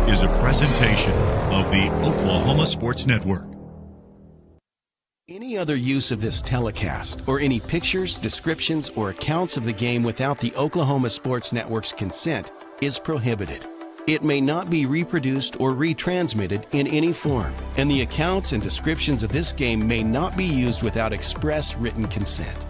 is a presentation of the Oklahoma Sports Network. Any other use of this telecast or any pictures, descriptions, or accounts of the game without the Oklahoma Sports Network's consent is prohibited. It may not be reproduced or retransmitted in any form, and the accounts and descriptions of this game may not be used without express written consent.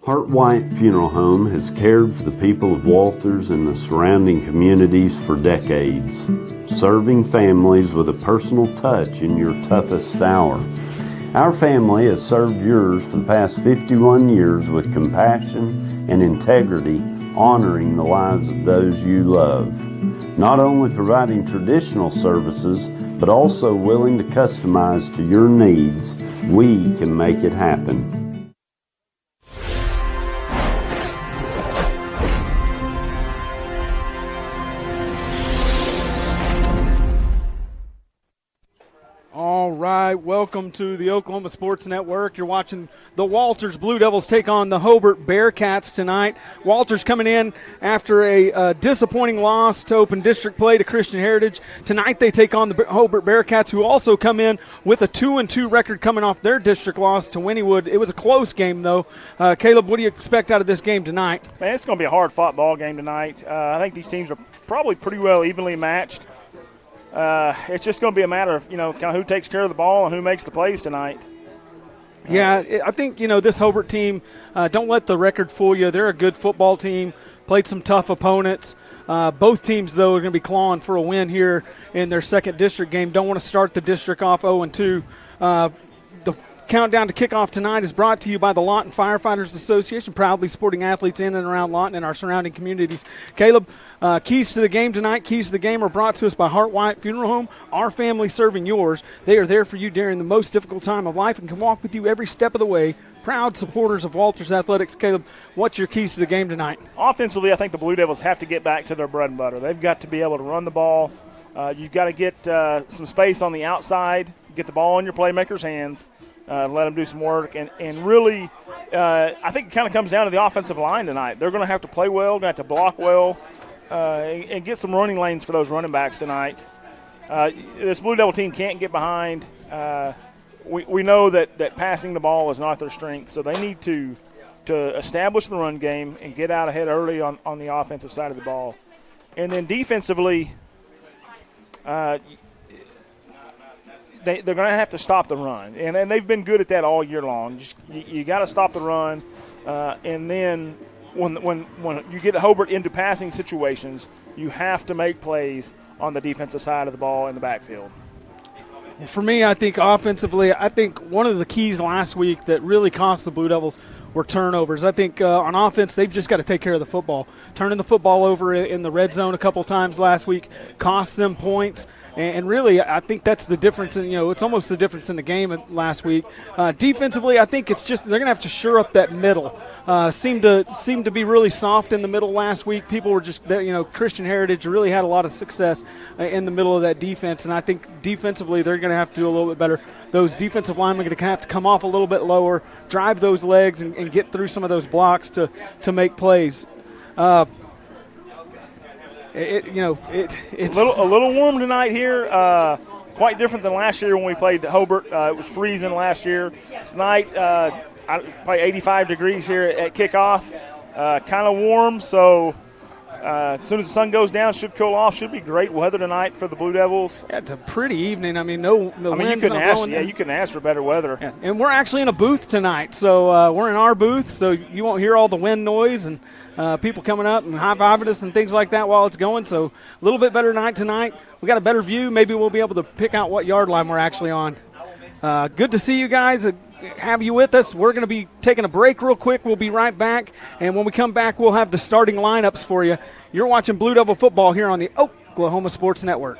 Hart White Funeral Home has cared for the people of Walters and the surrounding communities for decades, serving families with a personal touch in your toughest hour. Our family has served yours for the past 51 years with compassion and integrity, honoring the lives of those you love. Not only providing traditional services, but also willing to customize to your needs, we can make it happen. All right. right, welcome to the Oklahoma Sports Network. You're watching the Walters Blue Devils take on the Hobart Bearcats tonight. Walters coming in after a disappointing loss to Open District play to Christian Heritage. Tonight they take on the Hobart Bearcats, who also come in with a 2-2 record coming off their district loss to Wynnewood. It was a close game, though. Caleb, what do you expect out of this game tonight? Man, it's going to be a hard-fought ball game tonight. I think these teams are probably pretty well evenly matched. It's just going to be a matter of, kind of who takes care of the ball and who makes the plays tonight. Yeah, I think, this Hobart team, don't let the record fool you. They're a good football team, played some tough opponents. Both teams, though, are going to be clawing for a win here in their second district game. Don't want to start the district off 0-2. The countdown to kickoff tonight is brought to you by the Lawton Firefighters Association, proudly supporting athletes in and around Lawton and our surrounding communities. Caleb, keys to the game tonight. Keys to the game are brought to us by Hart White Funeral Home, our family serving yours. They are there for you during the most difficult time of life and can walk with you every step of the way. Proud supporters of Walters Athletics. Caleb, what's your keys to the game tonight? Offensively, I think the Blue Devils have to get back to their bread and butter. They've got to be able to run the ball. You've got to get some space on the outside, get the ball in your playmakers' hands. Let them do some work. And really, I think it kind of comes down to the offensive line tonight. They're going to have to play well, going to have to block well, and get some running lanes for those running backs tonight. This Blue Devil team can't get behind. We know that passing the ball is not their strength, so they need to establish the run game and get out ahead early on the offensive side of the ball. And then defensively, they're going to have to stop the run, and they've been good at that all year long. You got to stop the run, and then when you get Hobart into passing situations, you have to make plays on the defensive side of the ball in the backfield. For me, I think offensively, one of the keys last week that really cost the Blue Devils were turnovers. I think on offense, they've just got to take care of the football. Turning the football over in the red zone a couple times last week cost them points. And really, I think that's the difference. It's almost the difference in the game last week. Defensively, I think it's just they're going to have to shore up that middle. Seemed to be really soft in the middle last week. People were just, Christian Heritage really had a lot of success in the middle of that defense. And I think defensively, they're going to have to do a little bit better. Those defensive linemen are going to have to come off a little bit lower, drive those legs, and get through some of those blocks to make plays. It's a little warm tonight here. Quite different than last year when we played Hobart. It was freezing last year. Tonight, probably 85 degrees here at kickoff. Kind of warm, so as soon as the sun goes down, should cool off. Should be great weather tonight for the Blue Devils. Yeah, it's a pretty evening. No wind's you couldn't not ask. blowing. Yeah, you couldn't ask for better weather. Yeah. And we're actually in a booth tonight, so we're in our booth, so you won't hear all the wind noise and people coming up and high-fiving us and things like that while it's going. So a little bit better night tonight. We got a better view. Maybe we'll be able to pick out what yard line we're actually on. Good to see you guys. Have you with us. We're going to be taking a break real quick. We'll be right back. And when we come back, we'll have the starting lineups for you. You're watching Blue Devil football here on the Oklahoma Sports Network.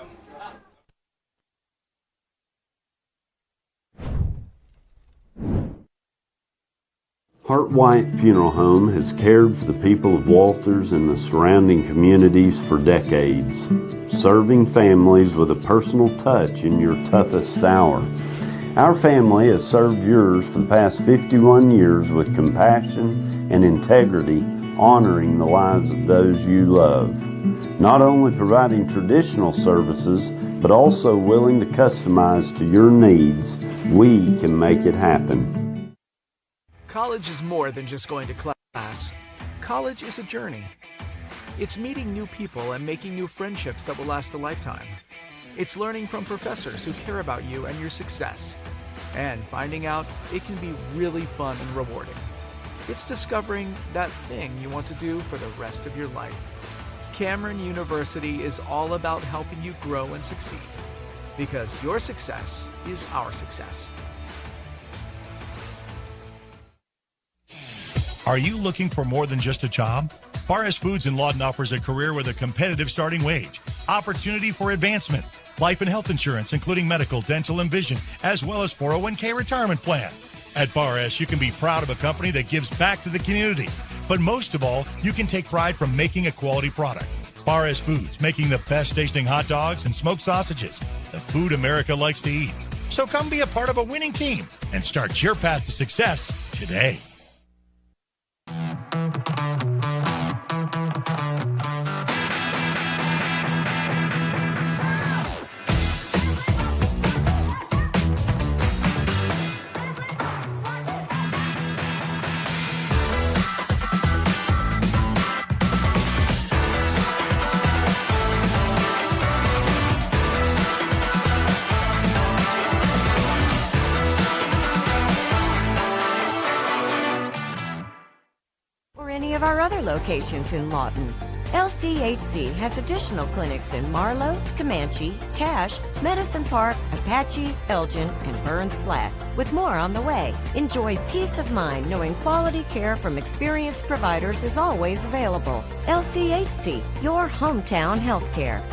Hart White Funeral Home has cared for the people of Walters and the surrounding communities for decades, serving families with a personal touch in your toughest hour. Our family has served yours for the past 51 years with compassion and integrity, honoring the lives of those you love. Not only providing traditional services, but also willing to customize to your needs, we can make it happen. College is more than just going to class. College is a journey. It's meeting new people and making new friendships that will last a lifetime. It's learning from professors who care about you and your success. And finding out it can be really fun and rewarding. It's discovering that thing you want to do for the rest of your life. Cameron University is all about helping you grow and succeed. Because your success is our success. Are you looking for more than just a job? Bar S Foods in Lawton offers a career with a competitive starting wage, opportunity for advancement, life and health insurance, including medical, dental, and vision, as well as 401k retirement plan. At Bar S, you can be proud of a company that gives back to the community. But most of all, you can take pride from making a quality product. Bar S Foods, making the best tasting hot dogs and smoked sausages, the food America likes to eat. So come be a part of a winning team and start your path to success today. Of our other locations in Lawton. LCHC has additional clinics in Marlow, Comanche, Cache, Medicine Park, Apache, Elgin, and Burns Flat, with more on the way. Enjoy peace of mind knowing quality care from experienced providers is always available. LCHC, your hometown healthcare.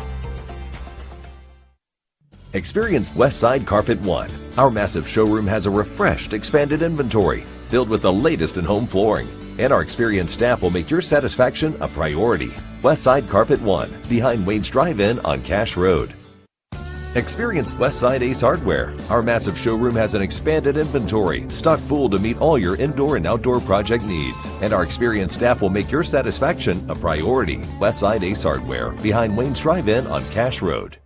Experience Westside Carpet One. Our massive showroom has a refreshed, expanded inventory filled with the latest in home flooring. And our experienced staff will make your satisfaction a priority. Westside Carpet One, behind Wade's Drive-In on Cache Road. Experience Westside Ace Hardware. Our massive showroom has an expanded inventory, stocked full to meet all your indoor and outdoor project needs. And our experienced staff will make your satisfaction a priority. Westside Ace Hardware, behind Wayne's Drive-In on Cache Road.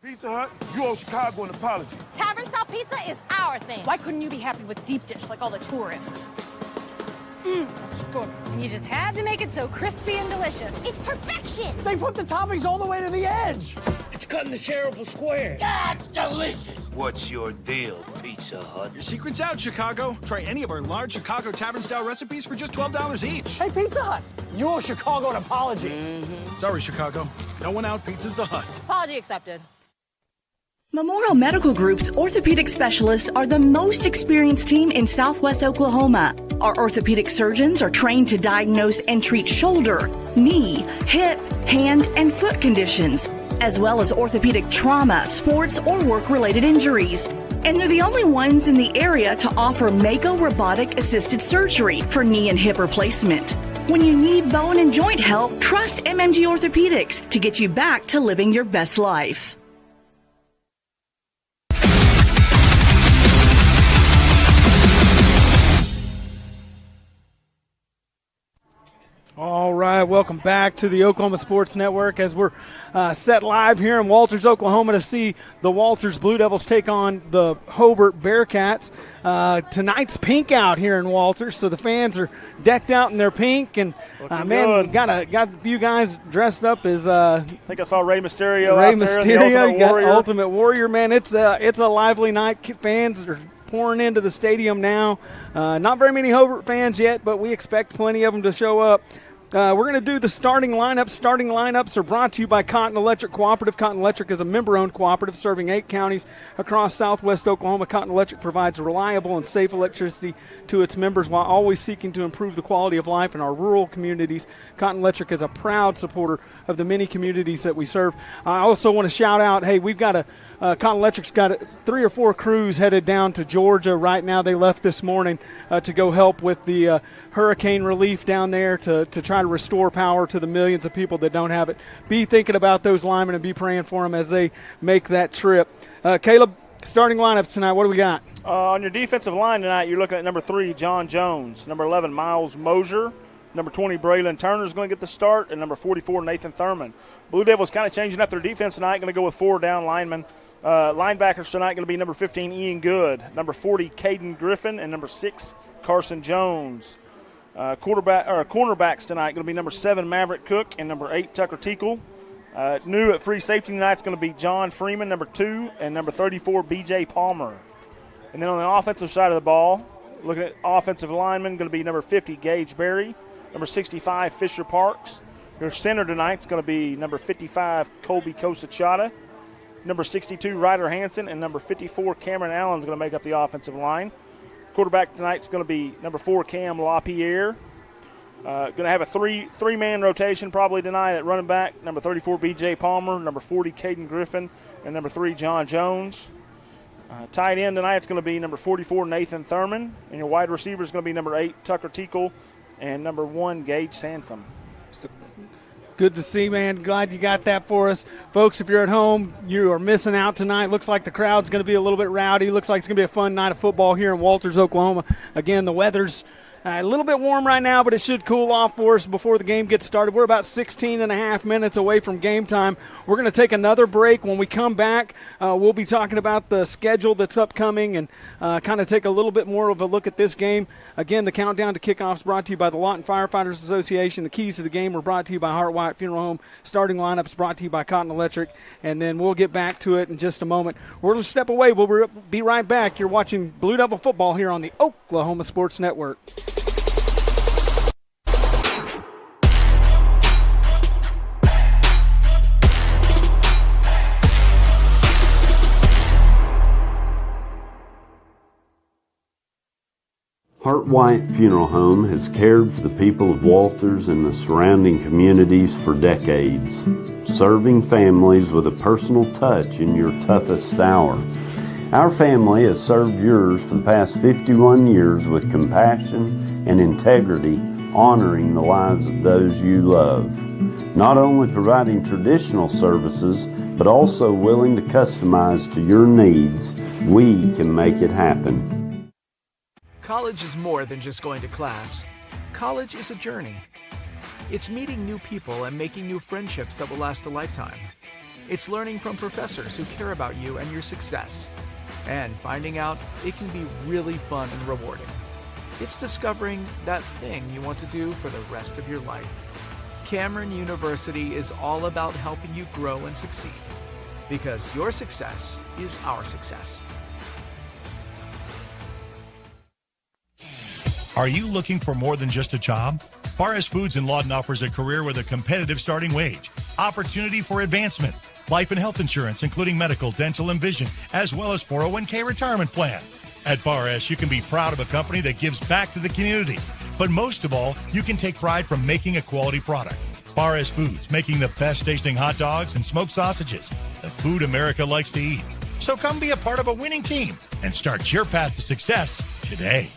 Pizza Hut, you owe Chicago an apology. Tavern style pizza is our thing. Why couldn't you be happy with deep dish like all the tourists? That's good. And you just had to make it so crispy and delicious. It's perfection. They put the toppings all the way to the edge. It's cut in the shareable square. That's delicious. What's your deal, Pizza Hut? Your secret's out, Chicago. Try any of our large Chicago tavern-style recipes for just $12 each. Hey, Pizza Hut, you owe Chicago an apology. Sorry, Chicago. No one out pizza's the Hut. Apology accepted. Memorial Medical Group's orthopedic specialists are the most experienced team in Southwest Oklahoma. Our orthopedic surgeons are trained to diagnose and treat shoulder, knee, hip, hand, and foot conditions, as well as orthopedic trauma, sports, or work-related injuries. And they're the only ones in the area to offer Mako robotic-assisted surgery for knee and hip replacement. When you need bone and joint help, trust MMG Orthopedics to get you back to living your best life. All right, welcome back to the Oklahoma Sports Network as we're set live here in Walters, Oklahoma to see the Walters Blue Devils take on the Hobart Bearcats. Tonight's pink out here in Walters, so the fans are decked out in their pink. And, man, got a few guys dressed up as I think I saw Rey Mysterio Rey out there, Mysterio, the Ultimate Warrior. Ultimate Warrior, man. It's a lively night. Fans are pouring into the stadium now. Not very many Hobart fans yet, but we expect plenty of them to show up. We're going to do the starting lineups. Starting lineups are brought to you by Cotton Electric Cooperative. Cotton Electric is a member-owned cooperative serving 8 counties across southwest Oklahoma. Cotton Electric provides reliable and safe electricity to its members while always seeking to improve the quality of life in our rural communities. Cotton Electric is a proud supporter of the many communities that we serve. I also want to shout out, hey, we've got Cotton Electric's got 3 or 4 crews headed down to Georgia right now. They left this morning to go help with the hurricane relief down there to try to restore power to the millions of people that don't have it. Be thinking about those linemen and be praying for them as they make that trip. Caleb, starting lineups tonight, what do we got? On your defensive line tonight, you're looking at number 3, John Jones, number 11, Miles Mosier, number 20, Braylon Turner is going to get the start, and number 44, Nathan Thurman. Blue Devils kind of changing up their defense tonight, going to go with 4 down linemen. Linebackers tonight going to be number 15, Ian Good, number 40, Caden Griffin, and number 6, Carson Jones. Cornerbacks tonight going to be number 7, Maverick Cook, and number 8, Tucker Teakle. New at free safety tonight is going to be John Freeman, number 2, and number 34, B.J. Palmer. And then on the offensive side of the ball, looking at offensive linemen, going to be number 50, Gage Berry, number 65, Fisher Parks. Your center tonight is going to be number 55, Colby Kosachata, number 62, Ryder Hansen, and number 54, Cameron Allen is going to make up the offensive line. Quarterback tonight is going to be number 4, Cam LaPierre. Going to have a three-man rotation probably tonight at running back. Number 34, B.J. Palmer. Number 40, Caden Griffin. And number 3, John Jones. Tight end tonight is going to be number 44, Nathan Thurman. And your wide receiver is going to be number 8, Tucker Teakle. And number 1, Gage Sansom. So, Good to see, man. Glad you got that for us. Folks, if you're at home, you are missing out tonight. Looks like the crowd's going to be a little bit rowdy. Looks like it's going to be a fun night of football here in Walters, Oklahoma. Again, the weather's a little bit warm right now, but it should cool off for us before the game gets started. We're about 16 and a half minutes away from game time. We're going to take another break. When we come back, we'll be talking about the schedule that's upcoming and kind of take a little bit more of a look at this game. Again, the countdown to kickoff is brought to you by the Lawton Firefighters Association. The keys to the game were brought to you by Hart Wyatt Funeral Home. Starting lineups brought to you by Cotton Electric. And then we'll get back to it in just a moment. We're going to step away. We'll be right back. You're watching Blue Devil football here on the Oklahoma Sports Network. Hart Wyatt Funeral Home has cared for the people of Walters and the surrounding communities for decades, serving families with a personal touch in your toughest hour. Our family has served yours for the past 51 years with compassion and integrity, honoring the lives of those you love. Not only providing traditional services, but also willing to customize to your needs, we can make it happen. College is more than just going to class. College is a journey. It's meeting new people and making new friendships that will last a lifetime. It's learning from professors who care about you and your success. And finding out it can be really fun and rewarding. It's discovering that thing you want to do for the rest of your life. Cameron University is all about helping you grow and succeed. Because your success is our success. Are you looking for more than just a job? Barres Foods in Lawton offers a career with a competitive starting wage, opportunity for advancement, life and health insurance, including medical, dental, and vision, as well as 401k retirement plan. At Barres, you can be proud of a company that gives back to the community. But most of all, you can take pride from making a quality product. Barres Foods, making the best tasting hot dogs and smoked sausages, the food America likes to eat. So come be a part of a winning team and start your path to success today.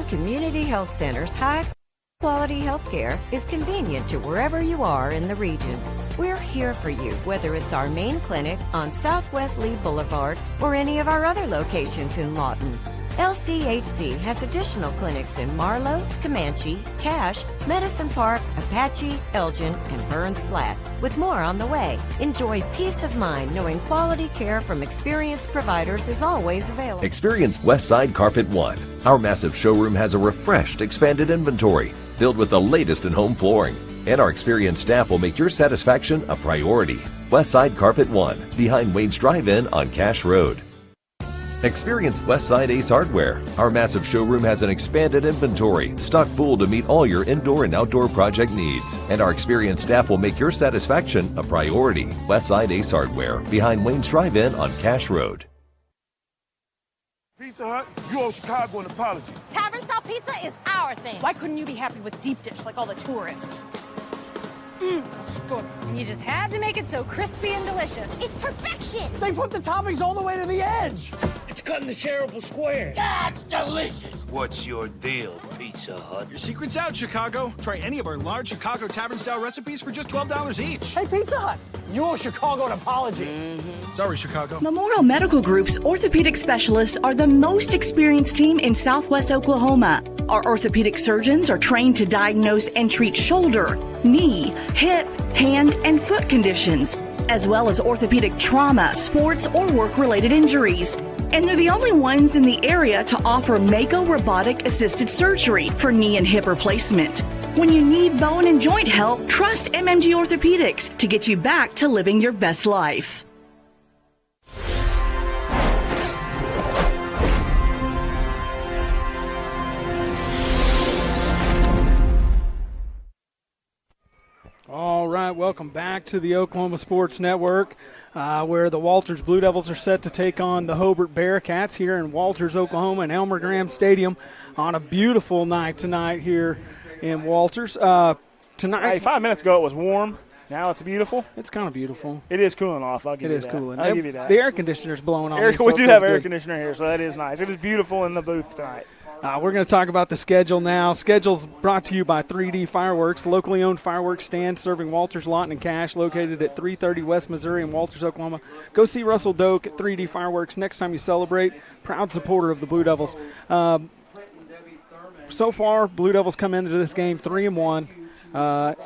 Community Health Center's high-quality health care is convenient to wherever you are in the region. We're here for you, whether it's our main clinic on Southwest Lee Boulevard or any of our other locations in Lawton. LCHC has additional clinics in Marlow, Comanche, Cache, Medicine Park, Apache, Elgin, and Burns Flat, with more on the way. Enjoy peace of mind knowing quality care from experienced providers is always available. Experience Westside Carpet One. Our massive showroom has a refreshed, expanded inventory filled with the latest in home flooring. And our experienced staff will make your satisfaction a priority. Westside Carpet One, behind Wade's Drive-In on Cache Road. Experience Westside Ace Hardware. Our massive showroom has an expanded inventory, stocked full to meet all your indoor and outdoor project needs. And our experienced staff will make your satisfaction a priority. Westside Ace Hardware, behind Wayne's Drive-In on Cache Road. Pizza Hut, you owe Chicago an apology. Tavern style pizza is our thing. Why couldn't you be happy with deep dish like all the tourists? That's good. And you just had to make it so crispy and delicious. It's perfection. They put the toppings all the way to the edge. It's cut in the shareable square. That's delicious. What's your deal, Pizza Hut? Your secret's out, Chicago. Try any of our large Chicago tavern-style recipes for just $12 each. Hey, Pizza Hut, you owe Chicago an apology. Sorry, Chicago. Memorial Medical Group's orthopedic specialists are the most experienced team in Southwest Oklahoma. Our orthopedic surgeons are trained to diagnose and treat shoulder, knee, hip, hand, and foot conditions, as well as orthopedic trauma, sports, or work-related injuries. And they're the only ones in the area to offer Mako robotic-assisted surgery for knee and hip replacement. When you need bone and joint help, trust MMG Orthopedics to get you back to living your best life. All right, welcome back to the Oklahoma Sports Network, where the Walters Blue Devils are set to take on the Hobart Bearcats here in Walters, Oklahoma, in Elmer Graham Stadium on a beautiful night tonight here in Walters. Tonight, Hey, 5 minutes ago it was warm. Now it's beautiful. It's kind of beautiful. It is cooling off. I'll give you that. It is cooling. I'll give you that. The air conditioner's blowing on. We do have air conditioner here, so that is nice. It is beautiful in the booth tonight. We're going to talk about the schedule now. Schedule's brought to you by 3D Fireworks, locally owned fireworks stand serving Walters, Lawton, and Cache, located at 330 West Missouri in Walters, Oklahoma. Go see Russell Doak at 3D Fireworks next time you celebrate. Proud supporter of the Blue Devils. So far, Blue Devils come into this game 3-1,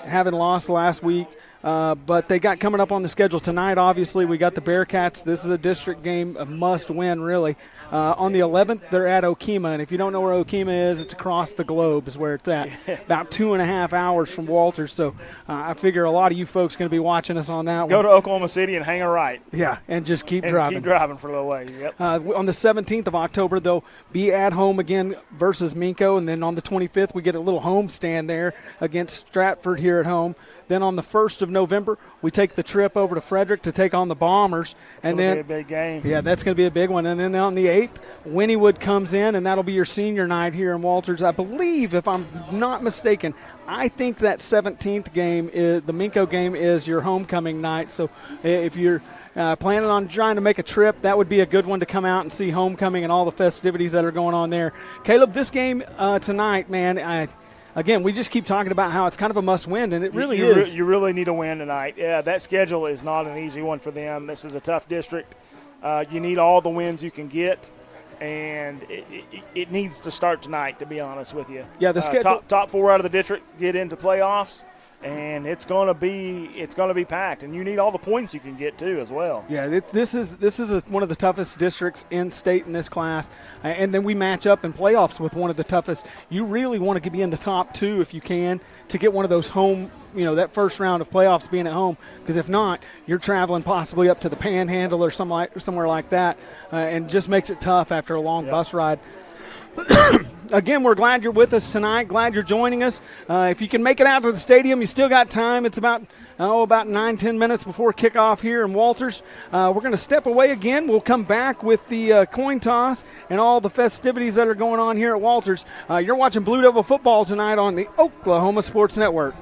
having lost last week. But they got coming up on the schedule tonight. Obviously, we got the Bearcats. This is a district game, a must-win, really. On the 11th, they're at Okemah, and if you don't know where Okemah is, it's across the globe is where it's at, about 2.5 hours from Walters. So I figure a lot of you folks going to be watching us on that one. Go to Oklahoma City and hang a right. Yeah, and just keep driving. Keep driving for a little way. Yep. On the 17th of October, they'll be at home again versus Minco, and then on the 25th, we get a little home stand there against Stratford here at home. Then on the 1st of November, we take the trip over to Frederick to take on the Bombers. It's going to be a big game. Yeah, that's going to be a big one. And then on the 8th, Wynnewood comes in, and that'll be your senior night here in Walters. I believe, if I'm not mistaken, I think that 17th game, the Minco game, is your homecoming night. So if you're planning on trying to make a trip, that would be a good one to come out and see homecoming and all the festivities that are going on there. Caleb, this game tonight, man, again, we just keep talking about how it's kind of a must-win, and it really is. You really need a win tonight. Yeah, that schedule is not an easy one for them. This is a tough district. You need all the wins you can get, and it needs to start tonight, to be honest with you. Yeah, the schedule. Top 4 out of the district get into playoffs, and it's gonna be packed, and you need all the points you can get too as well. Yeah, this is one of the toughest districts in state in this class, and then we match up in playoffs with one of the toughest. You really want to be in the top 2 if you can to get one of those home, that first round of playoffs being at home, because if not, you're traveling possibly up to the Panhandle or somewhere like that, and just makes it tough after a long bus ride. Again, we're glad you're with us tonight. Glad you're joining us. If you can make it out to the stadium, you still got time. It's about 9-10 minutes before kickoff here in Walters. We're going to step away again. We'll come back with the coin toss and all the festivities that are going on here at Walters. You're watching Blue Devil football tonight on the Oklahoma Sports Network.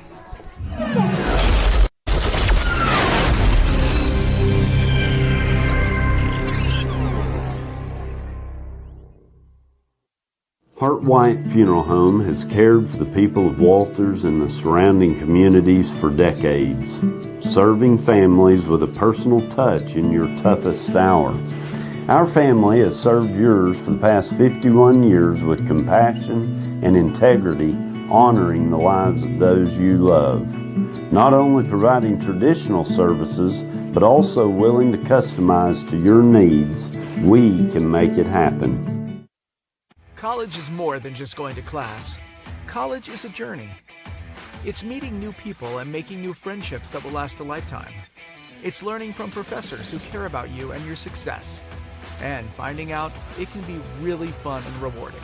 Hart White Funeral Home has cared for the people of Walters and the surrounding communities for decades, serving families with a personal touch in your toughest hour. Our family has served yours for the past 51 years with compassion and integrity, honoring the lives of those you love. Not only providing traditional services, but also willing to customize to your needs, we can make it happen. College is more than just going to class. College is a journey. It's meeting new people and making new friendships that will last a lifetime. It's learning from professors who care about you and your success. And finding out it can be really fun and rewarding.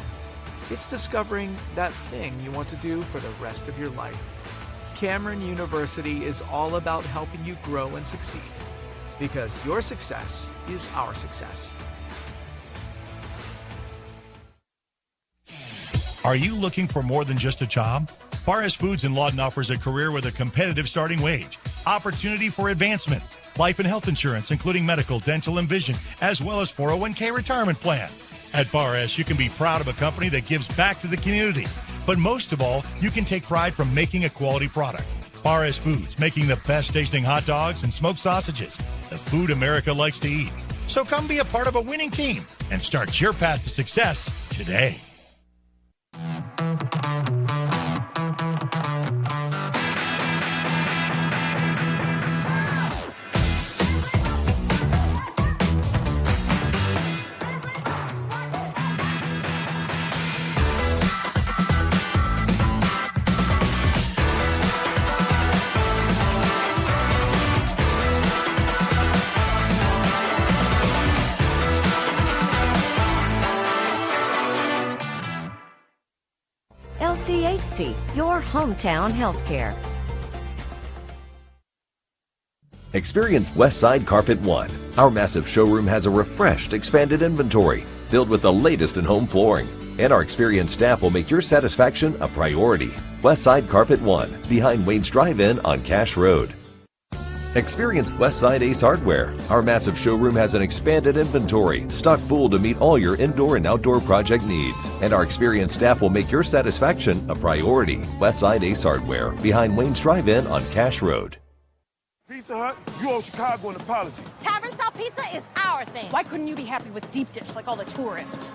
It's discovering that thing you want to do for the rest of your life. Cameron University is all about helping you grow and succeed. Because your success is our success. Are you looking for more than just a job? Barres Foods in Lawton offers a career with a competitive starting wage, opportunity for advancement, life and health insurance, including medical, dental, and vision, as well as 401k retirement plan. At Barres, you can be proud of a company that gives back to the community. But most of all, you can take pride from making a quality product. Barres Foods, making the best tasting hot dogs and smoked sausages, the food America likes to eat. So come be a part of a winning team and start your path to success today. LCHC, your hometown healthcare. Experience Westside Carpet One. Our massive showroom has a refreshed, expanded inventory filled with the latest in home flooring. And our experienced staff will make your satisfaction a priority. Westside Carpet One, behind Wayne's Drive-In on Cash Road. Experience Westside Ace Hardware. Our massive showroom has an expanded inventory, stocked full to meet all your indoor and outdoor project needs. And our experienced staff will make your satisfaction a priority. Westside Ace Hardware, behind Wayne's Drive-In on Cash Road. Pizza Hut, you owe Chicago an apology. Tavern style pizza is our thing. Why couldn't you be happy with deep dish like all the tourists?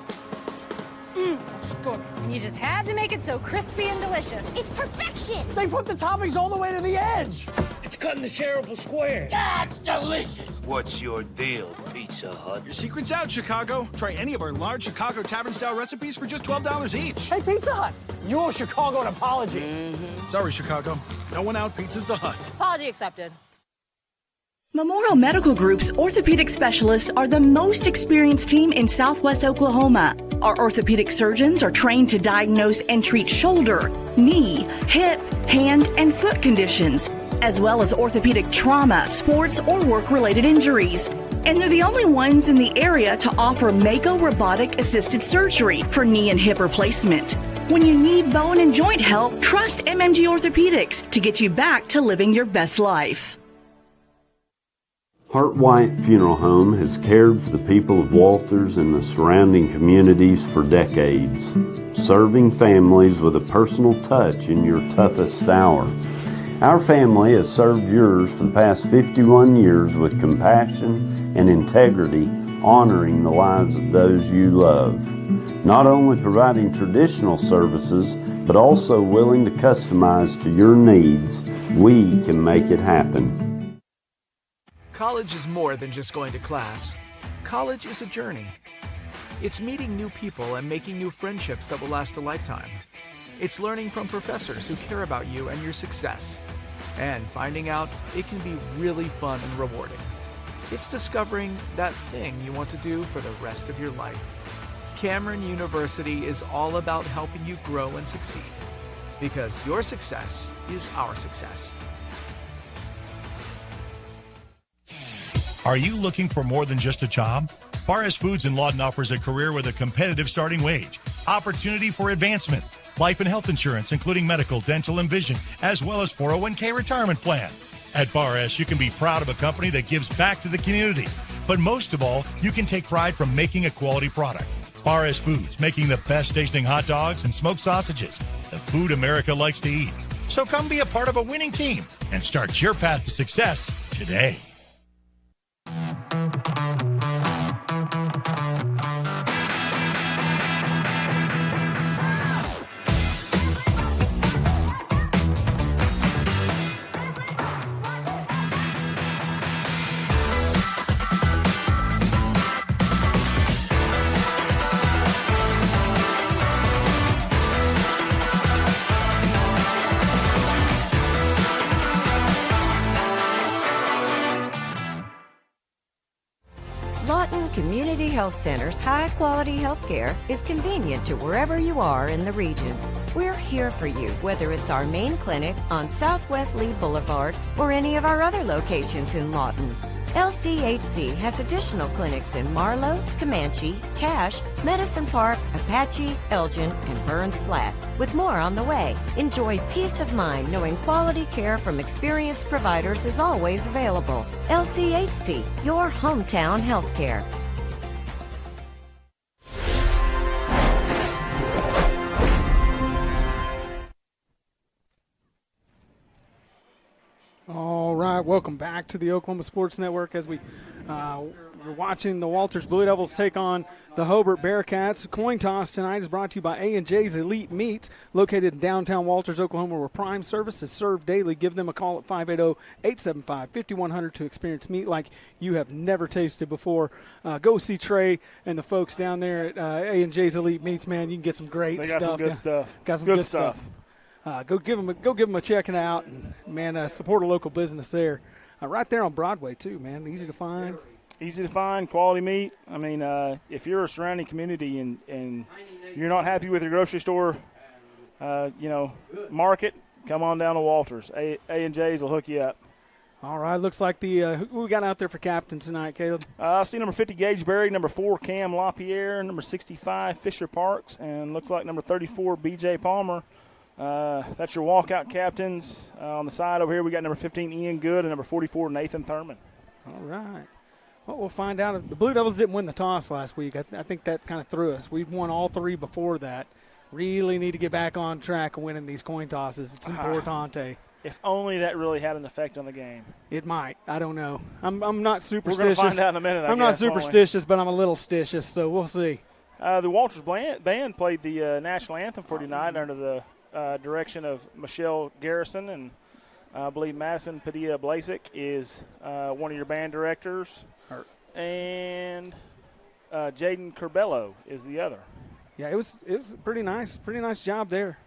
That's good. And you just had to make it so crispy and delicious. It's perfection. They put the toppings all the way to the edge. It's cutting the shareable square. That's delicious. What's your deal, Pizza Hut? Your secret's out, Chicago. Try any of our large Chicago Tavern-style recipes for just $12 each. Hey, Pizza Hut, you owe Chicago an apology. Sorry, Chicago. No one out pizza's the Hut. Apology accepted. Memorial Medical Group's orthopedic specialists are the most experienced team in Southwest Oklahoma. Our orthopedic surgeons are trained to diagnose and treat shoulder, knee, hip, hand, and foot conditions, as well as orthopedic trauma, sports, or work-related injuries. And they're the only ones in the area to offer Mako robotic-assisted surgery for knee and hip replacement. When you need bone and joint help, trust MMG Orthopedics to get you back to living your best life. Hart White Funeral Home has cared for the people of Walters and the surrounding communities for decades, serving families with a personal touch in your toughest hour. Our family has served yours for the past 51 years with compassion and integrity, honoring the lives of those you love. Not only providing traditional services, but also willing to customize to your needs, we can make it happen. College is more than just going to class. College is a journey. It's meeting new people and making new friendships that will last a lifetime. It's learning from professors who care about you and your success. And finding out it can be really fun and rewarding. It's discovering that thing you want to do for the rest of your life. Cameron University is all about helping you grow and succeed. Because your success is our success. Are you looking for more than just a job? Barres Foods in Lawton offers a career with a competitive starting wage, opportunity for advancement, life and health insurance, including medical, dental, and vision, as well as 401k retirement plan. At Barres, you can be proud of a company that gives back to the community. But most of all, you can take pride from making a quality product. Barres Foods, making the best tasting hot dogs and smoked sausages, the food America likes to eat. So come be a part of a winning team and start your path to success today. Lawton Community Health Center's high-quality health care is convenient to wherever you are in the region. We're here for you, whether it's our main clinic on Southwest Lee Boulevard or any of our other locations in Lawton. LCHC has additional clinics in Marlow, Comanche, Cache, Medicine Park, Apache, Elgin, and Burns Flat, with more on the way. Enjoy peace of mind knowing quality care from experienced providers is always available. LCHC, your hometown healthcare. All right, welcome back to the Oklahoma Sports Network as we're watching the Walters Blue Devils take on the Hobart Bearcats. Coin toss tonight is brought to you by A&J's Elite Meats, located in downtown Walters, Oklahoma, where prime service is served daily. Give them a call at 580-875-5100 to experience meat like you have never tasted before. Go see Trey and the folks down there at A&J's Elite Meats, man. You can get some great stuff. They got some good stuff. Got some good stuff. Go give them a checking out, and man, support a local business there, right there on Broadway too, man. Easy to find. Easy to find, quality meat. I mean, if you're a surrounding community and you're not happy with your grocery store, market, come on down to Walters. A&J's will hook you up. All right, looks like who we got out there for captain tonight, Caleb? I see number 50, Gage Berry, number 4, Cam LaPierre, number 65, Fisher Parks, and looks like number 34, B.J. Palmer. That's your walkout captains. On the side over here, we got number 15, Ian Good, and number 44, Nathan Thurman. All right. Well, we'll find out. If the Blue Devils didn't win the toss last week, I think that kind of threw us. We've won all 3 before that. Really need to get back on track of winning these coin tosses. It's importante. If only that really had an effect on the game. It might. I don't know. I'm not superstitious. We're going to find out in a minute, I'm not superstitious, but I'm a little stitious, so we'll see. The Walters Band played the national anthem for tonight under the direction of Michelle Garrison, and I believe Madison Padilla Blasik is one of your band directors, and Jaden Curbello is the other. Yeah, it was pretty nice job there.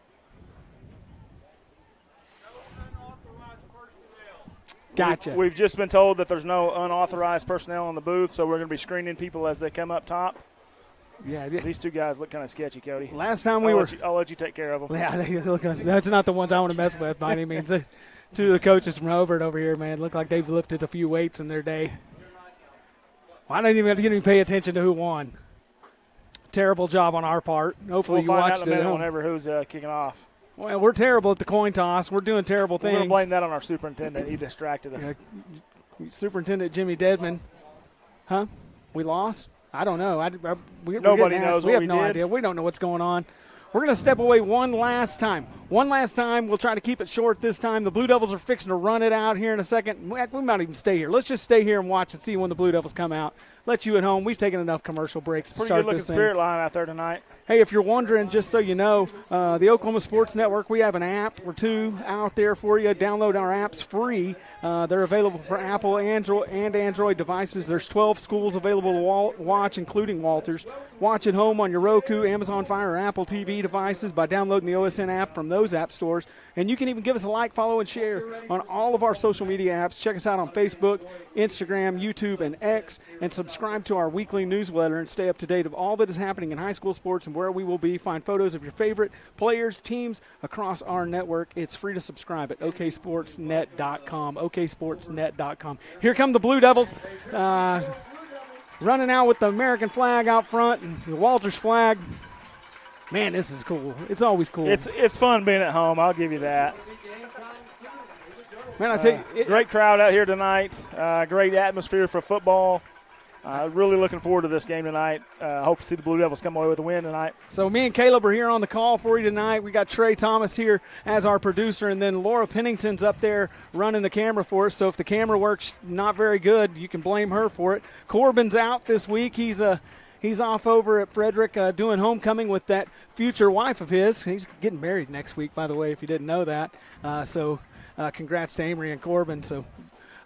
Gotcha. We've just been told that there's no unauthorized personnel in the booth, so we're going to be screening people as they come up top. Yeah, these 2 guys look kind of sketchy, Cody. Last time I'll let you take care of them. Yeah, that's not the ones I want to mess with by any means. 2 of the coaches from Hobart over here, man, look like they've lifted a few weights in their day. Well, I didn't even pay attention to who won. Terrible job on our part. Hopefully we'll you watched find out in a minute it. Whenever who's kicking off. Well, we're terrible at the coin toss. We're doing terrible things. We're going to blame that on our superintendent. He distracted us. Superintendent Jimmy Deadman. Huh? We lost? I don't know. Nobody knows. We have no idea. We don't know what's going on. We're going to step away one last time. We'll try to keep it short this time. The Blue Devils are fixing to run it out here in a second. We might even stay here. Let's just stay here and watch and see when the Blue Devils come out. Let you at home. We've taken enough commercial breaks to start this thing. Pretty good-looking spirit line out there tonight. Hey, if you're wondering, just so you know, the Oklahoma Sports Network, we have an app or 2 out there for you. Download our apps free. They're available for Apple, Android devices. There's 12 schools available to watch, including Walters. Watch at home on your Roku, Amazon Fire, or Apple TV devices by downloading the OSN app from those app stores. And you can even give us a like, follow, and share on all of our social media apps. Check us out on Facebook, Instagram, YouTube, and X, and subscribe to our weekly newsletter and stay up to date of all that is happening in high school sports and where we will be. Find photos of your favorite players, teams across our network. It's free to subscribe at oksportsnet.com, oksportsnet.com. Here come the Blue Devils, running out with the American flag out front and the Walters flag. Man, this is cool. It's always cool. It's fun being at home. I'll give you that. Man, I tell you, great crowd out here tonight. Great atmosphere for football. Really looking forward to this game tonight. Hope to see the Blue Devils come away with a win tonight. So me and Caleb are here on the call for you tonight. We got Trey Thomas here as our producer, and then Laura Pennington's up there running the camera for us. So if the camera works not very good, you can blame her for it. Corbin's out this week. He's off over at Frederick doing homecoming with that future wife of his. He's getting married next week, by the way, if you didn't know that. So congrats to Amory and Corbin. So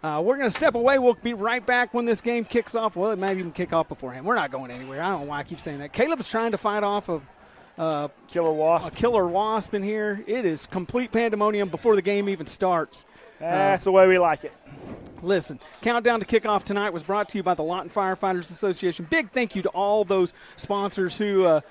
we're going to step away. We'll be right back when this game kicks off. Well, it might even kick off beforehand. We're not going anywhere. I don't know why I keep saying that. Caleb's trying to fight off a killer wasp in here. It is complete pandemonium before the game even starts. That's the way we like it. Listen, Countdown to Kickoff tonight was brought to you by the Lawton Firefighters Association. Big thank you to all those sponsors who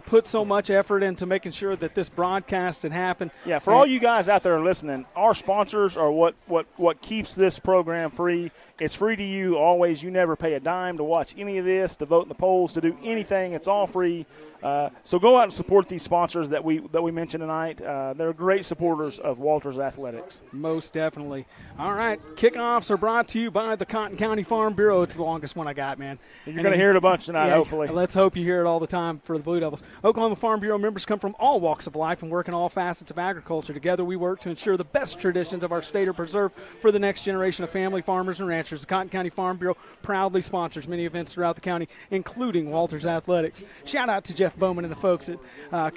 put so much effort into making sure that this broadcast had happened. Yeah, for all you guys out there listening, our sponsors are what keeps this program free. It's free to you always. You never pay a dime to watch any of this, to vote in the polls, to do anything. It's all free. So go out and support these sponsors that we mentioned tonight. They're great supporters of Walters Athletics. Most definitely. All right, kickoffs are brought to you by the Cotton County Farm Bureau. It's the longest one I got, man. You're going to hear it a bunch tonight, hopefully. Let's hope you hear it all the time for the Blue Devils. Oklahoma Farm Bureau members come from all walks of life and work in all facets of agriculture. Together we work to ensure the best traditions of our state are preserved for the next generation of family farmers and ranchers. The Cotton County Farm Bureau proudly sponsors many events throughout the county, including Walters Athletics. Shout out to Jeff Bowman and the folks at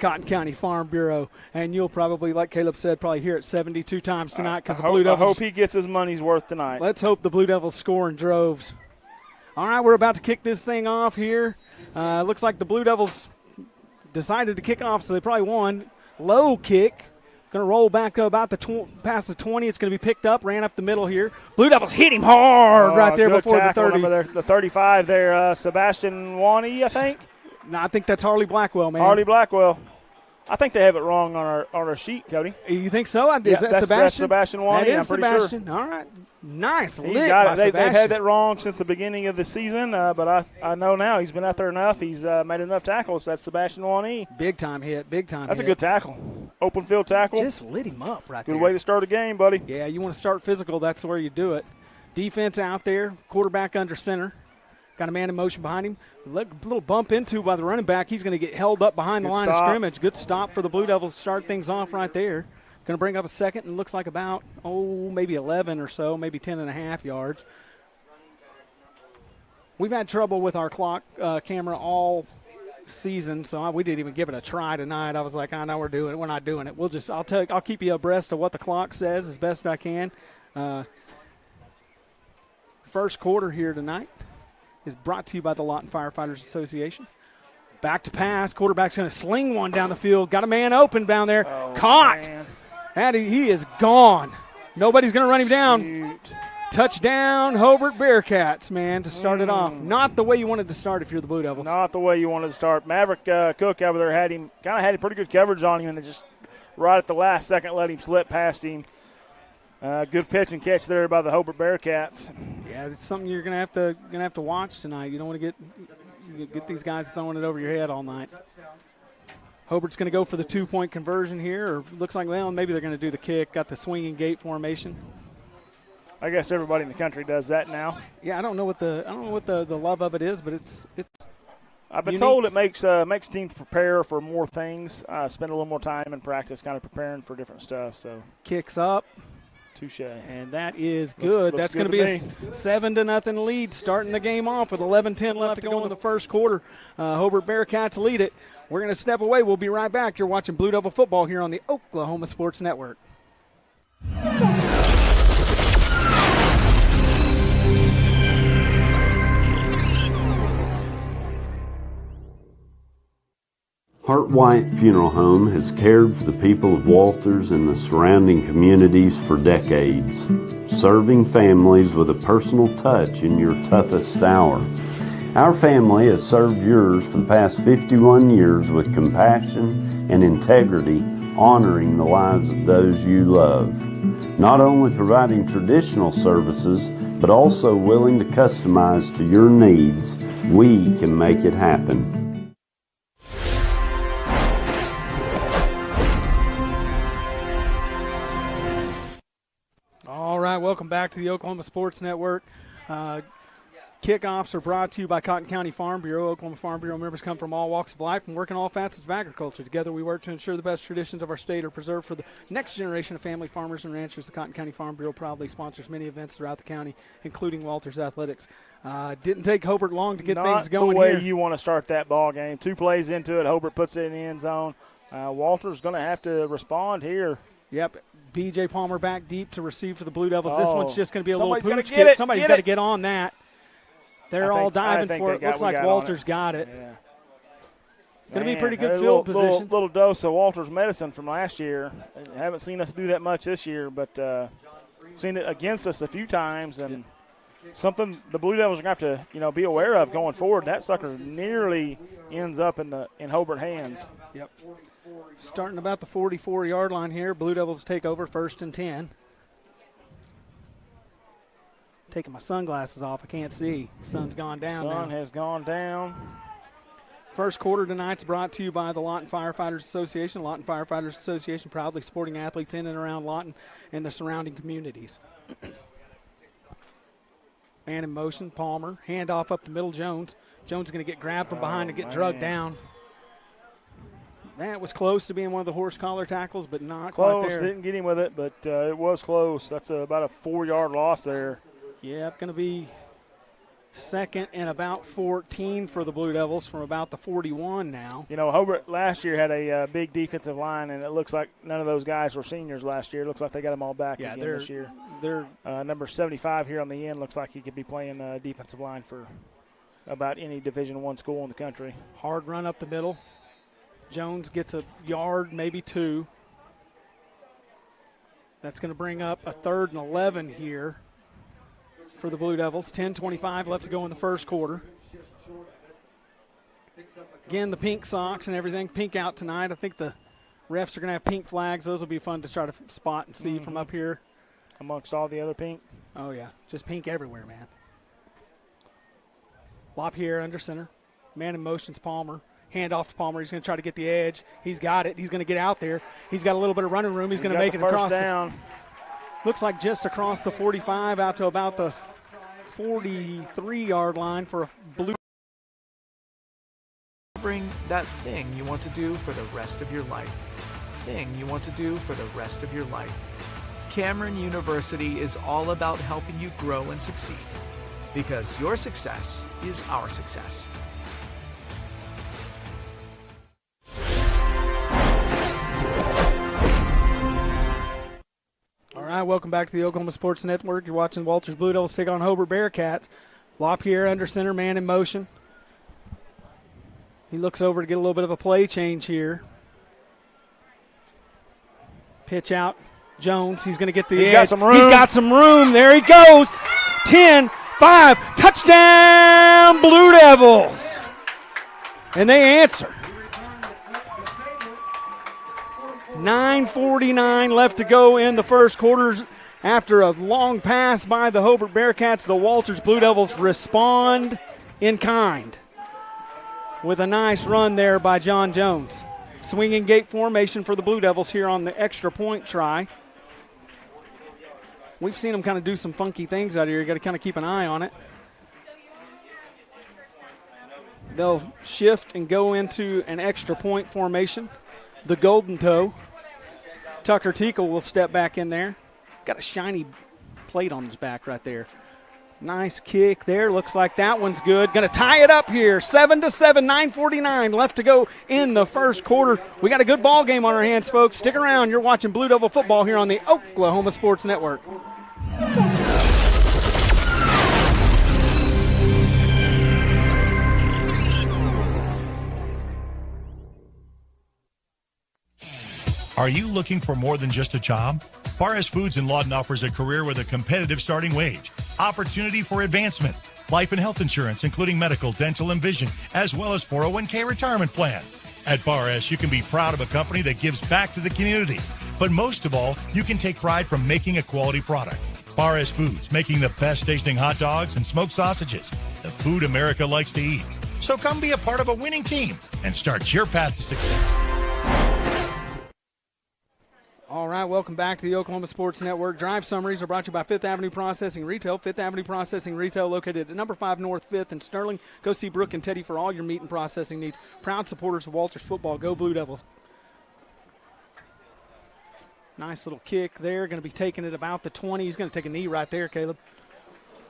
Cotton County Farm Bureau. And you'll probably, like Caleb said, probably hear it 72 times tonight because the Blue Devils. I hope he gets his money's worth tonight. Let's hope the Blue Devils score in droves. All right, we're about to kick this thing off here. Looks like the Blue Devils decided to kick off, so they probably won. Low kick. Going to roll back about past the 20. It's going to be picked up, ran up the middle here. Blue Devils hit him hard right there before the 30. The 35 there, Sebastian Wani, I think. No, I think that's Harley Blackwell, man. Harley Blackwell. I think they have it wrong on our sheet, Cody. You think so? Is that that's Sebastian? That's Sebastian Wani. That is I'm pretty Sebastian. sure. All right. Nice. He's Lick got by it. They've Sebastian. had that wrong since the beginning of the season, but I know now he's been out there enough. He's made enough tackles. That's Sebastian Wani. Big time hit. That's a good tackle. Open field tackle. Just lit him up right there. Good way to start a game, buddy. Yeah, you want to start physical, that's where you do it. Defense out there, quarterback under center. Got a man in motion behind him. Little bump into by the running back. He's going to get held up behind the line of scrimmage. Good stop for the Blue Devils to start things off right there. Going to bring up a second and looks like about, maybe 11 or so, maybe 10.5 yards. We've had trouble with our clock camera all season, so we didn't even give it a try tonight. I was like, I know we're not doing it. I'll keep you abreast of what the clock says as best I can. First quarter here tonight is brought to you by the Lawton Firefighters Association. Back to pass. Quarterback's going to sling one down the field. Got a man open down there. Caught. Man. And he is gone. Nobody's going to run him down. Shoot. Touchdown, Hobart Bearcats, man, to start it off. Not the way you wanted to start if you're the Blue Devils. Not the way you wanted to start. Maverick Cook over there had pretty good coverage on him, and they just right at the last second let him slip past him. Good pitch and catch there by the Hobart Bearcats. Yeah, it's something you're gonna have to watch tonight. You don't want to get these guys throwing it over your head all night. Hobart's going to go for the 2-point conversion here, or looks like, well, maybe they're going to do the kick. Got the swinging gate formation. I guess everybody in the country does that now. Yeah, I don't know what the love of it is, but it's. I've been unique. told it makes teams prepare for more things, spend a little more time in practice, kind of preparing for different stuff. So kicks up. Touche. And that is good. That's going to be a 7-0 lead starting the game off with 11:10 left to go in the first quarter. Hobart Bearcats lead it. We're going to step away. We'll be right back. You're watching Blue Devil football here on the Oklahoma Sports Network. Hart White Funeral Home has cared for the people of Walters and the surrounding communities for decades, serving families with a personal touch in your toughest hour. Our family has served yours for the past 51 years with compassion and integrity, honoring the lives of those you love. Not only providing traditional services, but also willing to customize to your needs, we can make it happen. All right, welcome back to the Oklahoma Sports Network. Kickoffs are brought to you by Cotton County Farm Bureau. Oklahoma Farm Bureau members come from all walks of life and work in all facets of agriculture. Together we work to ensure the best traditions of our state are preserved for the next generation of family farmers and ranchers. The Cotton County Farm Bureau proudly sponsors many events throughout the county, including Walters Athletics. Didn't take Hobart long to get things going Not the way here. you want to start that ball game. 2 plays into it, Hobart puts it in the end zone. Walters going to have to respond here. Yep. B.J. Palmer back deep to receive for the Blue Devils. This one's just going to be a little pooch kick. kick. Somebody's got to get on that. They're all diving for it. Looks like Walters got it. Yeah. Going to be pretty good field position. Little dose of Walters medicine from last year. Haven't seen us do that much this year, but seen it against us a few times, and something the Blue Devils are going to have to be aware of going forward. That sucker nearly ends up in Hobart hands. Yep. Starting about the 44-yard line here. Blue Devils take over 1st and 10. Taking my sunglasses off. I can't see. Sun's gone down now. Sun has gone down. First quarter tonight's brought to you by the Lawton Firefighters Association. Lawton Firefighters Association proudly supporting athletes in and around Lawton and the surrounding communities. Man in motion, Palmer. Handoff up the middle, Jones. Jones is going to get grabbed from behind and get drugged down. That was close to being one of the horse collar tackles, but not close. Quite there. Didn't get him with it, but it was close. That's about a 4-yard loss there. Yeah, going to be 2nd and about 14 for the Blue Devils from about the 41 now. Hobart last year had a big defensive line, and it looks like none of those guys were seniors last year. It looks like they got them all back again this year. They're number 75 here on the end looks like he could be playing defensive line for about any Division I school in the country. Hard run up the middle. Jones gets a yard, maybe 2. That's going to bring up a 3rd and 11 here for the Blue Devils. 10:25 left to go in the first quarter. Again, the pink socks and everything. Pink out tonight. I think the Refs are going to have pink flags. Those will be fun to try to spot and see from up here. Amongst all the other pink. Oh, yeah. Just pink everywhere, man. Lop here under center. Man in motion's Palmer. Hand off to Palmer. He's going to try to get the edge. He's got it. He's going to get out there. He's got a little bit of running room. He's going to make it across. Down. Looks like just across the 45 out to about the 43-yard line for a blue. Bring that thing you want to do for the rest of your life. Thing you want to do for the rest of your life. Cameron University is all about helping you grow and succeed. Because your success is our success. All right, welcome back to the Oklahoma Sports Network. You're watching Walters Blue Devils take on Hobart Bearcats. Lop here under center, man in motion. He looks over to get a little bit of a play change here. Pitch out. Jones, he's going to get the edge. Got some room. He's got some room. There he goes. 10, 5, touchdown Blue Devils. And they answer. 9:49 left to go in the first quarter. After a long pass by the Hobart Bearcats, the Walters Blue Devils respond in kind with a nice run there by John Jones. Swinging gate formation for the Blue Devils here on the extra point try. We've seen them kind of do some funky things out here. You got to kind of keep an eye on it. They'll shift and go into an extra point formation. The Golden Toe. Tucker Teakle will step back in there. Got a shiny plate on his back right there. Nice kick there. Looks like that one's good. Going to tie it up here. 7-7, 9:49 left to go in the first quarter. We got a good ball game on our hands, folks. Stick around. You're watching Blue Devil football here on the Oklahoma Sports Network. Are you looking for more than just a job? Barres Foods in Lawton offers a career with a competitive starting wage, opportunity for advancement, life and health insurance, including medical, dental, and vision, as well as 401k retirement plan. At Barres, you can be proud of a company that gives back to the community. But most of all, you can take pride from making a quality product. Barres Foods, making the best tasting hot dogs and smoked sausages, the food America likes to eat. So come be a part of a winning team and start your path to success. All right, welcome back to the Oklahoma Sports Network. Drive summaries are brought to you by Fifth Avenue Processing Retail. Fifth Avenue Processing Retail located at number 5 North 5th in Sterling. Go see Brooke and Teddy for all your meat and processing needs. Proud supporters of Walters football. Go Blue Devils. Nice little kick there. Going to be taking it about the 20. He's going to take a knee right there, Caleb.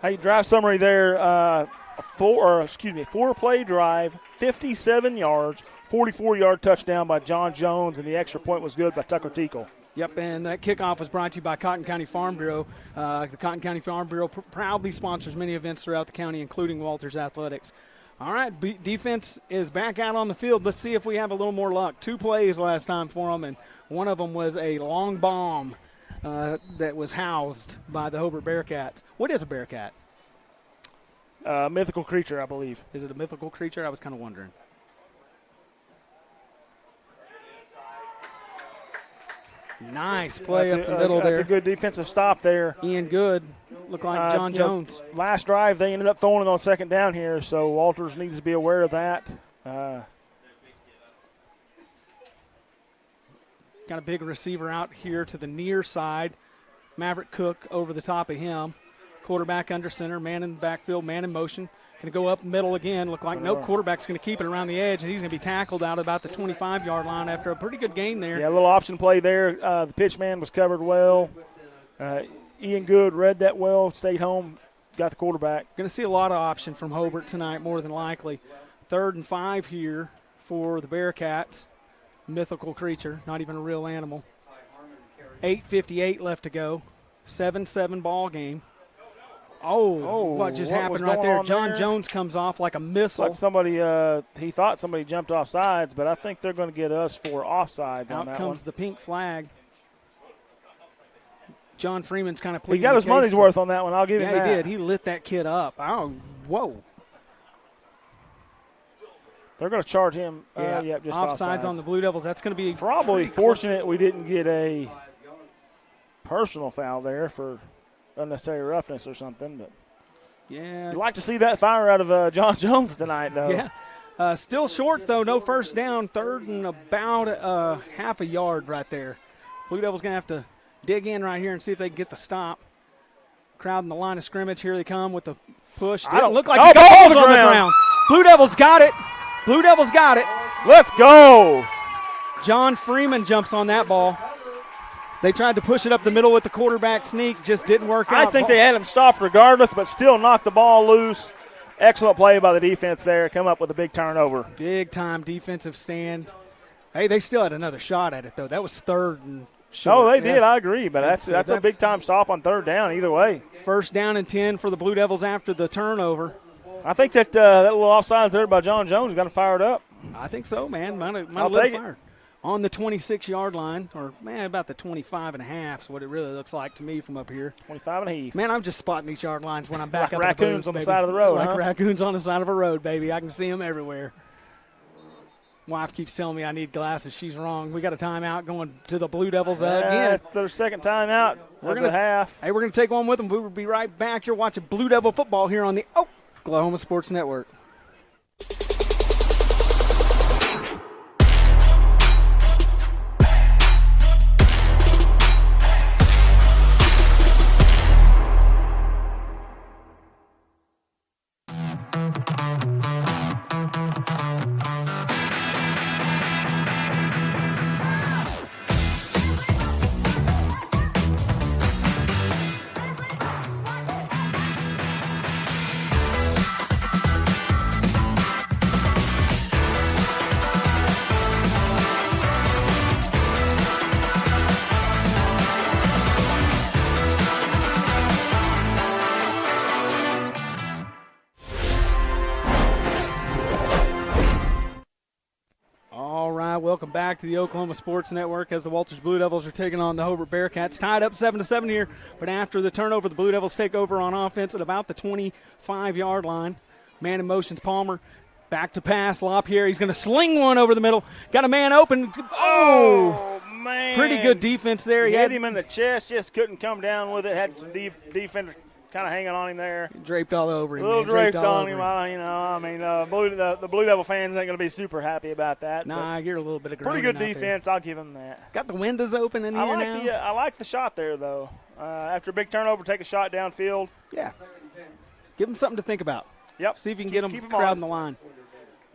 Hey, drive summary there. Four-play drive, 57 yards, 44-yard touchdown by John Jones, and the extra point was good by Tucker Teakle. Yep, and that kickoff was brought to you by Cotton County Farm Bureau. The Cotton County Farm Bureau proudly sponsors many events throughout the county, including Walters Athletics. All right, defense is back out on the field. Let's see if we have a little more luck. 2 plays last time for them, and one of them was a long bomb that was housed by the Hobart Bearcats. What is a Bearcat? Mythical creature, I believe. Is it a mythical creature? I was kind of wondering. Nice play up the middle there. That's a good defensive stop there. Ian Good. Looked like John Jones. Last drive, they ended up throwing it on second down here, so Walters needs to be aware of that. Got a big receiver out here to the near side. Maverick Cook over the top of him. Quarterback under center, man in the backfield, man in motion. Going to go up middle again. Look like no quarterback's going to keep it around the edge, and he's going to be tackled out about the 25-yard line after a pretty good gain there. Yeah, a little option play there. The pitch man was covered well. Ian Good read that well, stayed home, got the quarterback. Going to see a lot of option from Hobart tonight, more than likely. 3rd and 5 here for the Bearcats. Mythical creature, not even a real animal. 8:58 left to go. 7-7 ball game. What just happened right there? John Jones comes off like a missile. Like somebody, he thought somebody jumped off sides, but I think they're going to get us for offsides on that one. Out comes the pink flag. John Freeman's kind of pleading. He got his money's worth on that one. I'll give him that. Yeah, he did. He lit that kid up. Oh, whoa. They're going to charge him. Yeah, Just offsides on the Blue Devils. That's going to be probably fortunate we didn't get a personal foul there for unnecessary roughness or something. But yeah, you'd like to see that fire out of John Jones tonight, though. Yeah, still short though. No first down. Third and about half a yard right there. Blue Devils going to have to dig in right here and see if they can get the stop. Crowd in the line of scrimmage. Here they come with the push. Didn't look like the ball's on the ground. Blue Devils got it. Blue Devils got it. Let's go. John Freeman jumps on that ball. They tried to push it up the middle with the quarterback sneak. Just didn't work out. I think they had him stopped regardless, but still knocked the ball loose. Excellent play by the defense there. Come up with a big turnover. Big-time defensive stand. Hey, they still had another shot at it, though. That was third and short. Oh, they did. I agree, but that's a big-time stop on third down either way. First down and 10 for the Blue Devils after the turnover. I think that that little offsides there by John Jones got to fire it up. I think so, man. Might have take fired. On the 26-yard line, or, about the 25 and a half is what it really looks like to me from up here. 25 and a half. Man, I'm just spotting these yard lines when I'm back up raccoons the booth, on the baby. side of the road, Like huh? raccoons on the side of a road, baby. I can see them everywhere. Wife keeps telling me I need glasses. She's wrong. We got a timeout going to the Blue Devils again. It's their second timeout. We're going to half. Hey, we're going to take one with them. We will be right back. You're watching Blue Devil football here on the Oklahoma Sports Network. Welcome back to the Oklahoma Sports Network as the Walters Blue Devils are taking on the Hobart Bearcats. Tied up 7-7 here, but after the turnover, the Blue Devils take over on offense at about the 25-yard line. Man in motion's Palmer. Back to pass. LaPierre, he's going to sling one over the middle. Got a man open. Oh, man. Pretty good defense there. He hit him in the chest, just couldn't come down with it. Had some defender kind of hanging on him there. Draped all over him. A little draped on him. The Blue Devil fans ain't going to be super happy about that. Nah, you're a little bit of pretty good defense. I'll give him that. Got the windows open in here now. I like the shot there, though. After a big turnover, take a shot downfield. Yeah. Give them something to think about. Yep. See if you can get them crowding the line.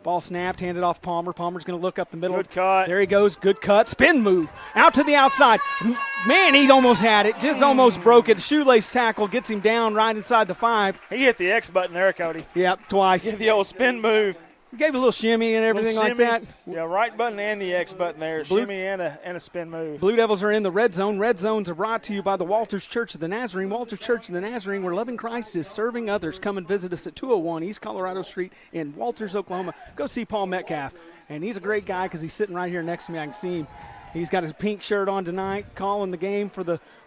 Ball snapped, handed off Palmer. Palmer's going to look up the middle. Good cut. There he goes. Good cut. Spin move. Out to the outside. Man, he almost had it. Just almost broke it. Shoelace tackle gets him down right inside the 5. He hit the X button there, Cody. Yep, twice. Hit the old spin move. Gave a little shimmy and everything like that. Yeah, right button and the X button there. Shimmy and a spin move. Blue Devils are in the red zone. Red zones are brought to you by the Walters Church of the Nazarene. Walters Church of the Nazarene, where loving Christ is serving others. Come and visit us at 201 East Colorado Street in Walters, Oklahoma. Go see Paul Metcalf. And he's a great guy because he's sitting right here next to me. I can see him. He's got his pink shirt on tonight, calling the game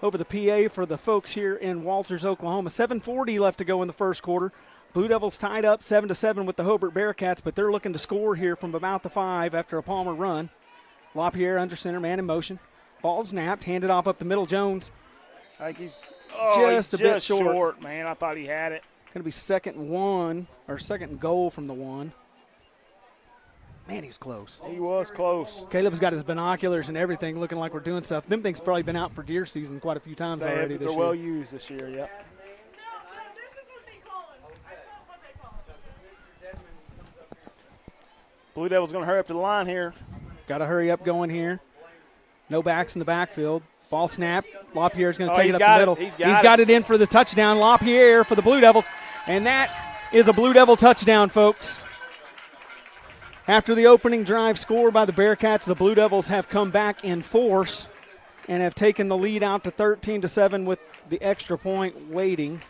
over the PA for the folks here in Walters, Oklahoma. 7:40 left to go in the first quarter. Blue Devils tied up 7-7 with the Hobart Bearcats, but they're looking to score here from about the 5 after a Palmer run. LaPierre under center, man in motion. Ball snapped, handed off up the middle. Jones. I think he's just a bit short. Man, I thought he had it. Going to be second and goal from the 1. Man, he was close. He was close. Caleb's got his binoculars and everything looking like we're doing stuff. Them things probably been out for deer season quite a few times already this year. They're well used this year, yep. Blue Devils going to hurry up to the line here. Got to hurry up going here. No backs in the backfield. Ball snap. LaPierre's going to take it up the middle. He's got it in for the touchdown. LaPierre for the Blue Devils. And that is a Blue Devil touchdown, folks. After the opening drive score by the Bearcats, the Blue Devils have come back in force and have taken the lead out to 13-7 with the extra point waiting.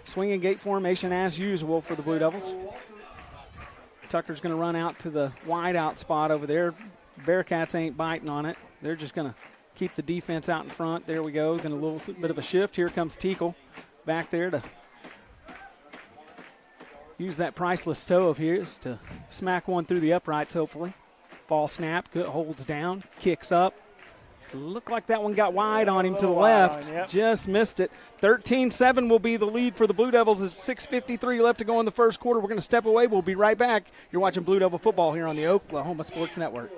Swinging gate formation as usual for the Blue Devils. Tucker's going to run out to the wide out spot over there. Bearcats ain't biting on it. They're just going to keep the defense out in front. There we go. Going a little bit of a shift. Here comes Teakle back there to use that priceless toe of his to smack one through the uprights, hopefully. Ball snap, good, holds down, kicks up. Looked like that one got wide on him to the left. Yep. Just missed it. 13-7 will be the lead for the Blue Devils. There's 6:53 left to go in the first quarter. We're going to step away. We'll be right back. You're watching Blue Devil football here on the Oklahoma Sports Network.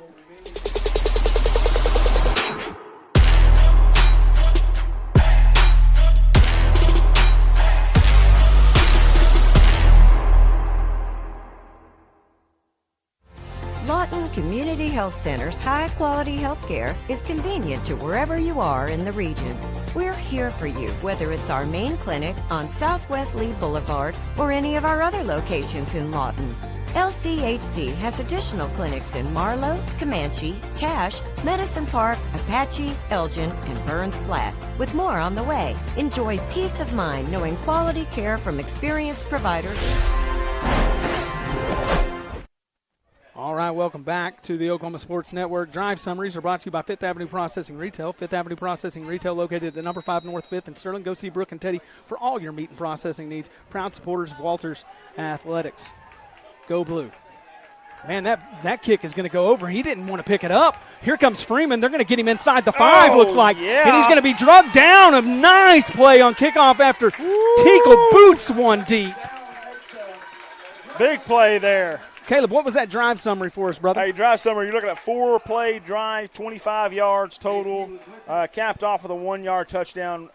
Lawton Community Health Center's high-quality health care is convenient to wherever you are in the region. We're here for you, whether it's our main clinic on Southwest Lee Boulevard or any of our other locations in Lawton. LCHC has additional clinics in Marlow, Comanche, Cache, Medicine Park, Apache, Elgin, and Burns Flat, with more on the way. Enjoy peace of mind knowing quality care from experienced providers. All right, welcome back to the Oklahoma Sports Network. Drive summaries are brought to you by Fifth Avenue Processing Retail. Fifth Avenue Processing Retail located at number 5 North 5th in Sterling. Go see Brooke and Teddy for all your meat and processing needs. Proud supporters of Walters Athletics. Go Blue. Man, that kick is going to go over. He didn't want to pick it up. Here comes Freeman. They're going to get him inside the 5, looks like. Yeah. And he's going to be drugged down. A nice play on kickoff after Tinkle boots one deep. Big play there. Caleb, what was that drive summary for us, brother? Hey, drive summary, you're looking at 4-play drive, 25 yards total, capped off with a 1-yard touchdown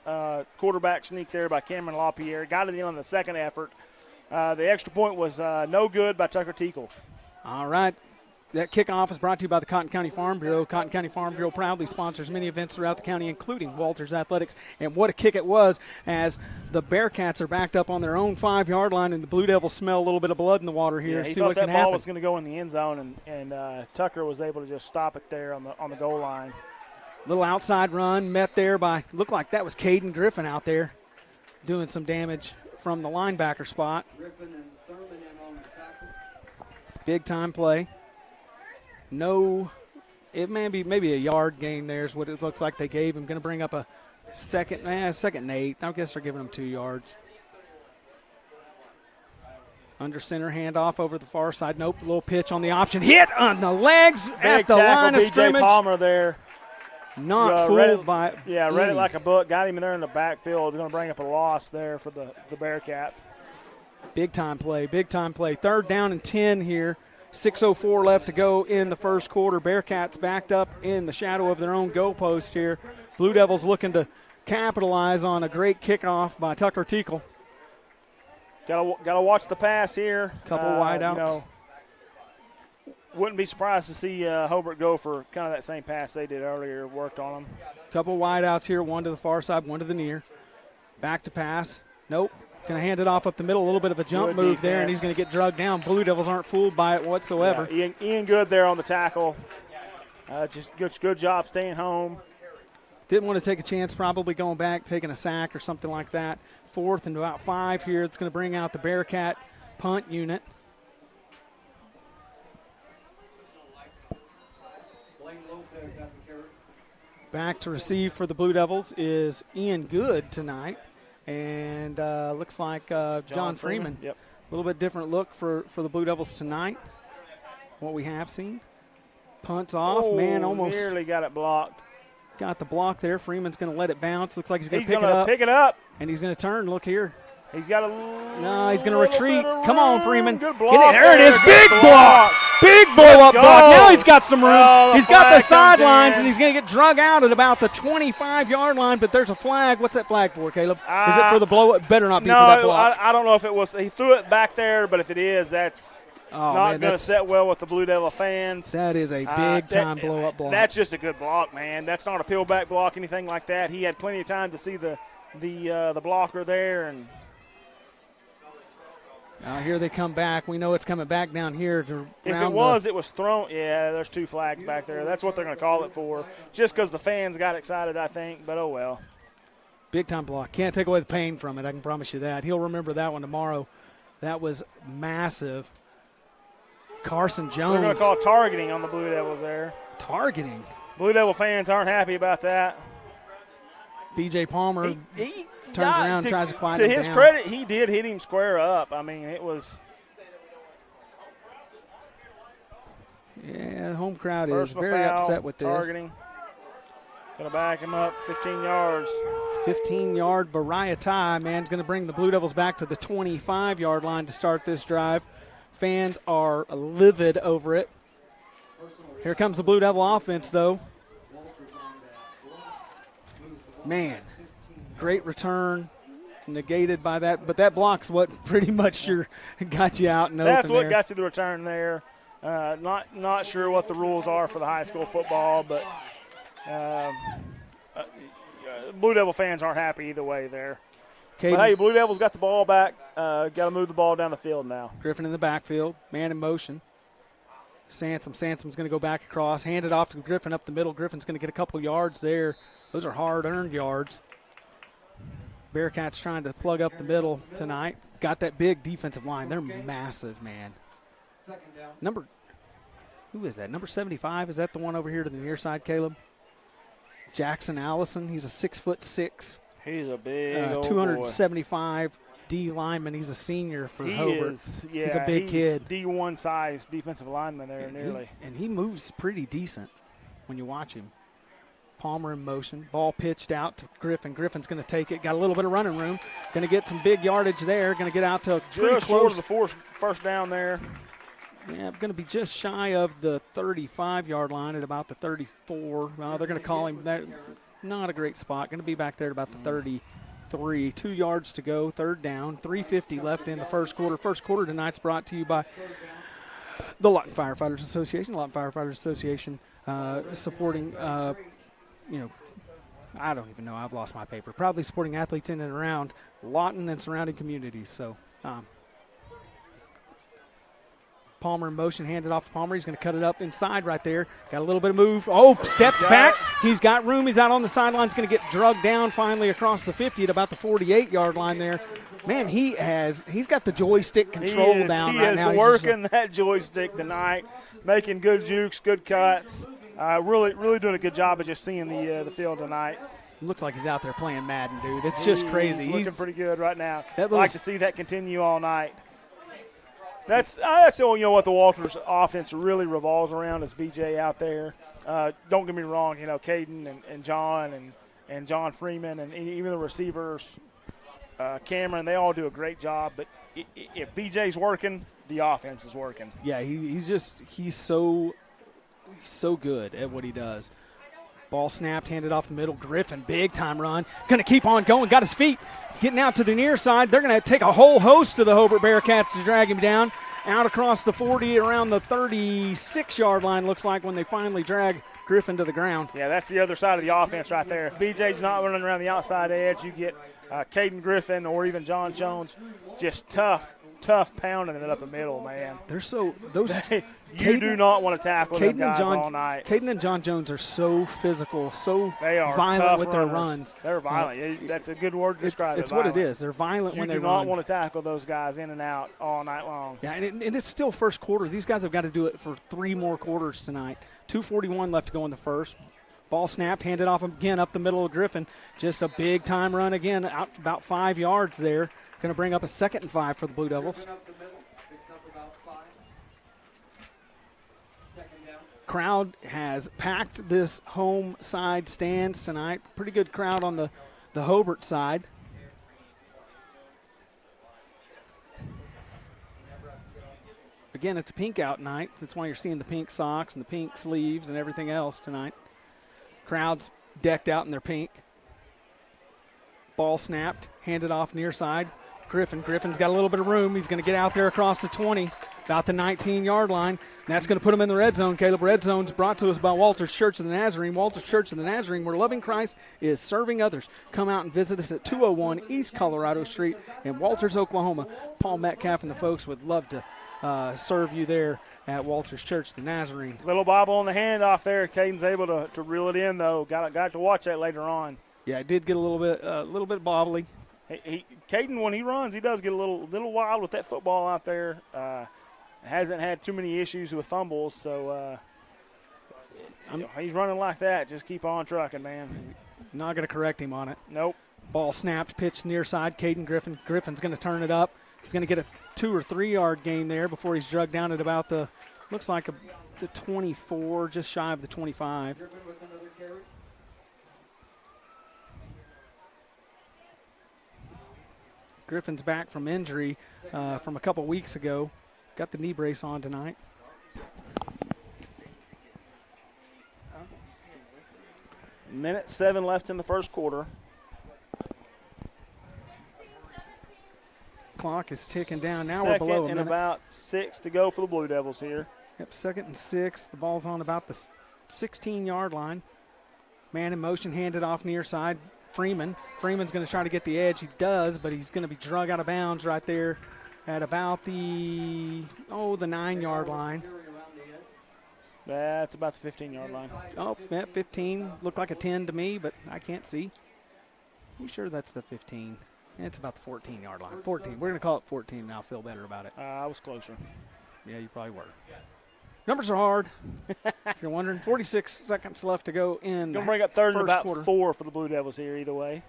quarterback sneak there by Cameron LaPierre. Got it in on the second effort. The extra point was no good by Tucker Tinkle. All right. That kickoff is brought to you by the Cotton County Farm Bureau. Cotton County Farm Bureau proudly sponsors many events throughout the county, including Walters Athletics. And what a kick it was as the Bearcats are backed up on their own 5-yard line, and the Blue Devils smell a little bit of blood in the water here. Yeah, he see thought what that can ball happen. was going to go in the end zone, and Tucker was able to just stop it there on the goal line. Little outside run met there by, looked like that was Caden Griffin out there doing some damage from the linebacker spot. Big time play. No, it may be maybe a yard gain there is what it looks like they gave him. Going to bring up a second and 8. I guess they're giving him 2 yards. Under center handoff over the far side. Nope, little pitch on the option. Hit on the legs at the line of scrimmage. Palmer there. Not fooled by read it like a book. Got him there in the backfield. Going to bring up a loss there for the Bearcats. Big time play, big time play. 3rd down and 10 here. 6:04 left to go in the first quarter. Bearcats backed up in the shadow of their own goalpost here. Blue Devils looking to capitalize on a great kickoff by Tucker Tinkle. Got to watch the pass here. Couple wideouts. Wouldn't be surprised to see Hobart go for kind of that same pass they did earlier. Worked on them. Couple wideouts here. One to the far side, one to the near. Back to pass. Nope. Going to hand it off up the middle. A little bit of a jump Good move defense. there, and he's going to get drugged down. Blue Devils aren't fooled by it whatsoever. Yeah, Ian Good there on the tackle. Just good job staying home. Didn't want to take a chance probably going back, taking a sack or something like that. 4th and about 5 here. It's going to bring out the Bearcat punt unit. Back to receive for the Blue Devils is Ian Good tonight. And looks like John Freeman. Yep. A little bit different look for the Blue Devils tonight. What we have seen. Punts off. Man, almost nearly got it blocked. Got the block there. Freeman's going to let it bounce. Looks like he's going to pick it up. And he's going to turn. Look here. He's got No, he's going to retreat. Come on, Freeman. Good block. There it is. Big block. Big blow-up block. Now he's got some room. He's got the sidelines, and he's going to get drug out at about the 25-yard line, but there's a flag. What's that flag for, Caleb? Is it for the blow-up? Better not be for that block. I don't know if it was. He threw it back there, but if it is, that's not going to set well with the Blue Devil fans. That is a big-time blow-up block. That's just a good block, man. That's not a peel-back block, anything like that. He had plenty of time to see the blocker there, and here they come back. We know it's coming back down here. If it was thrown. Yeah, there's 2 flags back there. That's what they're going to call it for, just because the fans got excited, I think, but oh well. Big-time block. Can't take away the pain from it, I can promise you that. He'll remember that one tomorrow. That was massive. Carson Jones. They're going to call targeting on the Blue Devils there. Targeting? Blue Devil fans aren't happy about that. B.J. Palmer turns around and tries to quiet him down. To his credit, he did hit him square up. I mean, it was Yeah, the home crowd is Personal very foul, upset with this. Targeting. Going to back him up 15 yards. 15-yard variety. Man's going to bring the Blue Devils back to the 25-yard line to start this drive. Fans are livid over it. Here comes the Blue Devil offense, though. Man, great return, negated by that. But that block's what pretty much got you out and open. That's what there. got you the return there. Not sure what the rules are for the high school football, but Blue Devil fans aren't happy either way there. But hey, Blue Devils got the ball back. Got to move the ball down the field now. Griffin in the backfield, man in motion. Sansom's going to go back across, hand it off to Griffin up the middle. Griffin's going to get a couple yards there. Those are hard-earned yards. Bearcats trying to plug up the middle tonight. Got that big defensive line. They're massive, man. Who is that? Number 75? Is that the one over here to the near side, Caleb? Jackson Allison. He's a 6'6". He's a big old 275 boy. D lineman. He's a senior for Hobart. He's a big kid. D1 size defensive lineman there, nearly. And he moves pretty decent when you watch him. Palmer in motion. Ball pitched out to Griffin. Griffin's going to take it. Got a little bit of running room. Going to get some big yardage there. Going to get out to pretty short close. of the first down there. Yeah, going to be just shy of the 35-yard line at about the 34. They're going to call him that. Not a great spot. Going to be back there at about the 33. 2 yards to go, third down, 3:50 left in the first quarter. First quarter tonight's brought to you by the Lawton Firefighters Association. Lawton Firefighters Association supporting, I don't even know. I've lost my paper. Proudly supporting athletes in and around Lawton and surrounding communities. So Palmer in motion, handed off to Palmer. He's going to cut it up inside right there. Got a little bit of move. Oh, stepped back. He's got room. He's out on the sideline. He's going to get drugged down finally across the 50 at about the 48-yard line there. Man, he's got the joystick control down right now. He is working that joystick tonight, making good jukes, good cuts. Really doing a good job of just seeing the field tonight. Looks like he's out there playing Madden, dude. It's just crazy. He's looking pretty good right now. I'd like to see that continue all night. That's what the Walters offense really revolves around is BJ out there. Don't get me wrong, Caden and John and John Freeman and even the receivers, Cameron, they all do a great job. But if BJ's working, the offense is working. Yeah, he's so good at what he does. Ball snapped, handed off the middle. Griffin, big time run. Going to keep on going. Got his feet. Getting out to the near side. They're going to take a whole host of the Hobart Bearcats to drag him down. Out across the 40, around the 36-yard line, looks like, when they finally drag Griffin to the ground. Yeah, that's the other side of the offense right there. If BJ's not running around the outside edge, you get Caden Griffin or even John Jones just tough pounding it up the middle, man. They're so – those you do not want to tackle them guys all night. Caden and John Jones are so physical, they are violent with their runs. They're violent. That's a good word to describe it. It's what it is. They're violent when they run. You do not want to tackle those guys in and out all night long. Yeah, and it's still first quarter. These guys have got to do it for 3 more quarters tonight. 2:41 left to go in the first. Ball snapped, handed off again up the middle of Griffin. Just a big-time run again, out about 5 yards there. Going to bring up a 2nd and 5 for the Blue Devils. Crowd has packed this home side stands tonight. Pretty good crowd on the Hobart side. Again, it's a pink out night. That's why you're seeing the pink socks and the pink sleeves and everything else tonight. Crowd's decked out in their pink. Ball snapped, handed off near side. Griffin's got a little bit of room. He's going to get out there across the 20, about the 19-yard line. And that's going to put him in the red zone, Caleb. Red zone's brought to us by Walters Church of the Nazarene. Walters Church of the Nazarene, where loving Christ is serving others. Come out and visit us at 201 East Colorado Street in Walters, Oklahoma. Paul Metcalf and the folks would love to serve you there at Walters Church of the Nazarene. Little bobble on the handoff there. Caden's able to reel it in, though. Got to watch that later on. Yeah, it did get a little bit bobbly. Caden, when he runs, he does get a little wild with that football out there. Hasn't had too many issues with fumbles, so he's running like that. Just keep on trucking, man. Not going to correct him on it. Nope. Ball snapped, pitched near side. Caden Griffin. Griffin's going to turn it up. He's going to get a 2 or 3 yard gain there before he's drugged down at about the looks like the 24, just shy of the 25. Griffin's back from injury from a couple weeks ago. Got the knee brace on tonight. Minute 7 left in the first quarter. Clock is ticking down. Now Second we're below a minute. and about 6 to go for the Blue Devils here. Yep, 2nd and 6. The ball's on about the 16-yard line. Man in motion, handed off near side. Freeman's going to try to get the edge. He does, but he's going to be drug out of bounds right there at about the 9-yard line. That's about the 15-yard line. Oh, yeah, 15. Looked like a 10 to me, but I can't see. You sure that's the 15? It's about the 14-yard line. 14. We're going to call it 14 and I'll feel better about it. I was closer. Yeah, you probably were. Numbers are hard. If you're wondering, 46 seconds left to go in. Going to bring up 3rd and about quarter. 4 for the Blue Devils here either way.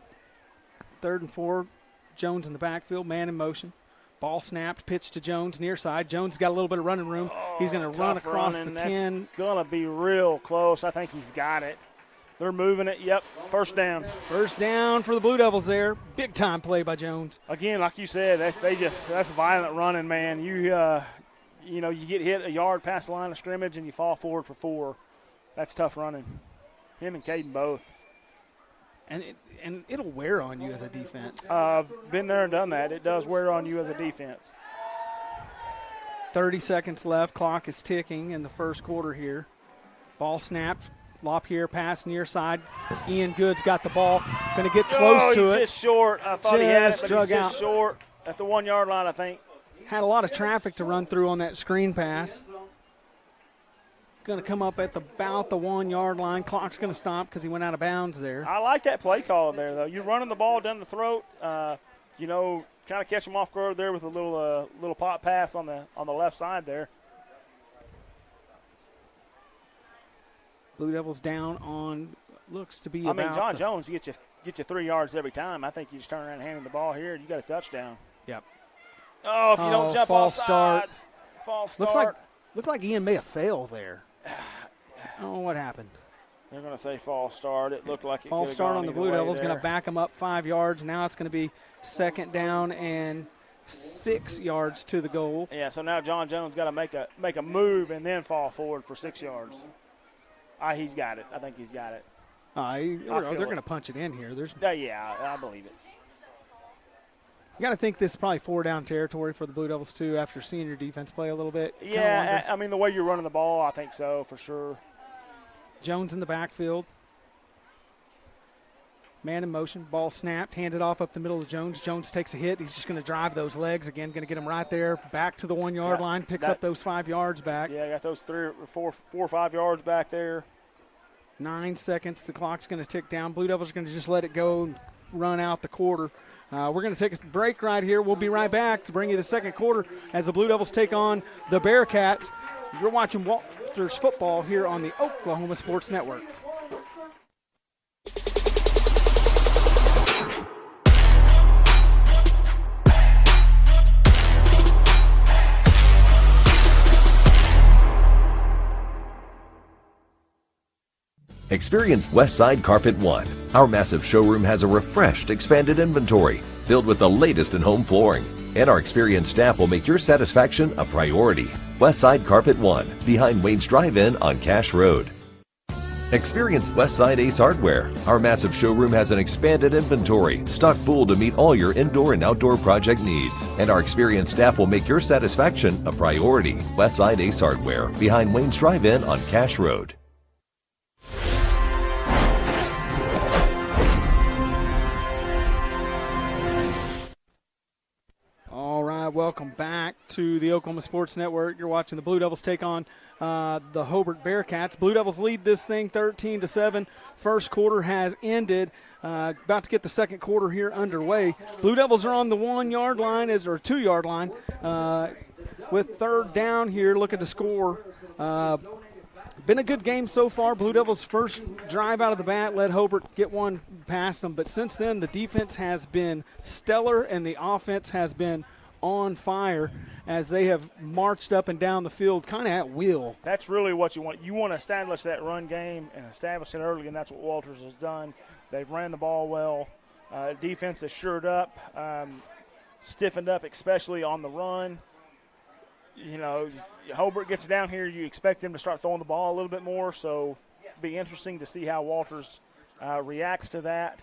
3rd and 4. Jones in the backfield, man in motion. Ball snapped, pitch to Jones near side. Jones got a little bit of running room. He's going to run across the 10. Going to be real close. I think he's got it. They're moving it. Yep, first down. First down for the Blue Devils there. Big time play by Jones. Again, like you said, that's violent running, man. You get hit a yard past the line of scrimmage and you fall forward for 4. That's tough running. Him and Caden both. And it'll wear on you as a defense. Been there and done that. It does wear on you as a defense. 30 seconds left. Clock is ticking in the first quarter here. Ball snapped. Lop here, pass near side. Ian Goods got the ball. Going to get close to it. Just short. I thought he had it, but drug he's just out. short at the 1-yard line, I think. Had a lot of traffic to run through on that screen pass. Going to come up at about the 1-yard line. Clock's going to stop because he went out of bounds there. I like that play call there, though. You're running the ball down the throat. Kind of catch him off guard there with a little pop pass on the left side there. Blue Devils down on looks to be. John Jones gets you 3 yards every time. I think you just turn around and hand him the ball here, and you got a touchdown. Yep. Oh, if you don't jump off sides. False start. Looked like Ian may have failed there. Oh, what happened? They're going to say false start. It looked like it false start on the Blue Devils. Going to back them up 5 yards. Now it's going to be 2nd down and 6 yards to the goal. Yeah, so now John Jones got to make a move and then fall forward for 6 yards. He's got it. I think he's got it. They're going to punch it in here. Yeah, I believe it. You got to think this is probably 4-down territory for the Blue Devils, too, after seeing your defense play a little bit. Yeah, the way you're running the ball, I think so, for sure. Jones in the backfield. Man in motion. Ball snapped, handed off up the middle of Jones. Jones takes a hit. He's just going to drive those legs again, going to get him right there, back to the 1-yard line, picks up those 5 yards back. Yeah, got those 4 or 5 yards back there. 9 seconds. The clock's going to tick down. Blue Devils are going to just let it go and run out the quarter. We're going to take a break right here. We'll be right back to bring you the second quarter as the Blue Devils take on the Bearcats. You're watching Walters football here on the Oklahoma Sports Network. Experience Westside Carpet One. Our massive showroom has a refreshed, expanded inventory filled with the latest in home flooring. And our experienced staff will make your satisfaction a priority. Westside Carpet One, behind Wayne's Drive-In on Cash Road. Experience Westside Ace Hardware. Our massive showroom has an expanded inventory, stocked full to meet all your indoor and outdoor project needs. And our experienced staff will make your satisfaction a priority. Westside Ace Hardware, behind Wayne's Drive-In on Cash Road. Welcome back to the Oklahoma Sports Network. You're watching the Blue Devils take on the Hobart Bearcats. Blue Devils lead this thing 13-7. First quarter has ended. About to get the second quarter here underway. Blue Devils are on the 1-yard line, or 2-yard line, with 3rd down here. Looking to score. Been a good game so far. Blue Devils' first drive out of the bat let Hobart get one past them. But since then, the defense has been stellar and the offense has been on fire as they have marched up and down the field kind of at will. That's really what you want. You want to establish that run game and establish it early, and that's what Walters has done. They've ran the ball well. Defense has shored up, stiffened up, especially on the run. You know, Hobart gets down here, you expect them to start throwing the ball a little bit more, so it'll be interesting to see how Walters reacts to that.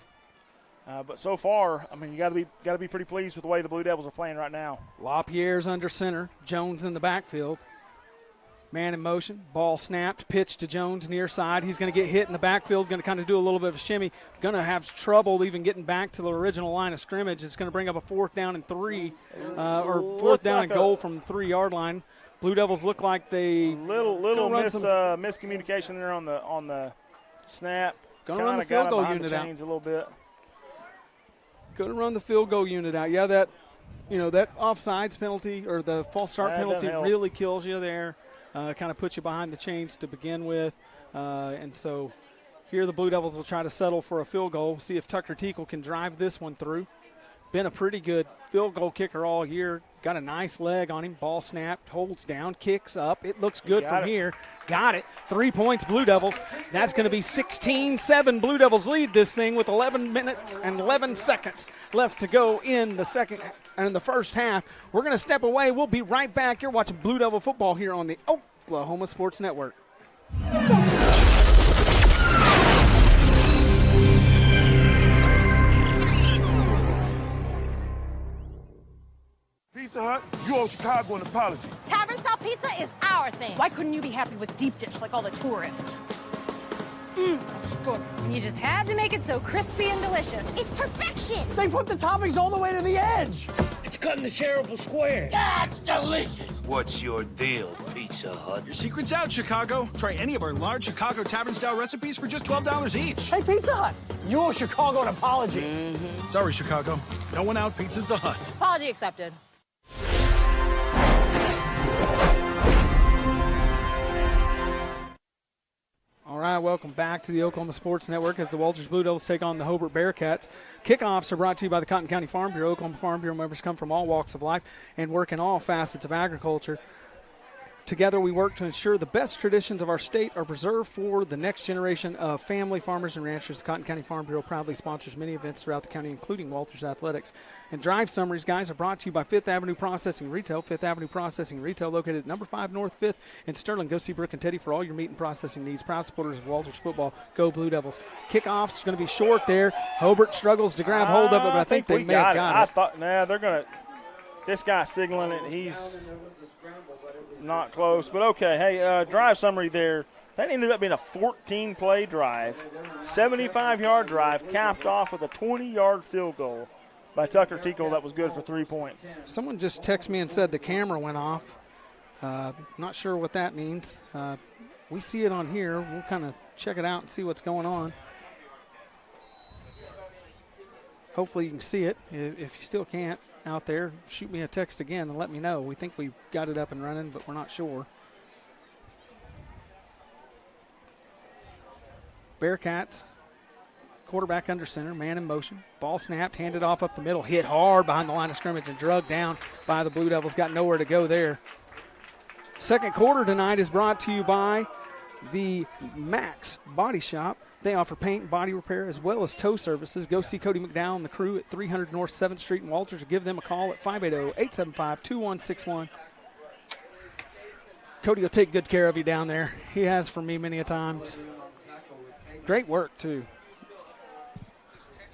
But so far, I mean, you got to be pretty pleased with the way the Blue Devils are playing right now. LaPierre's under center, Jones in the backfield. Man in motion, ball snapped, pitch to Jones near side. He's going to get hit in the backfield, going to kind of do a little bit of a shimmy. Going to have trouble even getting back to the original line of scrimmage. It's going to bring up a 4th down and 3, or 4th down and goal from the 3-yard line. Blue Devils look like they little miscommunication there on the snap. Going to run the field goal unit out a little bit. Going to run the field goal unit out. Yeah, that offsides penalty or the false start penalty really kills you there. Kind of puts you behind the chains to begin with. And so here the Blue Devils will try to settle for a field goal, see if Tucker Teakle can drive this one through. Been a pretty good field goal kicker all year. Got a nice leg on him. Ball snapped, holds down, kicks up. It looks good from here. Got it. 3 points, Blue Devils. That's going to be 16-7. Blue Devils lead this thing with 11 minutes and 11 seconds left to go in the second and in the first half. We're going to step away. We'll be right back. You're watching Blue Devil football here on the Oklahoma Sports Network. Pizza Hut, you owe Chicago an apology. Tavern style pizza is our thing. Why couldn't you be happy with deep dish like all the tourists? That's good. And you just had to make it so crispy and delicious. It's perfection. They put the toppings all the way to the edge. It's cut in the shareable square. That's delicious. What's your deal, Pizza Hut? Your secret's out, Chicago. Try any of our large Chicago tavern-style recipes for just $12 each. Hey, Pizza Hut, you owe Chicago an apology. Sorry, Chicago. No one out pizzas the Hut. Apology accepted. All right, welcome back to the Oklahoma Sports Network as the Walters Blue Devils take on the Hobart Bearcats. Kickoffs are brought to you by the Cotton County Farm Bureau. Oklahoma Farm Bureau members come from all walks of life and work in all facets of agriculture. Together, we work to ensure the best traditions of our state are preserved for the next generation of family farmers and ranchers. The Cotton County Farm Bureau proudly sponsors many events throughout the county, including Walters Athletics. And drive summaries, guys, are brought to you by Fifth Avenue Processing Retail. Fifth Avenue Processing Retail, located at number 5 North 5th in Sterling. Go see Brooke and Teddy for all your meat and processing needs. Proud supporters of Walters football. Go Blue Devils. Kickoff's going to be short there. Hobart struggles to grab hold of it, but I think they may have got it. I thought, they're going to. This guy's signaling it. He's not close, but okay. Hey, drive summary there. That ended up being a 14-play drive, 75-yard drive, capped off with a 20-yard field goal by Tucker Teakle that was good for 3 points. Someone just texted me and said the camera went off. Not sure what that means. We see it on here. We'll kind of check it out and see what's going on. Hopefully you can see it. If you still can't out there, shoot me a text again and let me know. We think we've got it up and running, but we're not sure. Bearcats, quarterback under center, man in motion. Ball snapped, handed off up the middle, hit hard behind the line of scrimmage and drugged down by the Blue Devils. Got nowhere to go there. Second quarter tonight is brought to you by the Max Body Shop. They offer paint and body repair as well as tow services. Go see Cody McDowell and the crew at 300 North 7th Street in Walters or give them a call at 580-875-2161. Cody will take good care of you down there. He has for me many a times. Great work, too.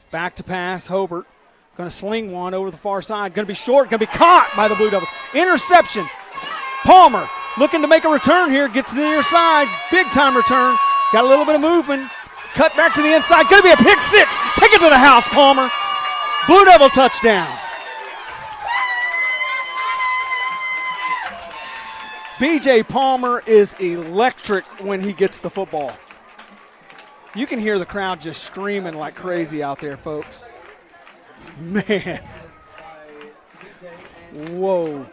Back to pass, Hobart. Going to sling one over the far side. Going to be short, going to be caught by the Blue Devils. Interception. Palmer looking to make a return here. Gets to the near side. Big-time return. Got a little bit of movement. Cut back to the inside. Going to be a pick six. Take it to the house, Palmer. Blue Devil touchdown. B.J. Palmer is electric when he gets the football. You can hear the crowd just screaming like crazy out there, folks. Man. Whoa.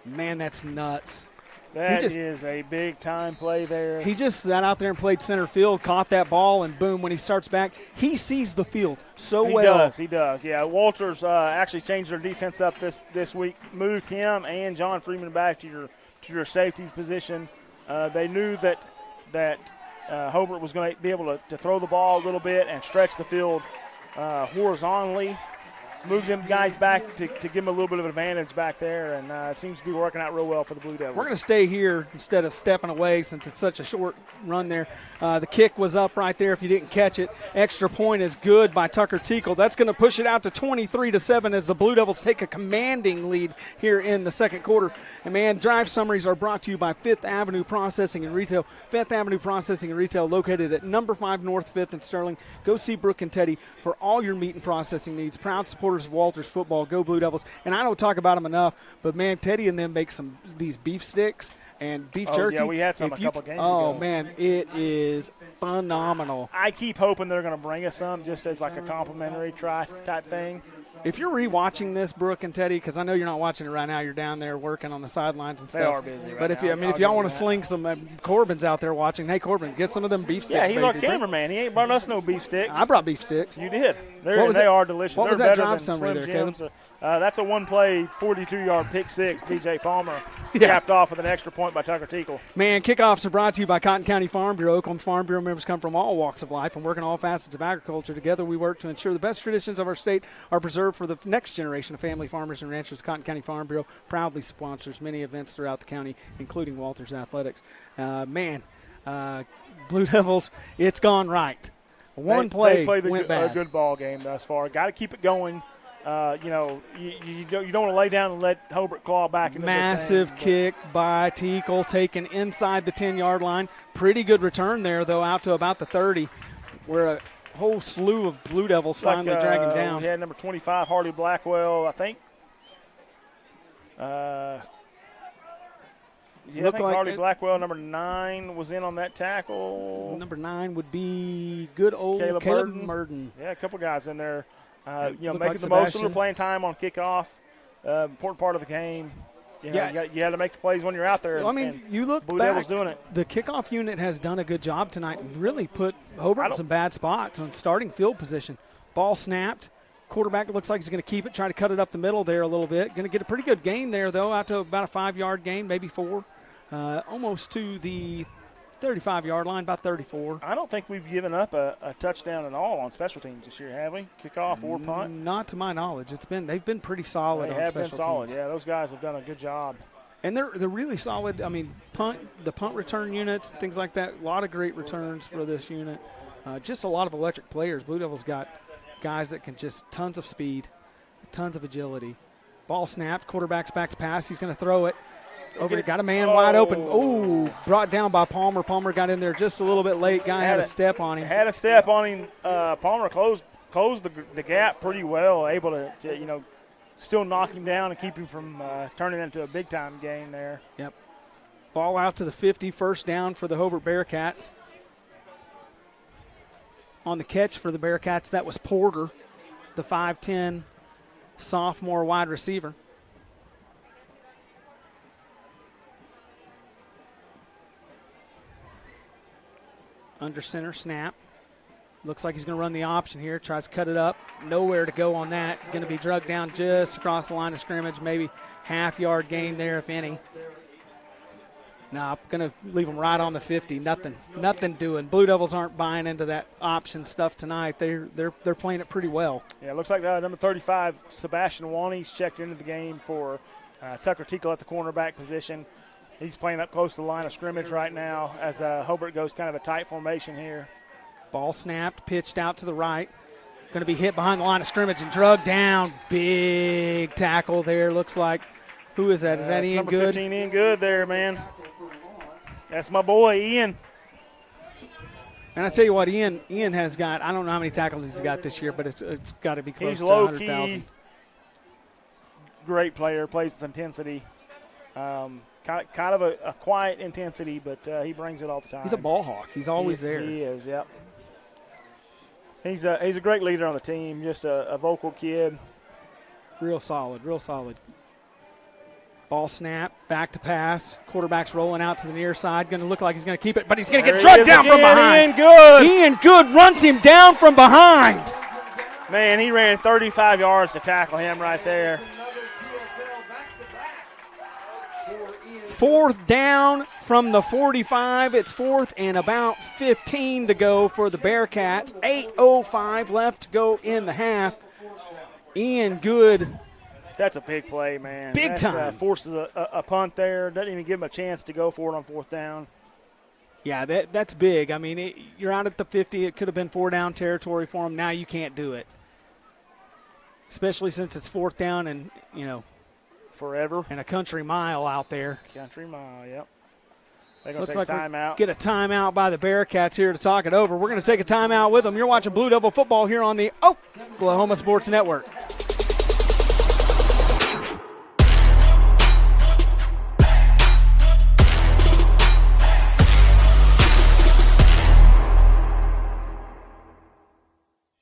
Man, that's nuts. That is a big-time play there. He just sat out there and played center field, caught that ball, and boom, when he starts back, he sees the field so well. He does. Yeah, Walters actually changed their defense up this week, moved him and John Freeman back to your safeties position. They knew that Hobart was going to be able to throw the ball a little bit and stretch the field horizontally. Move them guys back to give them a little bit of advantage back there, and it seems to be working out real well for the Blue Devils. We're going to stay here instead of stepping away since it's such a short run there. The kick was up right there if you didn't catch it. Extra point is good by Tucker Teakle. That's going to push it out to 23-7 as the Blue Devils take a commanding lead here in the second quarter. And, man, drive summaries are brought to you by Fifth Avenue Processing and Retail. Fifth Avenue Processing and Retail located at number 5 North 5th in Sterling. Go see Brooke and Teddy for all your meat and processing needs. Proud supporters of Walters football. Go Blue Devils. And I don't talk about them enough, but, man, Teddy and them make these beef sticks and beef jerky. Yeah, we had some a couple games ago. Oh, man, it is phenomenal. I keep hoping they're going to bring us some just as like a complimentary type thing. If you're rewatching this, Brooke and Teddy, because I know you're not watching it right now, you're down there working on the sidelines and stuff. They are busy right But if now. if y'all want to sling some, Corbin's out there watching. Hey, Corbin, get some of them beef sticks. Yeah, he's baby. our cameraman. He ain't brought us no beef sticks. I brought beef sticks. You did. They it? are delicious. What They're was that better drive than summary Slim there, Caleb? Jims. That's a one-play, 42-yard pick six. B.J. Palmer capped off with an extra point by Tucker Teakle. Man, kickoffs are brought to you by Cotton County Farm Bureau. Oakland Farm Bureau members come from all walks of life and work in all facets of agriculture. Together we work to ensure the best traditions of our state are preserved for the next generation of family farmers and ranchers. Cotton County Farm Bureau proudly sponsors many events throughout the county, including Walters Athletics. Blue Devils, it's gone right. One play went bad. A good ball game thus far. Got to keep it going. You don't want to lay down and let Hobart claw back into Massive this thing. kick by Teakle, taken inside the 10-yard line. Pretty good return there, though, out to about the 30, where a whole slew of Blue Devils finally drag him down. We had number 25, Harley Blackwell, I think. I think Harley Blackwell, number 9, was in on that tackle. Number 9 would be good old Caleb Murden. Yeah, a couple guys in there. Making like the most of their playing time on kickoff. Important part of the game. You got to make the plays when you're out there. You look Blue back, Devils doing it. The kickoff unit has done a good job tonight and really put Hobart in some bad spots on starting field position. Ball snapped. Quarterback looks like he's going to keep it, try to cut it up the middle there a little bit. Going to get a pretty good gain there, though, out to about a 5-yard gain, maybe 4. Almost to the 35-yard line, about 34. I don't think we've given up a touchdown at all on special teams this year, have we? Kickoff or punt? Not to my knowledge. They've been pretty solid on special teams. They have been solid. Yeah, those guys have done a good job. And they're really solid. I mean, the punt return units, things like that, a lot of great returns for this unit. Just a lot of electric players. Blue Devils got guys that can just tons of speed, tons of agility. Ball snapped. Quarterback's back to pass. He's going to throw it. Got a man wide open. Oh, brought down by Palmer. Palmer got in there just a little bit late. Guy had a step on him. Had a step on him. Palmer closed the gap pretty well, able to still knock him down and keep him from turning into a big-time game there. Yep. Ball out to the 50, first down for the Hobart Bearcats. On the catch for the Bearcats, that was Porter, the 5'10" sophomore wide receiver. Under center snap. Looks like he's going to run the option here. Tries to cut it up. Nowhere to go on that. Going to be drugged down just across the line of scrimmage. Maybe half-yard gain there, if any. No, going to leave them right on the 50. Nothing doing. Blue Devils aren't buying into that option stuff tonight. They're playing it pretty well. Yeah, it looks like number 35, Sebastian Wani's checked into the game for Tucker Teakle at the cornerback position. He's playing up close to the line of scrimmage right now as Hobart goes kind of a tight formation here. Ball snapped, pitched out to the right. Going to be hit behind the line of scrimmage and drugged down. Big tackle there, looks like. Who is that? Is that Ian number Good? 15, Ian Good there, man. That's my boy, Ian. And I tell you what, Ian has got, I don't know how many tackles he's got this year, but it's got to be close to 100,000. Great player, plays with intensity. Kind of a quiet intensity, but he brings it all the time. He's a ball hawk. He's always there. He is, yep. He's a great leader on the team, just a vocal kid. Real solid. Ball snap, back to pass. Quarterback's rolling out to the near side. Going to look like he's going to keep it, but he's going to get drugged down from behind. Ian Good runs him down from behind. Man, he ran 35 yards to tackle him right there. 4th down from the 45. It's 4th and about 15 to go for the Bearcats. 8:05 left to go in the half. Ian Good. That's a big play, man. Big time. Forces a punt there. Doesn't even give him a chance to go for it on 4th down. Yeah, that's big. I mean, you're out at the 50. It could have been 4-down territory for him. Now you can't do it, especially since it's 4th down and, forever. And a country mile out there. Country mile, yep. They're going Looks to take like a timeout. Get a timeout by the Bearcats here to talk it over. We're going to take a timeout with them. You're watching Blue Devil football here on the Oklahoma Sports Network.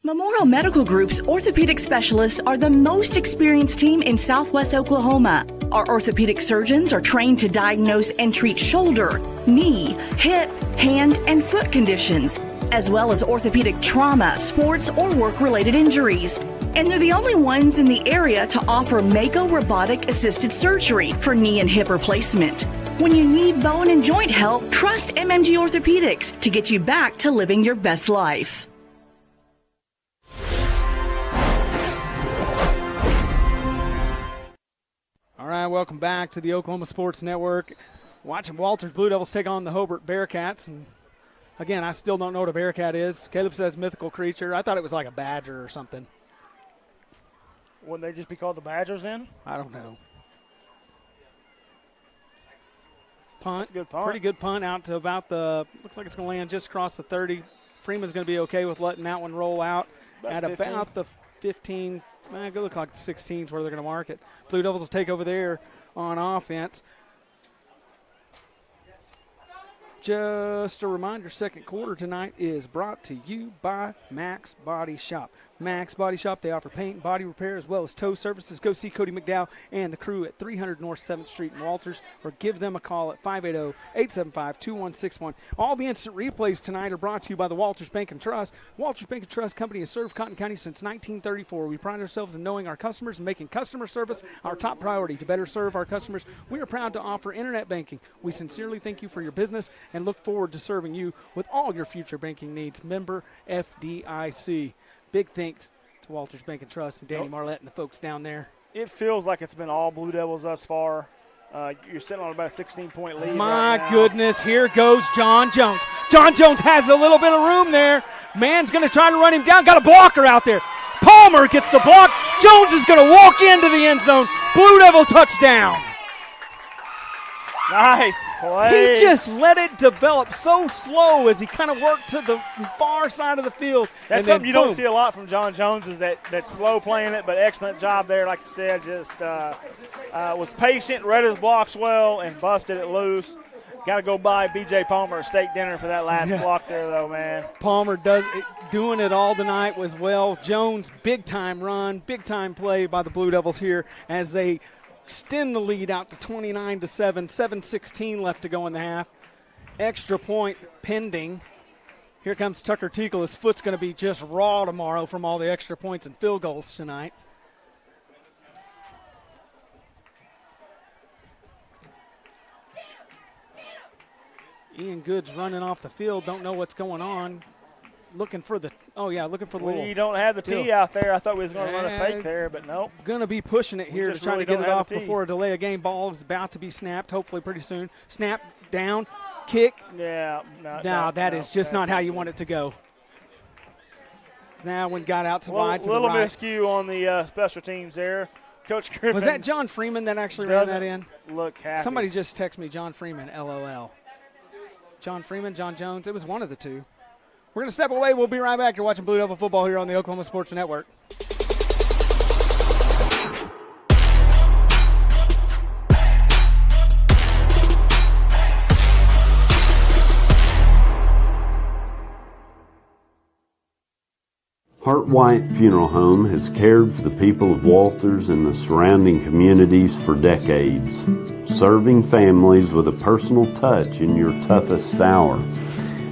Memorial Medical Group's orthopedic specialists are the most experienced team in Southwest Oklahoma. Our orthopedic surgeons are trained to diagnose and treat shoulder, knee, hip, hand, and foot conditions, as well as orthopedic trauma, sports, or work-related injuries. And they're the only ones in the area to offer Mako robotic-assisted surgery for knee and hip replacement. When you need bone and joint help, trust MMG Orthopedics to get you back to living your best life. All right, welcome back to the Oklahoma Sports Network. Watching Walters Blue Devils take on the Hobart Bearcats. And again, I still don't know what a Bearcat is. Caleb says mythical creature. I thought it was like a badger or something. Wouldn't they just be called the Badgers then? I don't know. Punt. That's a good punt. Pretty good punt out to about the, looks like it's going to land just across the 30. Freeman's going to be okay with letting that one roll out at 15. About the 15. It look like the 16 is where they're going to mark it. Blue Devils will take over there on offense. Just a reminder, second quarter tonight is brought to you by Max Body Shop. Max Body Shop, they offer paint and body repair as well as tow services. Go see Cody McDowell and the crew at 300 North 7th Street in Walters, or give them a call at 580-875-2161. All the instant replays tonight are brought to you by the Walters Bank & Trust. Walters Bank & Trust Company has served Cotton County since 1934. We pride ourselves in knowing our customers and making customer service our top priority. To better serve our customers, we are proud to offer internet banking. We sincerely thank you for your business and look forward to serving you with all your future banking needs. Member FDIC. Big thanks to Walters Bank & Trust and Danny Marlette and the folks down there. It feels like it's been all Blue Devils thus far. You're sitting on about a 16-point lead. My right goodness, here goes John Jones. John Jones has a little bit of room there. Man's going to try to run him down. Got a blocker out there. Palmer gets the block. Jones is going to walk into the end zone. Blue Devil touchdown. Nice play. He just let it develop so slow as he kind of worked to the far side of the field. That's something you don't see a lot from John Jones, is that slow playing it, but excellent job there. Like you said, just was patient, read his blocks well, and busted it loose. Got to go buy B.J. Palmer a steak dinner for that last block there, though, man. Palmer doing it all tonight as well. Jones, big-time run, big-time play by the Blue Devils here as they extend the lead out to 29-7, 7:16 left to go in the half. Extra point pending. Here comes Tucker Teagle. His foot's going to be just raw tomorrow from all the extra points and field goals tonight. Ian Good's running off the field. Don't know what's going on. Looking for the We don't have the tee out there. I thought we was going to run a fake there, but nope. Going to be pushing it here to try to get it off before a delay of game. Ball is about to be snapped, hopefully pretty soon. Snap, down, kick. Yeah. That is just not how you want it to go. Now one got out to wide to the right. A little miscue on the special teams there. Coach Griffin. Was that John Freeman that actually ran that in? Look happy. Somebody just texted me John Freeman, LOL. John Freeman, John Jones. It was one of the two. We're going to step away. We'll be right back. You're watching Blue Devil football here on the Oklahoma Sports Network. Hart White Funeral Home has cared for the people of Walters and the surrounding communities for decades, serving families with a personal touch in your toughest hour.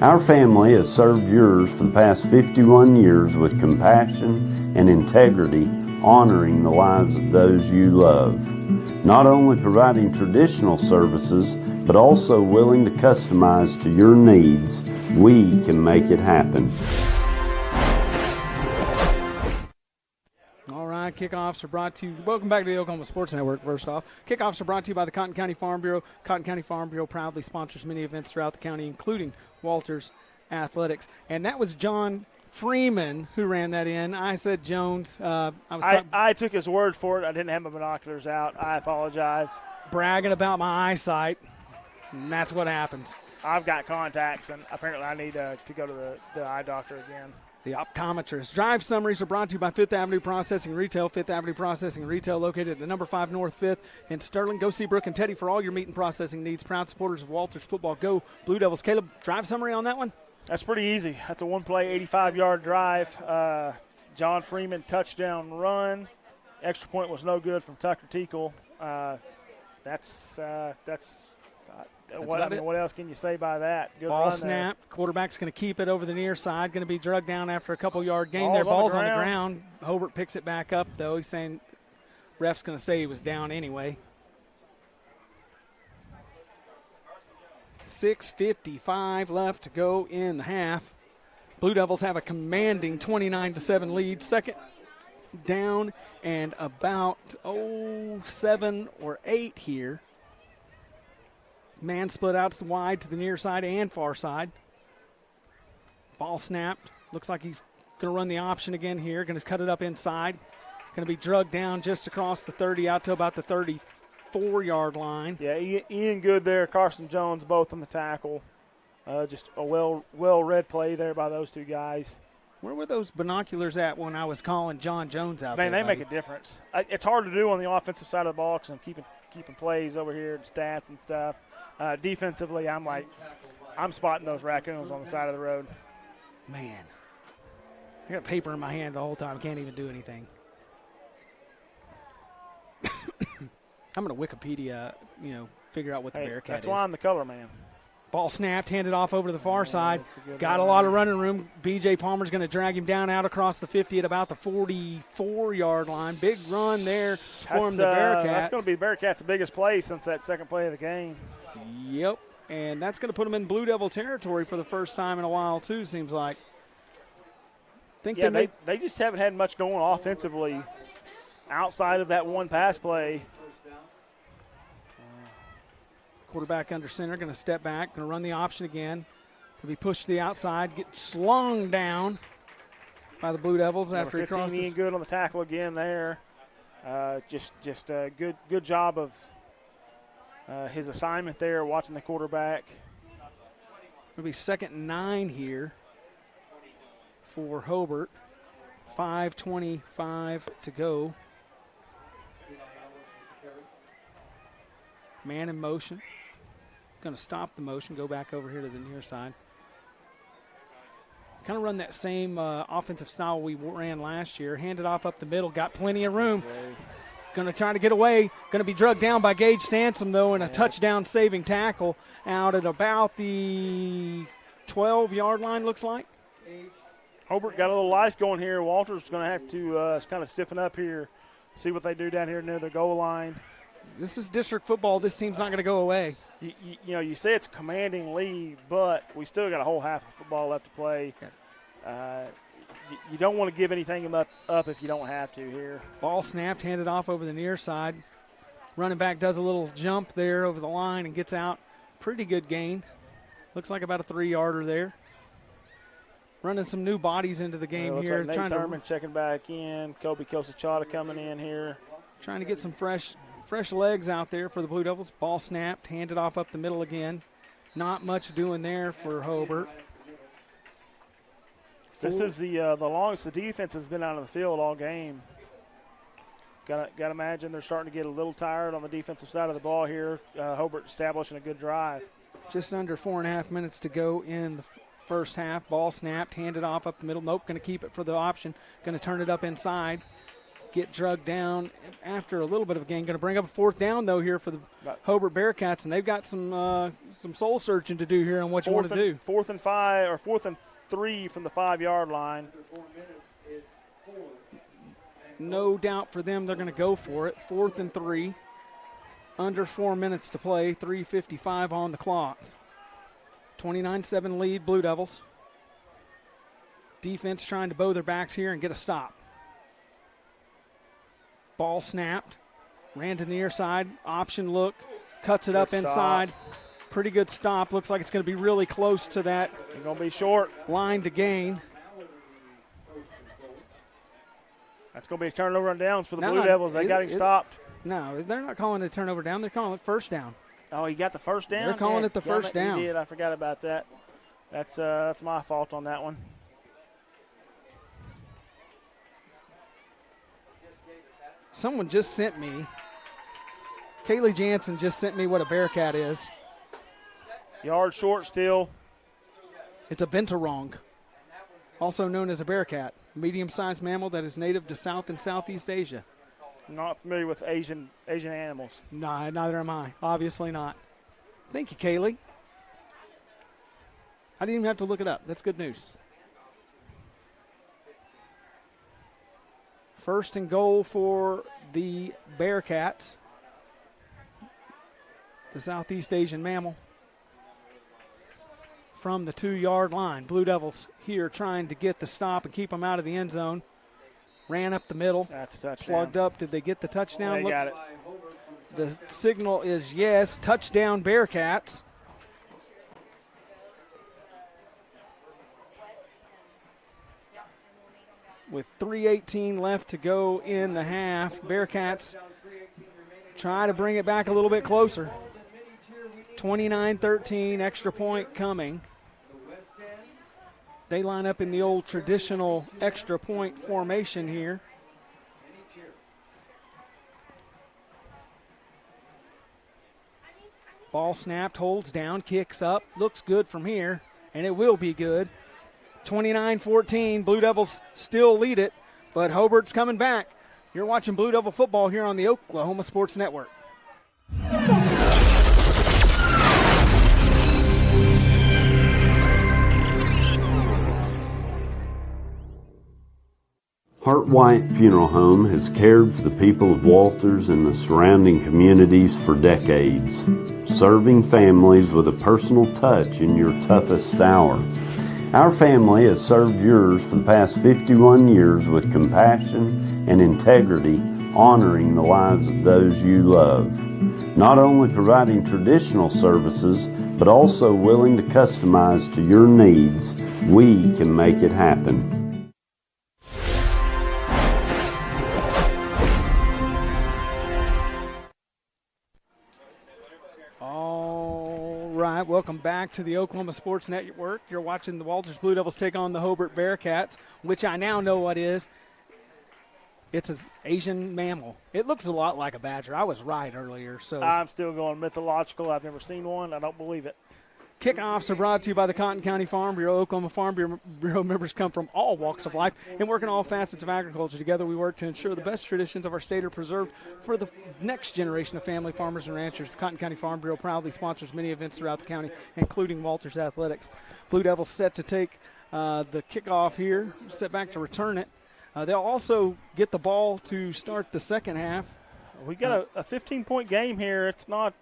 Our family has served yours for the past 51 years with compassion and integrity, honoring the lives of those you love. Not only providing traditional services, but also willing to customize to your needs, we can make it happen. Kickoffs are brought to you. Welcome back to the Oklahoma Sports Network, first off. Kickoffs are brought to you by the Cotton County Farm Bureau. Cotton County Farm Bureau proudly sponsors many events throughout the county, including Walters Athletics. And that was John Freeman who ran that in. I said Jones. I took his word for it. I didn't have my binoculars out. I apologize. Bragging about my eyesight, and that's what happens. I've got contacts, and apparently I need to go to the eye doctor again. The optometrist. Drive summaries are brought to you by Fifth Avenue Processing Retail. Fifth Avenue Processing Retail, located at the number 5 North 5th in Sterling. Go see Brooke and Teddy for all your meat and processing needs. Proud supporters of Walters football. Go Blue Devils. Caleb, drive summary on that one? That's pretty easy. That's a one-play, 85-yard drive. John Freeman touchdown run. Extra point was no good from Tucker Teakle. What else can you say by that? Good ball run snap. There. Quarterback's going to keep it over the near side. Going to be drugged down after a couple-yard gain. Ball's on the ground. Hobart picks it back up, though. He's saying ref's going to say he was down anyway. 6:55 left to go in the half. Blue Devils have a commanding 29-7 lead. Second down and about 7 or 8 here. Man split out to the wide to the near side and far side. Ball snapped. Looks like he's going to run the option again here. Going to cut it up inside. Going to be drugged down just across the 30 out to about the 34-yard line. Yeah, Ian Good there, Carson Jones both on the tackle. Just a well-read play there by those two guys. Where were those binoculars at when I was calling John Jones out there? Man, they make a difference. It's hard to do on the offensive side of the ball because I'm keeping plays over here and stats and stuff. Defensively, I'm spotting those raccoons on the side of the road. Man, I got paper in my hand the whole time. Can't even do anything. I'm going to Wikipedia, figure out what the Bearcat is. That's why I'm the color man. Ball snapped, handed off over to the far side. Got a lot of running room. B.J. Palmer's going to drag him down out across the 50 at about the 44-yard line. Big run there for the Bearcats. That's going to be the Bearcats' biggest play since that second play of the game. Yep, and that's going to put them in Blue Devil territory for the first time in a while, too, seems like. They just haven't had much going offensively outside of that one pass play. Quarterback under center, going to step back, going to run the option again. Going to be pushed to the outside, get slung down by the Blue Devils after he crosses. Ian Good on the tackle again there. Just a good job of his assignment there, watching the quarterback. It'll be 2nd and 9 here for Hobart. 5:25 to go. Man in motion. Going to stop the motion, go back over here to the near side. Kind of run that same offensive style we ran last year. Hand it off up the middle, got plenty of room. Going to try to get away. Going to be drugged down by Gage Sansom, though, in a touchdown saving tackle out at about the 12-yard line, looks like. Hobart got a little life going here. Walters going to have to kind of stiffen up here, see what they do down here near the goal line. This is district football. This team's not going to go away. You say it's a commanding lead, but we still got a whole half of football left to play. You don't want to give anything up if you don't have to here. Ball snapped, handed off over the near side. Running back does a little jump there over the line and gets out. Pretty good gain. Looks like about a 3-yarder there. Running some new bodies into the game here. Like Nate Thurman checking back in. Kobe Kosachata coming in here. Trying to get some fresh legs out there for the Blue Devils. Ball snapped, handed off up the middle again. Not much doing there for Hobart. This is the longest the defense has been out of the field all game. Got to imagine they're starting to get a little tired on the defensive side of the ball here. Hobart establishing a good drive. Just under 4.5 minutes to go in the first half. Ball snapped, handed off up the middle. Nope, going to keep it for the option. Going to turn it up inside. Get drugged down after a little bit of a gain. Going to bring up a fourth down, though, here for the Hobart Bearcats, and they've got some soul searching to do here on what you want to do. 4th and 5 or 4th and 3 from the 5-yard line. No doubt for them, they're going to go for it. 4th and 3, under 4 minutes to play, 3:55 on the clock. 29-7 lead, Blue Devils. Defense trying to bow their backs here and get a stop. Ball snapped, ran to the near side, option look, cuts it up inside. Pretty good stop. Looks like it's going to be really close to that. It's going to be short. Line to gain. That's going to be a turnover on downs for the Blue Devils. They got him stopped. No, they're not calling it a turnover down. They're calling it first down. Oh, he got the first down? They're calling it the first down. He did. I forgot about that. That's my fault on that one. Someone just sent me, Kaylee Jansen just sent me what a Bearcat is. Yard short still. It's a binturong, also known as a Bearcat, a medium-sized mammal that is native to South and Southeast Asia. Not familiar with Asian animals. No, neither am I. Obviously not. Thank you, Kaylee. I didn't even have to look it up. That's good news. First and goal for the Bearcats, the Southeast Asian mammal, from the 2-yard line. Blue Devils here trying to get the stop and keep them out of the end zone. Ran up the middle. That's a touchdown. Plugged up. Did they get the touchdown? They got it. The signal is yes. Touchdown Bearcats. With 3:18 left to go in the half, Bearcats try to bring it back a little bit closer. 29-13, extra point coming. They line up in the old traditional extra point formation here. Ball snapped, holds down, kicks up, looks good from here, and it will be good. 29-14, Blue Devils still lead it, but Hobart's coming back. You're watching Blue Devil football here on the Oklahoma Sports Network. Hart White Funeral Home has cared for the people of Walters and the surrounding communities for decades, serving families with a personal touch in your toughest hour. Our family has served yours for the past 51 years with compassion and integrity, honoring the lives of those you love. Not only providing traditional services, but also willing to customize to your needs, we can make it happen. Welcome back to the Oklahoma Sports Network. You're watching the Walters Blue Devils take on the Hobart Bearcats, which I now know what is. It's an Asian mammal. It looks a lot like a badger. I was right earlier. So I'm still going mythological. I've never seen one. I don't believe it. Kickoffs are brought to you by the Cotton County Farm Bureau. Oklahoma Farm Bureau members come from all walks of life and work in all facets of agriculture. Together we work to ensure the best traditions of our state are preserved for the next generation of family farmers and ranchers. The Cotton County Farm Bureau proudly sponsors many events throughout the county, including Walters Athletics. Blue Devils set to take the kickoff here, set back to return it. They'll also get the ball to start the second half. We got a 15-point game here. It's far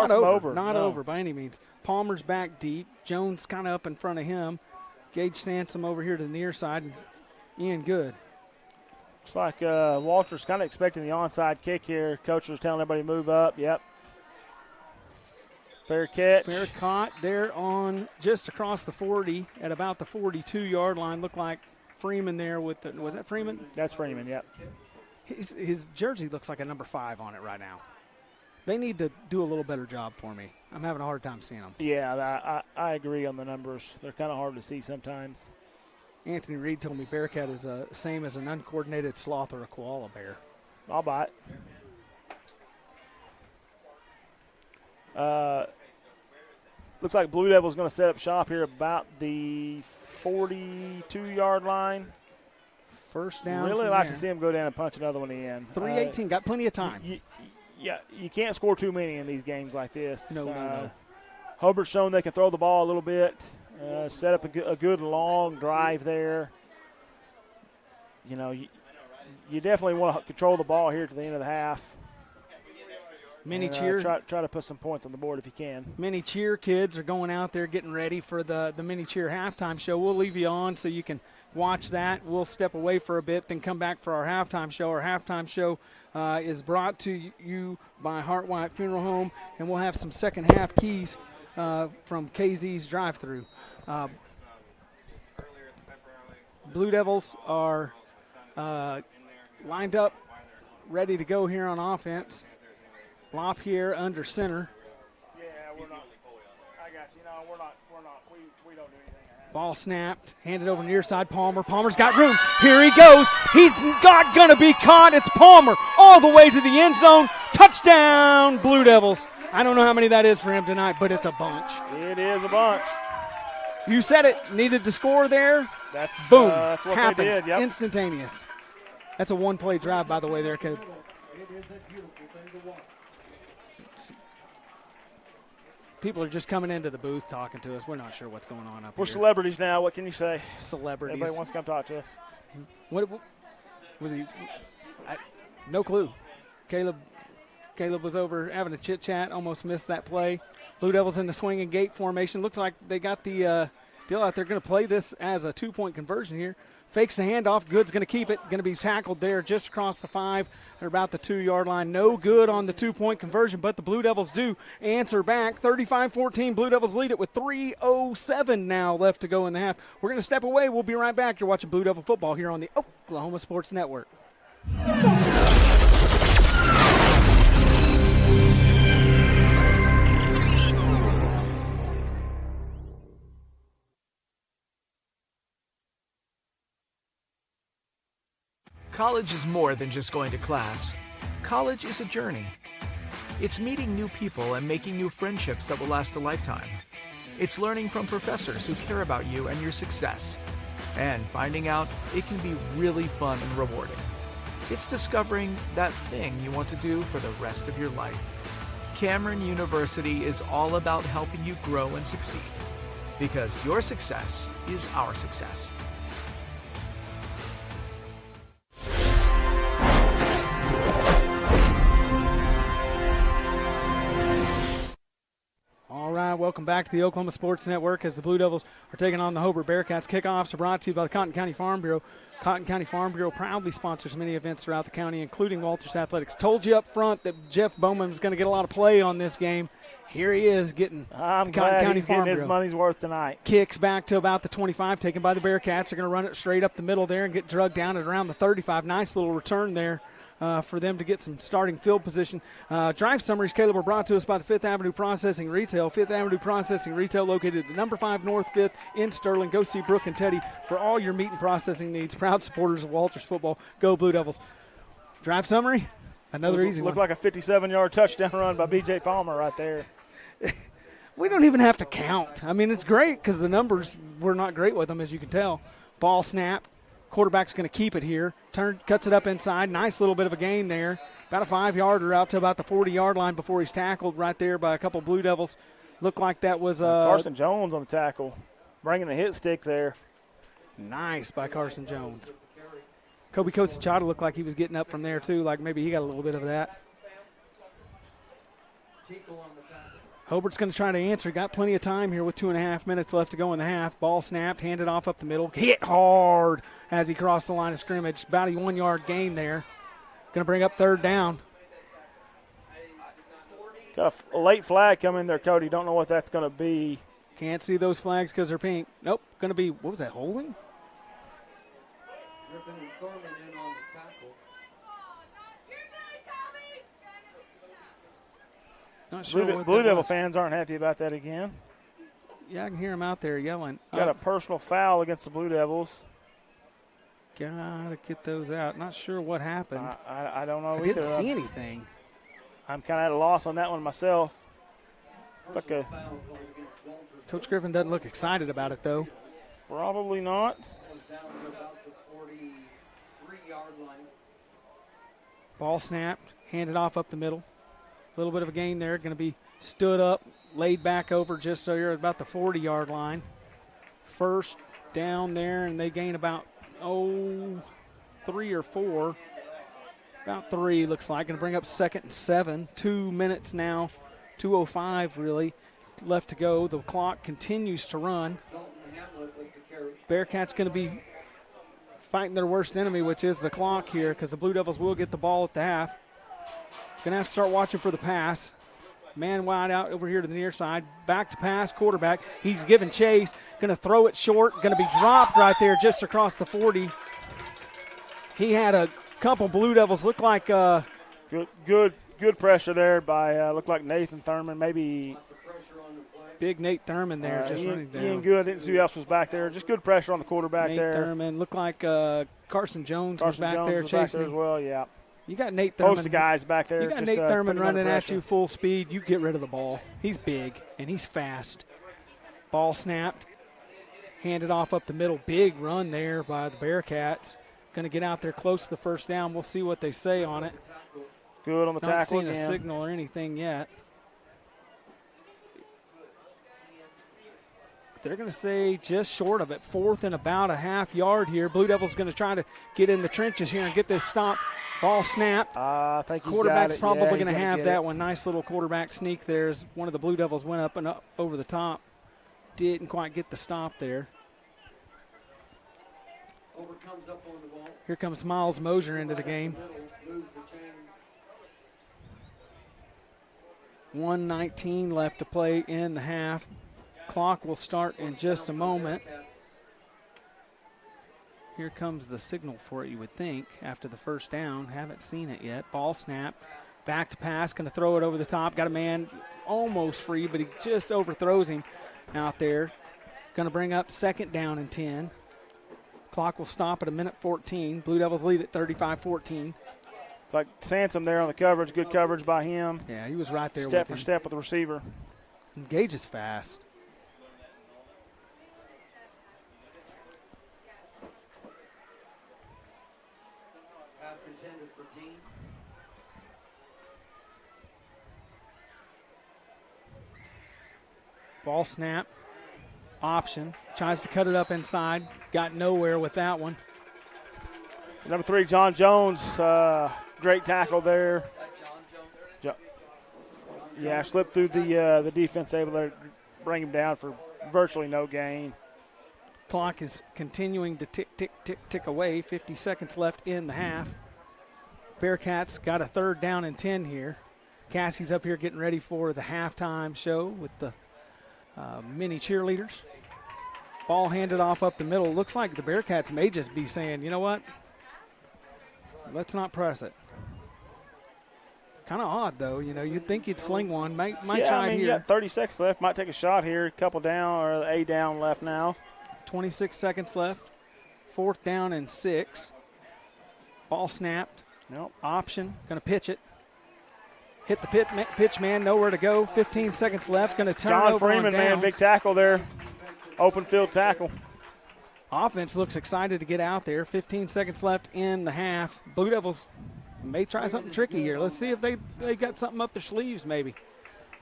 not from over. Not over by any means. Palmer's back deep. Jones kind of up in front of him. Gage Sansom over here to the near side. And Ian Good. Looks like Walter's kind of expecting the onside kick here. Coach was telling everybody to move up. Yep. Fair catch. Fair caught there on just across the 40 at about the 42-yard line. Looked like Freeman there with the – was that Freeman? That's Freeman, yep. His jersey looks like a number 5 on it right now. They need to do a little better job for me. I'm having a hard time seeing them. Yeah, I agree on the numbers. They're kind of hard to see sometimes. Anthony Reed told me Bearcat is the same as an uncoordinated sloth or a koala bear. I'll buy it. looks like Blue Devils going to set up shop here about the 42-yard line. First down. Really like to see him go down and punch another one in. 3:18, got plenty of time. You can't score too many in these games like this. No. Hobart's shown they can throw the ball a little bit, set up a good long drive there. You know, you definitely want to control the ball here to the end of the half. Many cheer. Try to put some points on the board if you can. Many cheer kids are going out there getting ready for the mini cheer halftime show. We'll leave you on so you can watch that. We'll step away for a bit, then come back for our halftime show. Our halftime show is brought to you by Hart White Funeral Home, and we'll have some second half keys from KZ's drive-thru. Blue Devils are lined up, ready to go here on offense. Lop here under center. Yeah, we're not. I got you. No, we're not. We don't do anything. Ball snapped, handed over near side. Palmer. Palmer's got room. Here he goes. He's not going to be caught. It's Palmer all the way to the end zone. Touchdown, Blue Devils. I don't know how many that is for him tonight, but it's a bunch. It is a bunch. You said it. Needed to score there. That's boom. That's what happens. they did. Yep. Instantaneous. That's a one-play drive, by the way, there, kid. People are just coming into the booth talking to us. We're not sure what's going on up here. We're celebrities now. What can you say? Celebrities. Everybody wants to come talk to us. What was he? No clue. Caleb was over having a chit-chat, almost missed that play. Blue Devils in the swing and gate formation. Looks like they got the deal out there. Going to play this as a two-point conversion here. Fakes the handoff. Good's going to keep it. Going to be tackled there just across the 5 at about the 2-yard line. No good on the two-point conversion, but the Blue Devils do answer back. 35-14. Blue Devils lead it with 3:07 now left to go in the half. We're going to step away. We'll be right back. You're watching Blue Devil football here on the Oklahoma Sports Network. College is more than just going to class. College is a journey. It's meeting new people and making new friendships that will last a lifetime. It's learning from professors who care about you and your success. And finding out it can be really fun and rewarding. It's discovering that thing you want to do for the rest of your life. Cameron University is all about helping you grow and succeed. Because your success is our success. All right, welcome back to the Oklahoma Sports Network as the Blue Devils are taking on the Hobart Bearcats. Kickoffs are brought to you by the Cotton County Farm Bureau. Cotton County Farm Bureau proudly sponsors many events throughout the county, including Walters Athletics. Told you up front that Jeff Bowman was going to get a lot of play on this game. Here he is getting I'm the Cotton glad County he's Farm getting his Bureau. money's worth tonight. Kicks back to about the 25, taken by the Bearcats. They're going to run it straight up the middle there and get drugged down at around the 35. Nice little return there. For them to get some starting field position. Drive summaries, Caleb, were brought to us by the Fifth Avenue Processing Retail. Fifth Avenue Processing Retail located at number 5 North 5th in Sterling. Go see Brooke and Teddy for all your meat and processing needs. Proud supporters of Walters football. Go Blue Devils. Drive summary, another easy one. Looked like a 57-yard touchdown run by B.J. Palmer right there. We don't even have to count. I mean, it's great because the numbers, we're not great with them, as you can tell. Ball snap. Quarterback's going to keep it here. Cuts it up inside. Nice little bit of a gain there. About a 5-yarder out to about the 40-yard line before he's tackled right there by a couple Blue Devils. Looked like that was Carson Jones on the tackle, bringing the hit stick there. Nice by Carson Jones. Kobe Kosachata looked like he was getting up from there too, like maybe he got a little bit of that. Hobart's going to try to answer. Got plenty of time here with 2.5 minutes left to go in the half. Ball snapped, handed off up the middle. Hit hard as he crossed the line of scrimmage. About a 1-yard gain there. Going to bring up third down. Got a late flag coming there, Cody. Don't know what that's going to be. Can't see those flags because they're pink. Nope. Going to be, what was that, holding? Not sure Blue Devil fans aren't happy about that again. Yeah, I can hear them out there yelling. Got a personal foul against the Blue Devils. Gotta get those out. Not sure what happened. I don't know I either. didn't see anything. I'm kind of at a loss on that one myself. Coach Griffin doesn't look excited about it, though. Probably not. Ball snapped, handed off up the middle. A little bit of a gain there. Going to be stood up, laid back over just so you're about the 40-yard line. First down there, and they gain about, 3 or 4. About 3, looks like. Going to bring up 2nd and 7. 2 minutes now, 2:05 really left to go. The clock continues to run. Bearcats going to be fighting their worst enemy, which is the clock here, because the Blue Devils will get the ball at the half. Going to have to start watching for the pass. Man wide out over here to the near side. Back to pass, quarterback. He's giving chase. Going to throw it short. Going to be dropped right there just across the 40. He had a couple Blue Devils look like good pressure there by looked like Nathan Thurman, maybe big Nate Thurman there just running down. Ian Good, didn't see who else was back there. Just good pressure on the quarterback Nate there. Thurman looked like Carson Jones was back there chasing back there as well. Yeah, you got Nate Thurman. Most of the guys back there. You got just, Nate Thurman running at pressure. you full speed. You get rid of the ball. He's big and he's fast. Ball snapped, handed off up the middle. Big run there by the Bearcats. Going to get out there close to the first down. We'll see what they say on it. Good on the tackle. Not seen again. a signal or anything yet. They're going to say just short of it. 4th and about a half yard here. Blue Devils going to try to get in the trenches here and get this stop. Ball snap. I think he's Quarterback's got it. probably going to gonna have that one. Nice little quarterback sneak there as one of the Blue Devils went up and up over the top. Didn't quite get the stop there. Here comes Miles Mosier into the game. 1:19 left to play in the half. Clock will start in just a moment. Here comes the signal for it, you would think, after the first down. Haven't seen it yet. Ball snap. Back to pass. Going to throw it over the top. Got a man almost free, but he just overthrows him out there. Going to bring up 2nd down and 10. Clock will stop at 1:14. Blue Devils lead at 35-14. Like Sansom there on the coverage. Good coverage by him. Yeah, he was right there step with him. for step with the receiver. Gage is fast. Pass intended for Dean. Ball snap. Option. Tries to cut it up inside. Got nowhere with that one. Number 3, John Jones. Great tackle there. Yeah, slipped through the defense, able to bring him down for virtually no gain. Clock is continuing to tick, tick, tick, tick away. 50 seconds left in the half. Bearcats got a 3rd down and 10 here. Cassie's up here getting ready for the halftime show with the mini cheerleaders. Ball handed off up the middle. Looks like the Bearcats may just be saying, you know what? Let's not press it. Kind of odd, though. You know, you'd think you'd sling one. Might try here. You got 30 seconds left. Might take a shot here. Couple down, or a down left now. 26 seconds left. 4th down and 6. Ball snapped. Nope. Option. Going to pitch it. Hit the pitch man. Nowhere to go. 15 seconds left. Going to turn John over Freeman, on man, downs. big tackle there. Open field tackle. Offense looks excited to get out there. 15 seconds left in the half. Blue Devils may try something tricky here. Let's see if they got something up their sleeves maybe.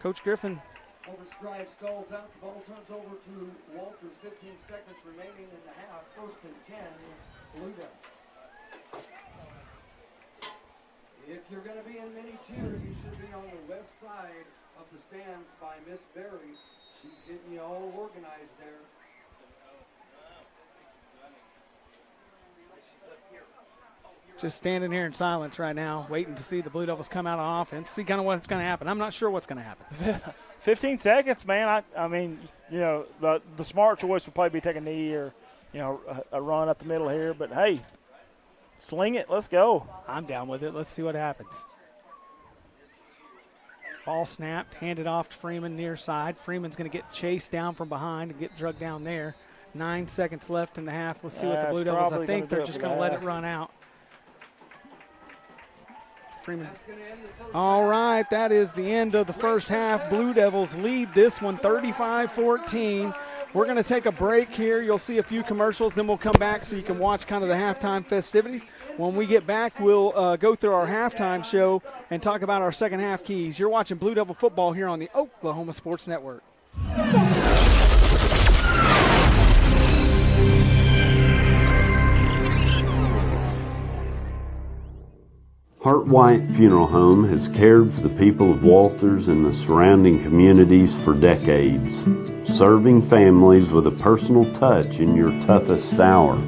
Coach Griffin. Hobart's drive stalls out. The ball turns over to Walters. 15 seconds remaining in the half. 1st and 10. Blue Devils. If you're going to be in mini cheer, you should be on the west side of the stands by Miss Berry. She's getting you all organized there. Just standing here in silence right now, waiting to see the Blue Devils come out on offense, see kind of what's going to happen. I'm not sure what's going to happen. 15 seconds, man. I mean, you know, the smart choice would probably be take a knee or, you know, a run up the middle here. But, hey, sling it. Let's go. I'm down with it. Let's see what happens. Ball snapped, handed off to Freeman near side. Freeman's going to get chased down from behind and get drugged down there. 9 seconds left in the half. Let's see what the Blue Devils, I think they're just going to let it run out. Freeman. All right, that is the end of the first half. Blue Devils lead this one 35-14. We're going to take a break here. You'll see a few commercials, then we'll come back so you can watch kind of the halftime festivities. When we get back, we'll go through our halftime show and talk about our second half keys. You're watching Blue Devil football here on the Oklahoma Sports Network. Hart White Funeral Home has cared for the people of Walters and the surrounding communities for decades, serving families with a personal touch in your toughest hour.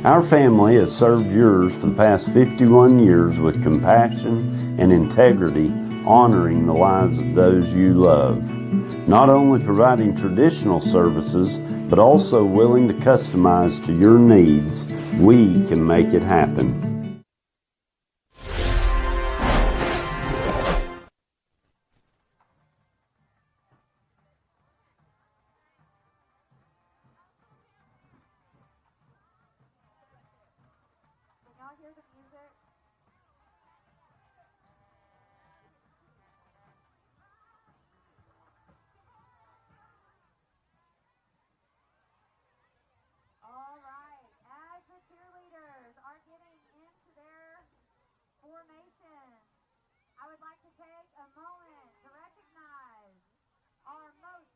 Our family has served yours for the past 51 years with compassion and integrity, honoring the lives of those you love. Not only providing traditional services, but also willing to customize to your needs, we can make it happen. I would like to take a moment to recognize our most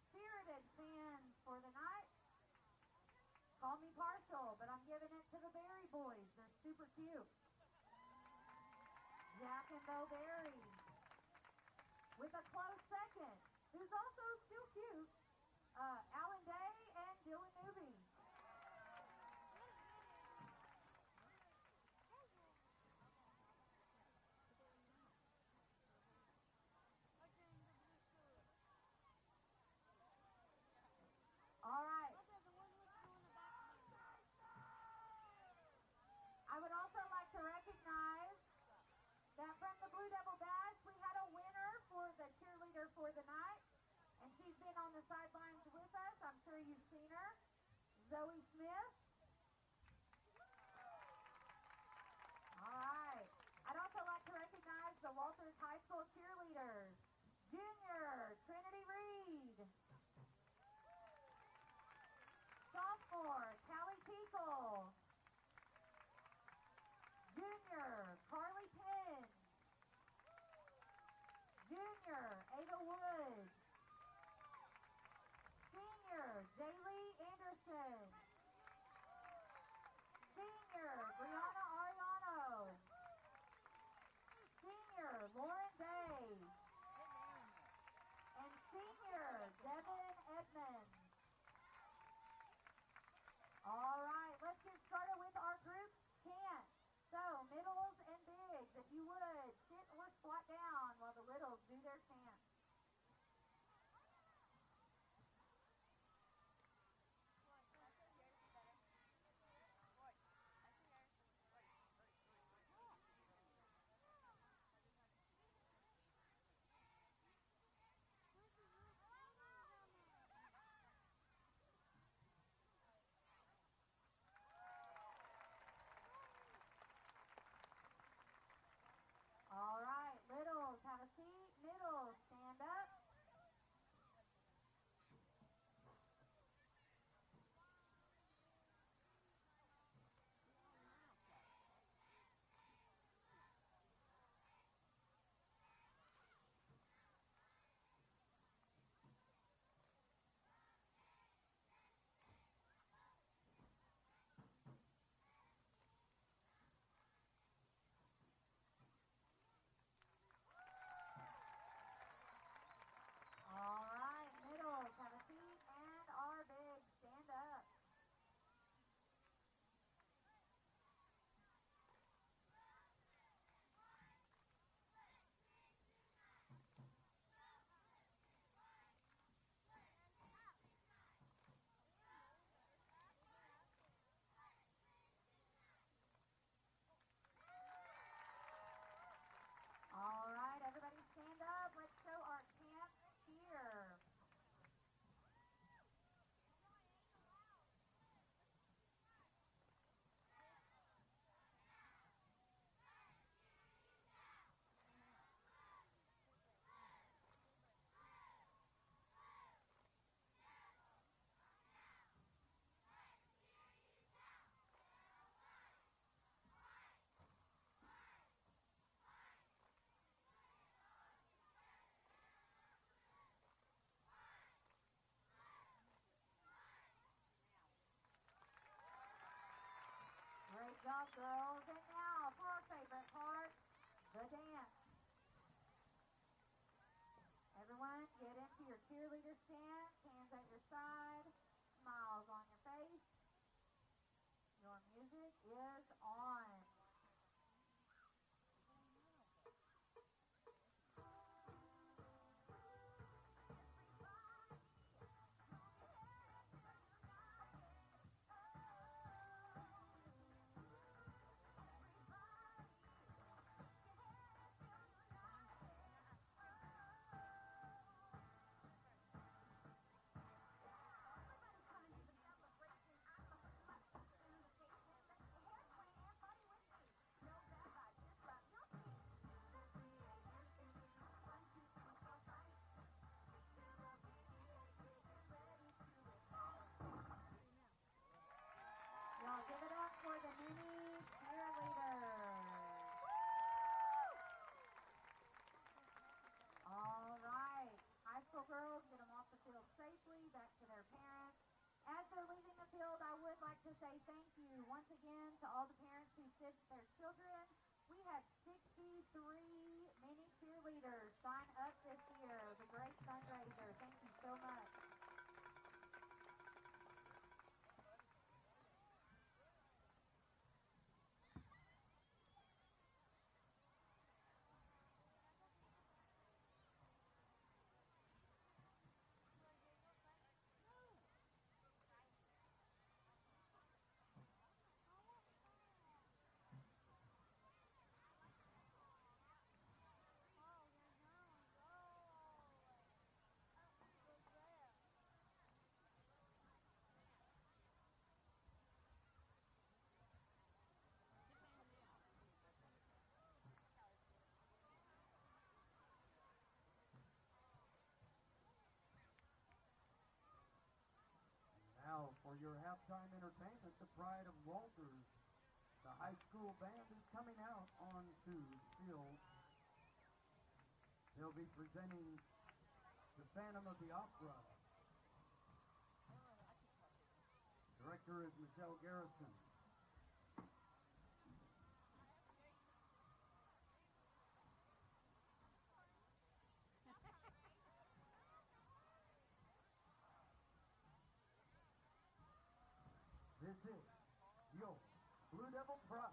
spirited fans for the night. Call me partial, but I'm giving it to the Berry Boys. They're super cute. Jack and Bo Berry. With a close second, who's also still cute, Alan Day and Dylan Newby. All right. I would also like to recognize that from the Blue Devil Bash, we had a winner for the cheerleader for the night, and she's been on the sidelines with us. I'm sure you've seen her, Zoe Smith. All right. I'd also like to recognize the Walters High School cheerleaders. Junior, Trinity Reed. Sophomore, Callie Teakle. Junior, Carly Penn. Junior, Ada Wood. Senior, Jaylee Anderson. job, girls. And now for our favorite part, the dance. Everyone, get into your cheerleader stance, hands at your side, smiles on your face. Your music is on. Y'all give it up for the mini cheerleaders. All right. High school girls, get them off the field safely, back to their parents. As they're leaving the field, I would like to say thank you once again to all the parents who sent their children. We had 63 mini cheerleaders sign up this year. It was a great fundraiser. Thank you so much. Now for your halftime entertainment, the pride of Walters. The high school band is coming out onto the field. They'll be presenting the Phantom of the Opera. Director is Michelle Garrison. This is your Blue Devil Pride.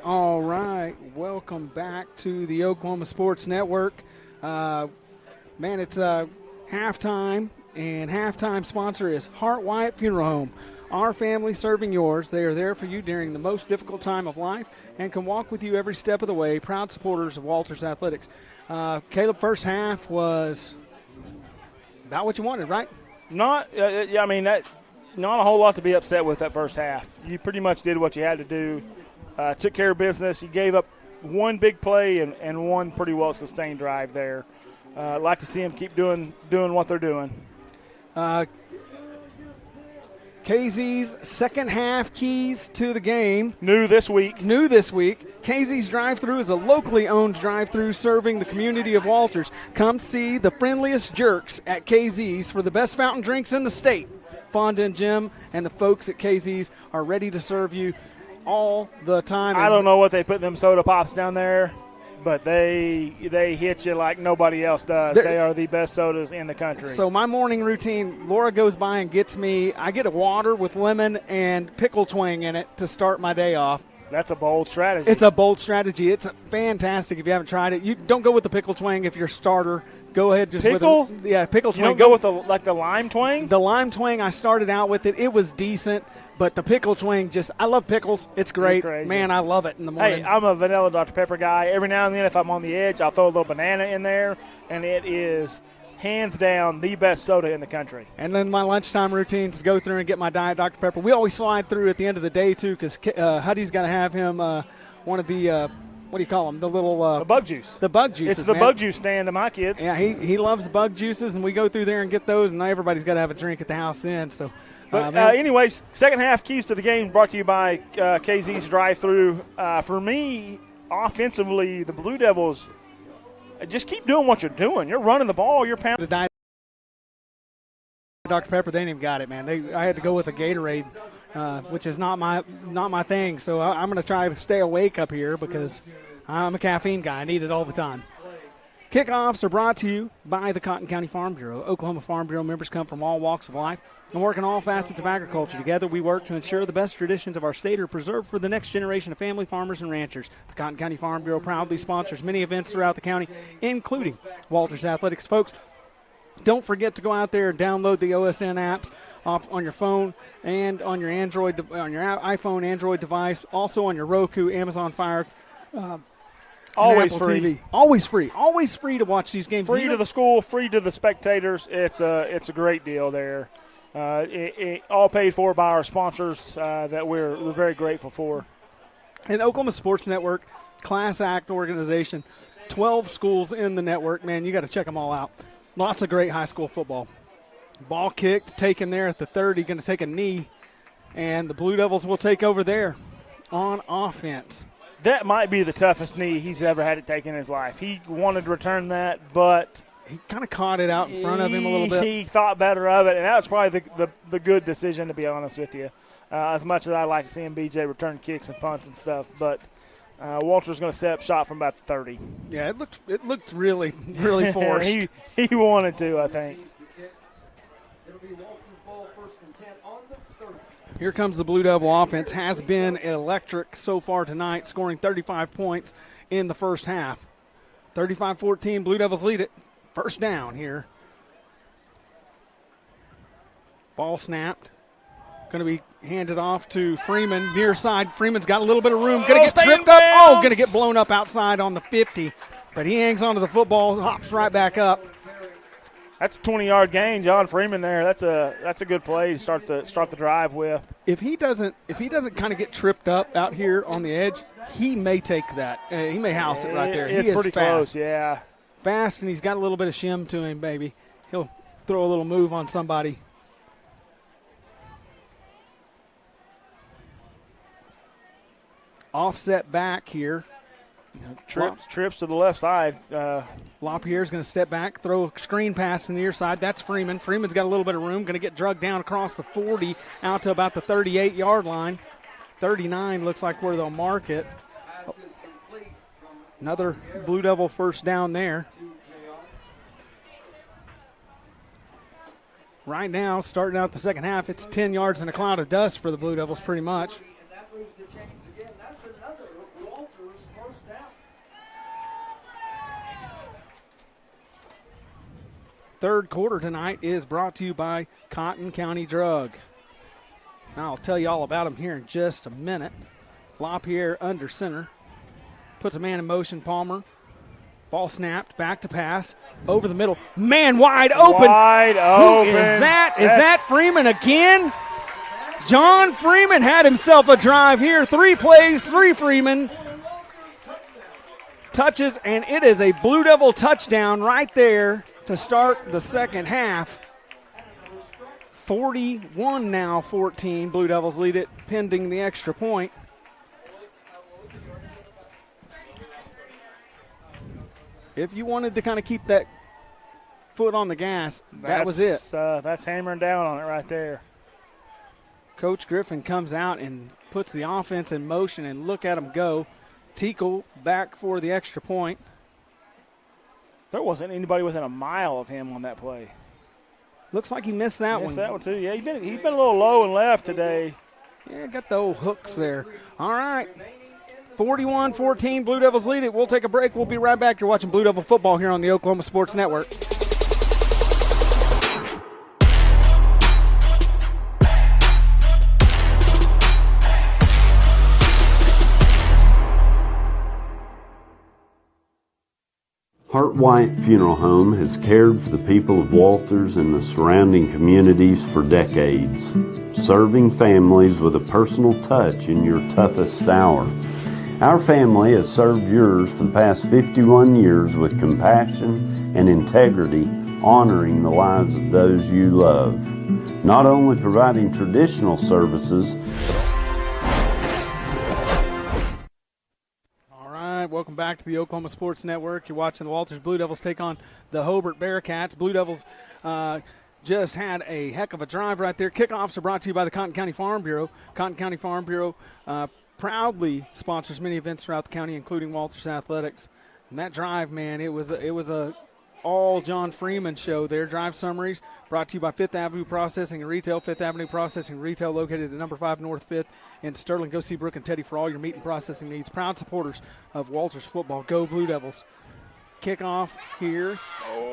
All right, welcome back to the Oklahoma Sports Network. Man, it's halftime, and halftime sponsor is Hart Wyatt Funeral Home. Our family serving yours. They are there for you during the most difficult time of life and can walk with you every step of the way. Proud supporters of Walters Athletics. Caleb, first half was about what you wanted, right? Not a whole lot to be upset with that first half. You pretty much did what you had to do. Took care of business. You gave up one big play and one pretty well-sustained drive there. I'd like to see them keep doing what they're doing. KZ's second half keys to the game. New this week. KZ's drive-thru is a locally owned drive-thru serving the community of Walters. Come see the friendliest jerks at KZ's for the best fountain drinks in the state. Fonda and Jim and the folks at KZ's are ready to serve you all the time. I don't know what they put in them soda pops down there, but they hit you like nobody else does. They are the best sodas in the country. So my morning routine, Laura goes by and gets me, I get a water with lemon and pickle twang in it to start my day off. That's a bold strategy. It's a bold strategy. It's fantastic if you haven't tried it. You don't go with the pickle twang if you're a starter. Go ahead just pickle? with pickle twang. You don't go with the lime twang? The lime twang, I started out with it. It was decent, but the pickle twang I love pickles. It's great. Man, I love it in the morning. Hey, I'm a vanilla Dr. Pepper guy. Every now and then if I'm on the edge, I'll throw a little banana in there, and it is hands down the best soda in the country. And then my lunchtime routine is go through and get my Diet Dr. Pepper. We always slide through at the end of the day, too, because Huddy's got to have him one of the what do you call them? The little the bug juice. The bug juices. It's the bug juice stand to my kids. Yeah, he loves bug juices, and we go through there and get those, and everybody's got to have a drink at the house then. So, anyways, second half keys to the game brought to you by KZ's drive-thru. For me, offensively, the Blue Devils just keep doing what you're doing. You're running the ball. You're pounding. The Dr. Pepper, they ain't even got it, man. I had to go with a Gatorade, which is not my thing. So I'm going to try to stay awake up here because I'm a caffeine guy. I need it all the time. Kickoffs are brought to you by the Cotton County Farm Bureau. Oklahoma Farm Bureau members come from all walks of life and work in all facets of agriculture. Together we work to ensure the best traditions of our state are preserved for the next generation of family farmers and ranchers. The Cotton County Farm Bureau proudly sponsors many events throughout the county, including Walters Athletics. Folks, don't forget to go out there and download the OSN apps off on your phone and on your iPhone, Android device, also on your Roku, Amazon Fire. Always Apple free. TV. Always free. Always free to watch these games. Free to the school, free to the spectators. It's a great deal there. All paid for by our sponsors that we're very grateful for. And Oklahoma Sports Network, Class Act organization, 12 schools in the network. Man, you got to check them all out. Lots of great high school football. Ball kicked, taken there at the 30, going to take a knee, and the Blue Devils will take over there on offense. That might be the toughest knee he's ever had to take in his life. He wanted to return that, but he kind of caught it out in front of him a little bit. He thought better of it, and that was probably the good decision, to be honest with you. As much as I like seeing BJ return kicks and punts and stuff, but Walter's going to set up shot from about 30. Yeah, it looked really, really forced. he wanted to, I think. It'll be Walters' ball, first and 10 on the 30. Here comes the Blue Devil offense. Has been electric so far tonight, scoring 35 points in the first half. 35-14, Blue Devils lead it. First down here. Ball snapped. Going to be handed off to Freeman, near side. Freeman's got a little bit of room. Going to get tripped up. Oh, going to get blown up outside on the 50. But he hangs onto the football, hops right back up. That's a 20-yard gain, John Freeman there. That's a good play to start the drive with. If he doesn't kind of get tripped up out here on the edge, he may take that. He may house it right there. It's pretty close, yeah. Fast, and he's got a little bit of shim to him, baby. He'll throw a little move on somebody. Offset back here. Trips to the left side. LaPierre's going to step back, throw a screen pass in the near side. That's Freeman. Freeman's got a little bit of room. Going to get drugged down across the 40 out to about the 38-yard line. 39 looks like where they'll mark it. Another Blue Devil first down there. Right now, starting out the second half, it's 10 yards in a cloud of dust for the Blue Devils pretty much. third quarter tonight is brought to you by Cotton County Drug. Now I'll tell you all about them here in just a minute. LaPierre under center. Puts a man in motion, Palmer. Ball snapped, back to pass, over the middle. Man wide open. Wide open. Who open. is that? Is that Freeman again? John Freeman had himself a drive here. 3 plays, 3 Freeman. Touches, and it is a Blue Devil touchdown right there to start the second half. 41 now, 14. Blue Devils lead it pending the extra point. If you wanted to kind of keep that foot on the gas, that was it. That's hammering down on it right there. Coach Griffin comes out and puts the offense in motion, and look at him go. Tickle back for the extra point. There wasn't anybody within a mile of him on that play. Looks like he missed that one. Missed that one too. Yeah, he's been a little low and left today. Yeah, got the old hooks there. All right. 41-14, Blue Devils lead it. We'll take a break. We'll be right back. You're watching Blue Devil football here on the Oklahoma Sports Network. Hart White Funeral Home has cared for the people of Walters and the surrounding communities for decades, serving families with a personal touch in your toughest hour. Our family has served yours for the past 51 years with compassion and integrity, honoring the lives of those you love. Not only providing traditional services. All right, welcome back to the Oklahoma Sports Network. You're watching the Walters Blue Devils take on the Hobart Bearcats. Blue Devils just had a heck of a drive right there. Kickoffs are brought to you by the Cotton County Farm Bureau. Cotton County Farm Bureau proudly sponsors many events throughout the county, including Walters Athletics. And that drive, man, it was a all John Freeman show there. Drive summaries brought to you by Fifth Avenue Processing and Retail. Fifth Avenue Processing and Retail located at number 5 North 5th in Sterling. Go see Brooke and Teddy for all your meat and processing needs. Proud supporters of Walters football. Go Blue Devils. Kickoff here.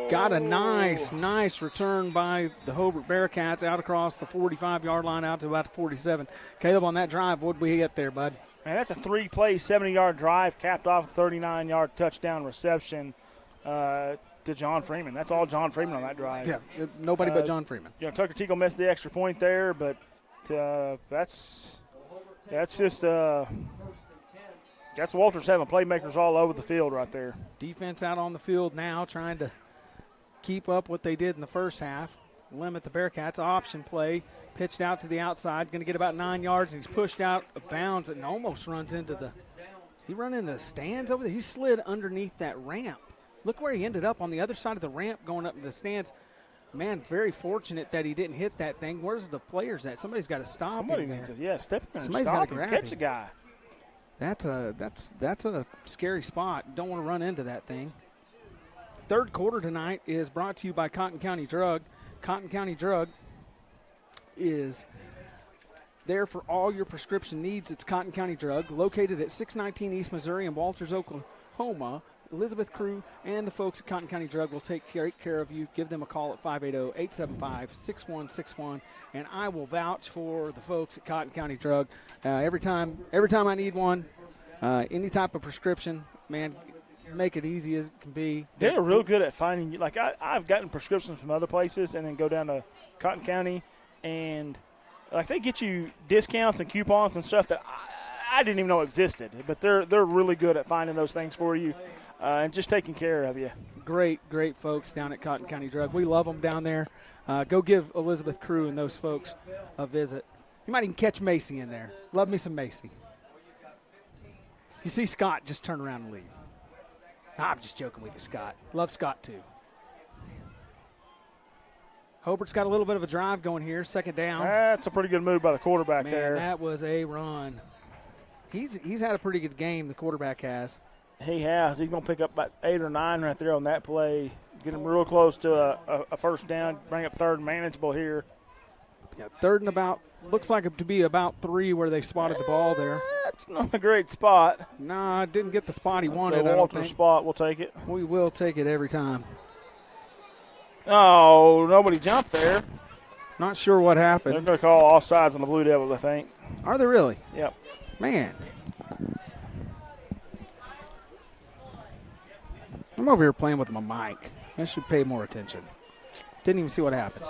Got a nice return by the Hobart Bearcats out across the 45-yard line out to about the 47. Caleb, on that drive, what did we get there, bud? Man, that's a 3-play, 70-yard drive capped off a 39-yard touchdown reception to John Freeman. That's all John Freeman on that drive. Yeah, nobody but John Freeman. Tucker Teagle missed the extra point there, but that's just that's Walters having playmakers all over the field right there. Defense out on the field now trying to keep up what they did in the first half, limit the Bearcats. Option play, pitched out to the outside, going to get about 9 yards, and he's pushed out of bounds and almost runs into the – he run into the stands over there. He slid underneath that ramp. Look where he ended up on the other side of the ramp going up to the stands. Man, very fortunate that he didn't hit that thing. Where's the players at? Somebody's got to stop him there. Step in and Somebody's stop gotta him, grab catch him. the guy. That's a scary spot. Don't want to run into that thing. Third quarter tonight is brought to you by Cotton County Drug. Cotton County Drug is there for all your prescription needs. It's Cotton County Drug, located at 619 East Missouri in Walters, Oklahoma. Elizabeth Crew and the folks at Cotton County Drug will take care of you. Give them a call at 580-875-6161, and I will vouch for the folks at Cotton County Drug. Every time I need one, any type of prescription, man, make it easy as it can be. They're real good at finding – like I've gotten prescriptions from other places and then go down to Cotton County, and like they get you discounts and coupons and stuff that I didn't even know existed. But they're really good at finding those things for you. And just taking care of you. Great folks down at Cotton County Drug. We love them down there. Go give Elizabeth Crew and those folks a visit. You might even catch Macy in there. Love me some Macy. If you see Scott, just turn around and leave. I'm just joking with you, Scott. Love Scott, too. Hobart's got a little bit of a drive going here. Second down. That's a pretty good move by the quarterback there. That was a run. He's had a pretty good game, the quarterback has. He has. He's going to pick up about 8 or 9 right there on that play. Get him real close to a first down. Bring up third and manageable here. Yeah, third and about, looks like it to be about 3 where they spotted the ball there. That's not a great spot. Nah, didn't get the spot he wanted. A Walters spot. We'll take it. We will take it every time. Oh, nobody jumped there. Not sure what happened. They're going to call offsides on the Blue Devils, I think. Are they really? Yep. Man. I'm over here playing with my mic. I should pay more attention. Didn't even see what happened.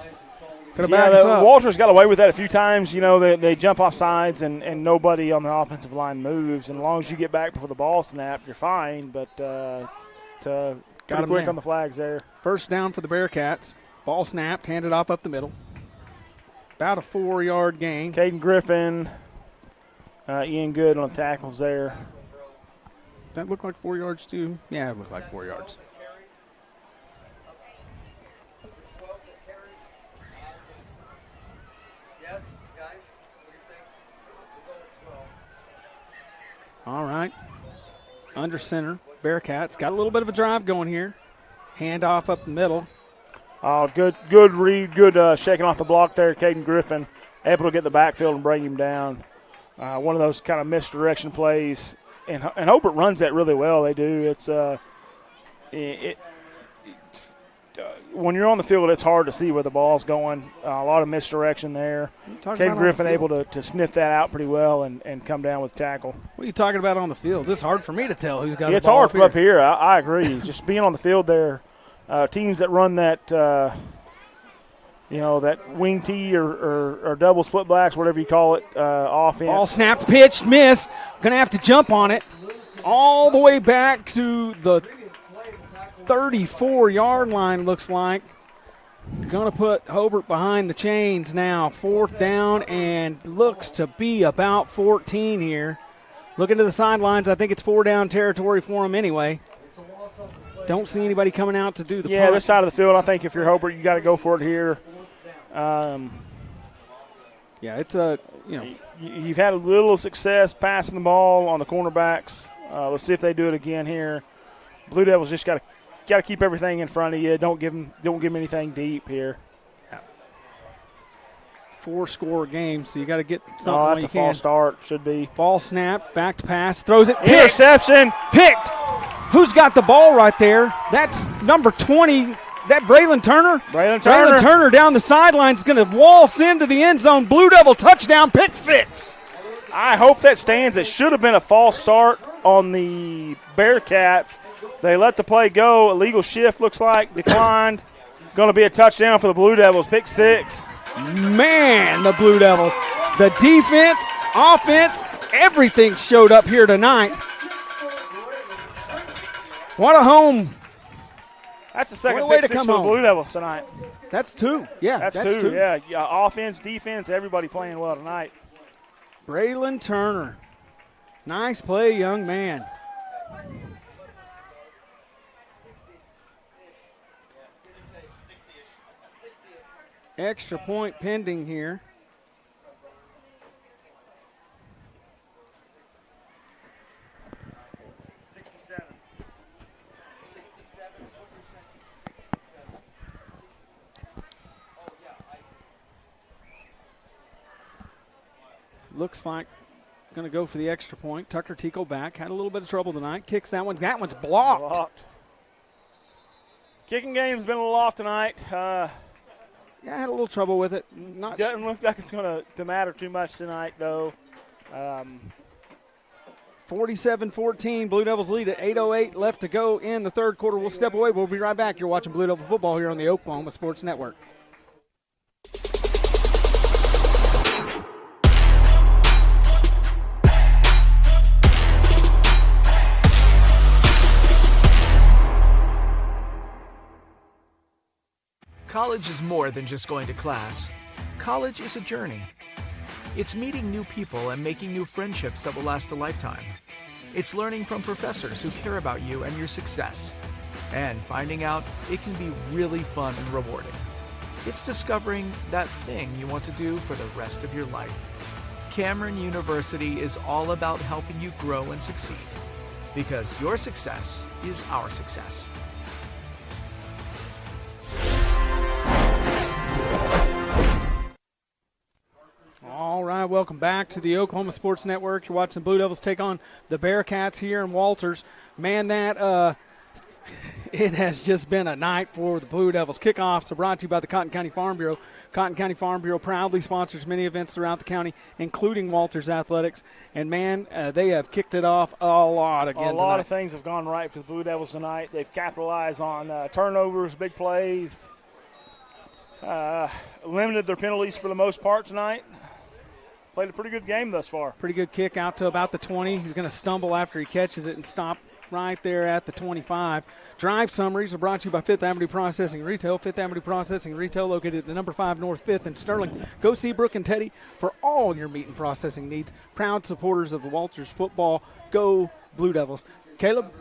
Walters got away with that a few times. You know, they jump off sides and nobody on the offensive line moves. And as long as you get back before the ball snap, you're fine. But got him quick on the flags there. First down for the Bearcats. Ball snapped, handed off up the middle. About a 4-yard gain. Caden Griffin, Ian Good on the tackles there. That looked like 4 yards too? Yeah, it looked like 4 yards. All right. Under center. Bearcats got a little bit of a drive going here. Hand off up the middle. Oh, good read, good shaking off the block there. Caden Griffin able to get the backfield and bring him down. One of those kind of misdirection plays. And Hobart runs that really well. They do. It's when you're on the field, it's hard to see where the ball's going. A lot of misdirection there. Caden Griffin able to sniff that out pretty well and come down with tackle. What are you talking about on the field? It's hard for me to tell who's got the ball. It's hard from up here. I agree. Just being on the field there, teams that run that, that wing tee or double split blacks, whatever you call it, offense. Ball snapped, pitched, missed. Going to have to jump on it all the way back to the 34-yard line, looks like. Going to put Hobart behind the chains now. 4th down and looks to be about 14 here. Looking to the sidelines, I think it's 4-down territory for them anyway. Don't see anybody coming out to do the punt. This side of the field, I think if you're Hobart, you got to go for it here. It's you've had a little success passing the ball on the cornerbacks. Let's see if they do it again here. Blue Devils just got to keep everything in front of you. Don't give them anything deep here. 4-score game, so you got to get something. That's a false start. Should be. Ball snapped, back to pass, throws it. Interception. Picked. Who's got the ball right there? That's number 20. That Braylon Turner? Braylon Turner down the sideline is going to waltz into the end zone. Blue Devil touchdown, pick 6. I hope that stands. It should have been a false start on the Bearcats. They let the play go. Illegal shift looks like. Declined. Going to be a touchdown for the Blue Devils. Pick 6. Man, the Blue Devils. The defense, offense, everything showed up here tonight. What a home. That's the second pick 6 for the Blue Devils tonight. That's 2. Yeah, that's two. Yeah, offense, defense, everybody playing well tonight. Braylon Turner. Nice play, young man. Extra point pending here. Looks like going to go for the extra point. Tucker Tico back. Had a little bit of trouble tonight. Kicks that one. That one's blocked. Kicking game's been a little off tonight. I had a little trouble with it. Doesn't look like it's going to matter too much tonight, though. 47-14. Blue Devils lead at 8:08 left to go in the third quarter. We'll step away. We'll be right back. You're watching Blue Devil football here on the Oklahoma Sports Network. College is more than just going to class. College is a journey. It's meeting new people and making new friendships that will last a lifetime. It's learning from professors who care about you and your success. And finding out it can be really fun and rewarding. It's discovering that thing you want to do for the rest of your life. Cameron University is all about helping you grow and succeed. Because your success is our success. All right, welcome back to the Oklahoma Sports Network. You're watching the Blue Devils take on the Bearcats here in Walters. Man, that It has just been a night for the Blue Devils. Kickoffs are brought to you by the Cotton County Farm Bureau. Cotton County Farm Bureau proudly sponsors many events throughout the county, including Walters Athletics. And, man, they have kicked it off a lot again tonight. A lot of things have gone right for the Blue Devils tonight. They've capitalized on turnovers, big plays, limited their penalties for the most part tonight. Played a pretty good game thus far. Pretty good kick out to about the 20. He's going to stumble after he catches it and stop right there at the 25. Drive summaries are brought to you by Fifth Avenue Processing Retail. Fifth Avenue Processing Retail located at the number 5 North 5th in Sterling. Go see Brooke and Teddy for all your meat and processing needs. Proud supporters of the Walters football. Go Blue Devils. Caleb?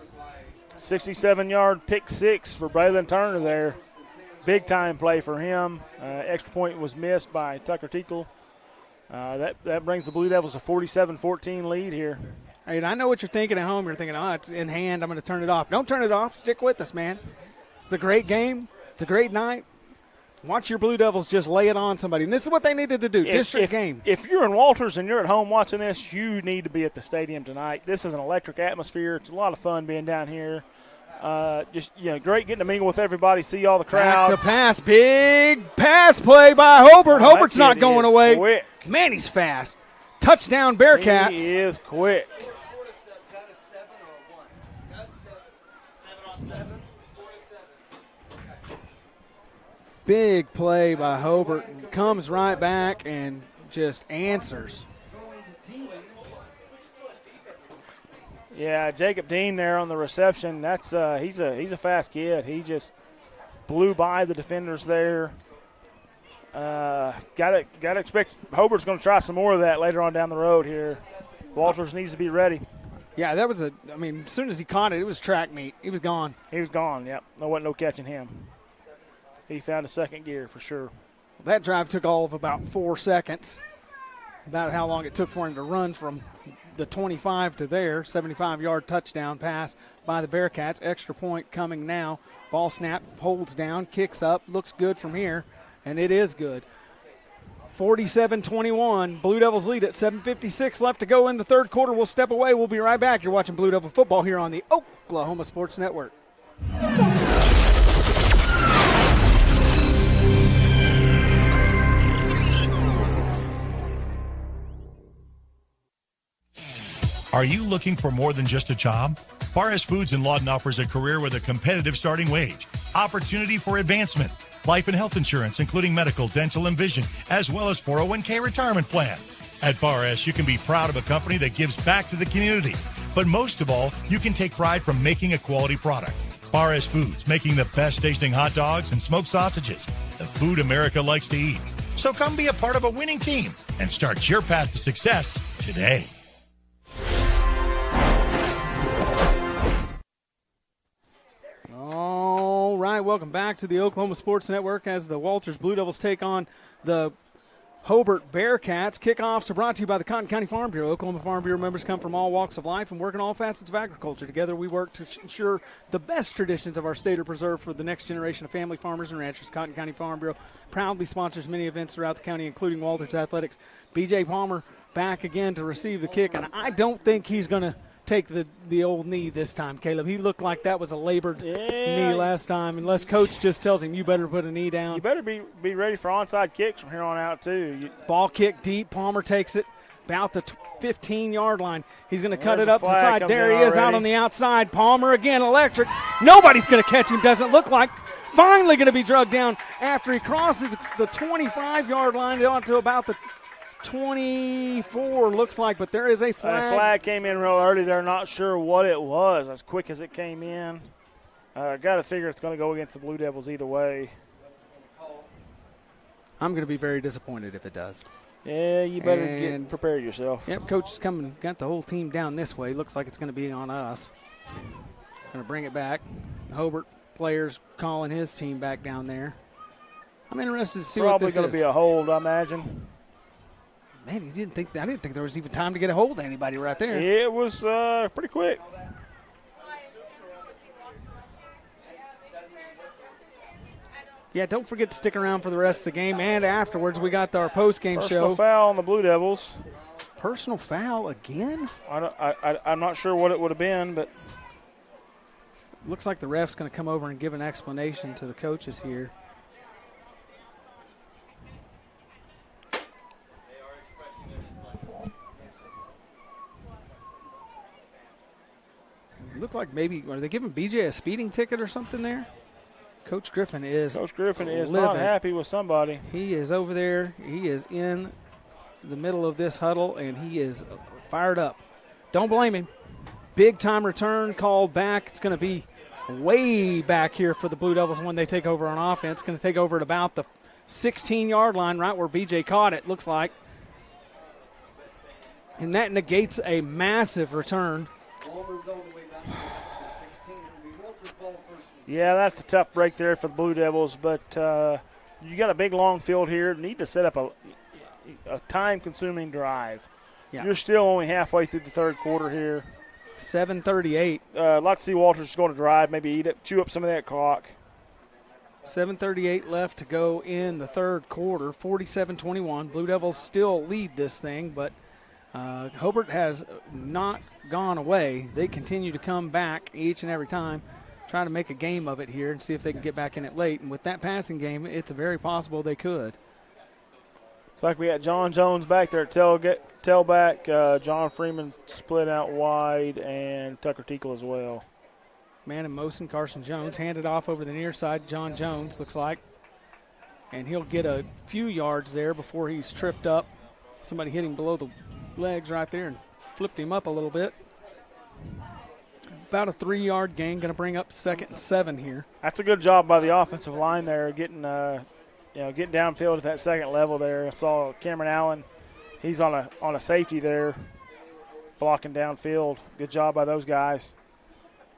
67-yard pick six for Braylon Turner there. Big time play for him. Extra point was missed by Tucker Tickle. That brings the Blue Devils a 47-14 lead here. And I know what you're thinking at home. You're thinking, oh, it's in hand. I'm going to turn it off. Don't turn it off. Stick with us, man. It's a great game. It's a great night. Watch your Blue Devils just lay it on somebody. And this is what they needed to do. District game. If you're in Walters and you're at home watching this, you need to be at the stadium tonight. This is an electric atmosphere. It's a lot of fun being down here. Great getting to mingle with everybody, see all the crowd. Back to pass. Big pass play by Hobart. Hobart's not going away. Quick. Man, he's fast. Touchdown Bearcats. He is quick. Big play by Hobart. Comes right back and just answers. Yeah, Jacob Dean there on the reception. That's he's a fast kid. He just blew by the defenders there. Got to expect Hobart's going to try some more of that later on down the road here. Walters needs to be ready. Yeah, that was as soon as he caught it, it was track meet. He was gone. He was gone, yep. There wasn't no catching him. He found a second gear for sure. That drive took all of about 4 seconds, about how long it took for him to run from the 25 to there. 75-yard touchdown pass by the Bearcats. Extra point coming now. Ball snap, holds down, kicks up, looks good from here, and it is good. 47-21, Blue Devils lead at 7:56 left to go in the third quarter. We'll step away. We'll be right back. You're watching Blue Devil football here on the Oklahoma Sports Network. Are you looking for more than just a job? Barres Foods in Lawton offers a career with a competitive starting wage, opportunity for advancement, life and health insurance, including medical, dental, and vision, as well as 401k retirement plan. At Barres, you can be proud of a company that gives back to the community. But most of all, you can take pride from making a quality product. Barres Foods, making the best tasting hot dogs and smoked sausages, the food America likes to eat. So come be a part of a winning team and start your path to success today. All right, welcome back to the Oklahoma Sports Network as the Walters Blue Devils take on the Hobart Bearcats. Kickoffs are brought to you by the Cotton County Farm Bureau. Oklahoma Farm Bureau members come from all walks of life and work in all facets of agriculture. Together we work to ensure the best traditions of our state are preserved for the next generation of family farmers and ranchers. Cotton County Farm Bureau proudly sponsors many events throughout the county, including Walters Athletics. B.J. Palmer back again to receive the kick, and I don't think he's going to take the old knee this time, Caleb. He looked like that was a labored knee last time, unless coach just tells him you better put a knee down. You better be ready for onside kicks from here on out, too. Ball kick deep. Palmer takes it about the 15-yard line. He's going to cut it up to the side. There he is out on the outside. Palmer again, electric. Nobody's going to catch him, doesn't look like. Finally going to be drugged down after he crosses the 25-yard line down to about the 24 looks like, but there is a flag. A flag came in real early. They're not sure what it was as quick as it came in. Got to figure it's going to go against the Blue Devils either way. I'm going to be very disappointed if it does. Yeah, you better prepare yourself. Yep, coach is coming. Got the whole team down this way. Looks like it's going to be on us. Going to bring it back. Hobart players calling his team back down there. I'm interested to see what this is. Probably going to be a hold, I imagine. Man, I didn't think there was even time to get a hold of anybody right there. It was pretty quick. Yeah, don't forget to stick around for the rest of the game, and afterwards we got our post-game show. Personal foul on the Blue Devils. Personal foul again? I'm not sure what it would have been, but Looks like the ref's going to come over and give an explanation to the coaches here. Look like maybe, are they giving BJ a speeding ticket or something there? Coach Griffin is not livid. happy with somebody. He is over there. He is in the middle of this huddle, and he is fired up. Don't blame him. Big-time return called back. It's going to be way back here for the Blue Devils when they take over on offense. It's going to take over at about the 16-yard line, right where BJ caught it, looks like. And that negates a massive return. Yeah, that's a tough break there for the Blue Devils, but you got a big, long field here. Need to set up a time-consuming drive. Yeah. You're still only halfway through the third quarter here. 7:38. I'd like to see Walters going to drive, maybe chew up some of that clock. 7:38 left to go in the third quarter, 47-21. Blue Devils still lead this thing, but Hobart has not gone away. They continue to come back each and every time, trying to make a game of it here and see if they can get back in it late. And with that passing game, it's very possible they could. It's like we got John Jones back there at tailback. John Freeman split out wide, and Tucker Tinkle as well. Man in motion, Carson Jones handed off over the near side. John Jones looks like, and he'll get a few yards there before he's tripped up. Somebody hit him below the legs right there and flipped him up a little bit. About a 3-yard gain, going to bring up 2nd and 7 here. That's a good job by the offensive line there, getting downfield at that second level there. I saw Cameron Allen. He's on a safety there, blocking downfield. Good job by those guys.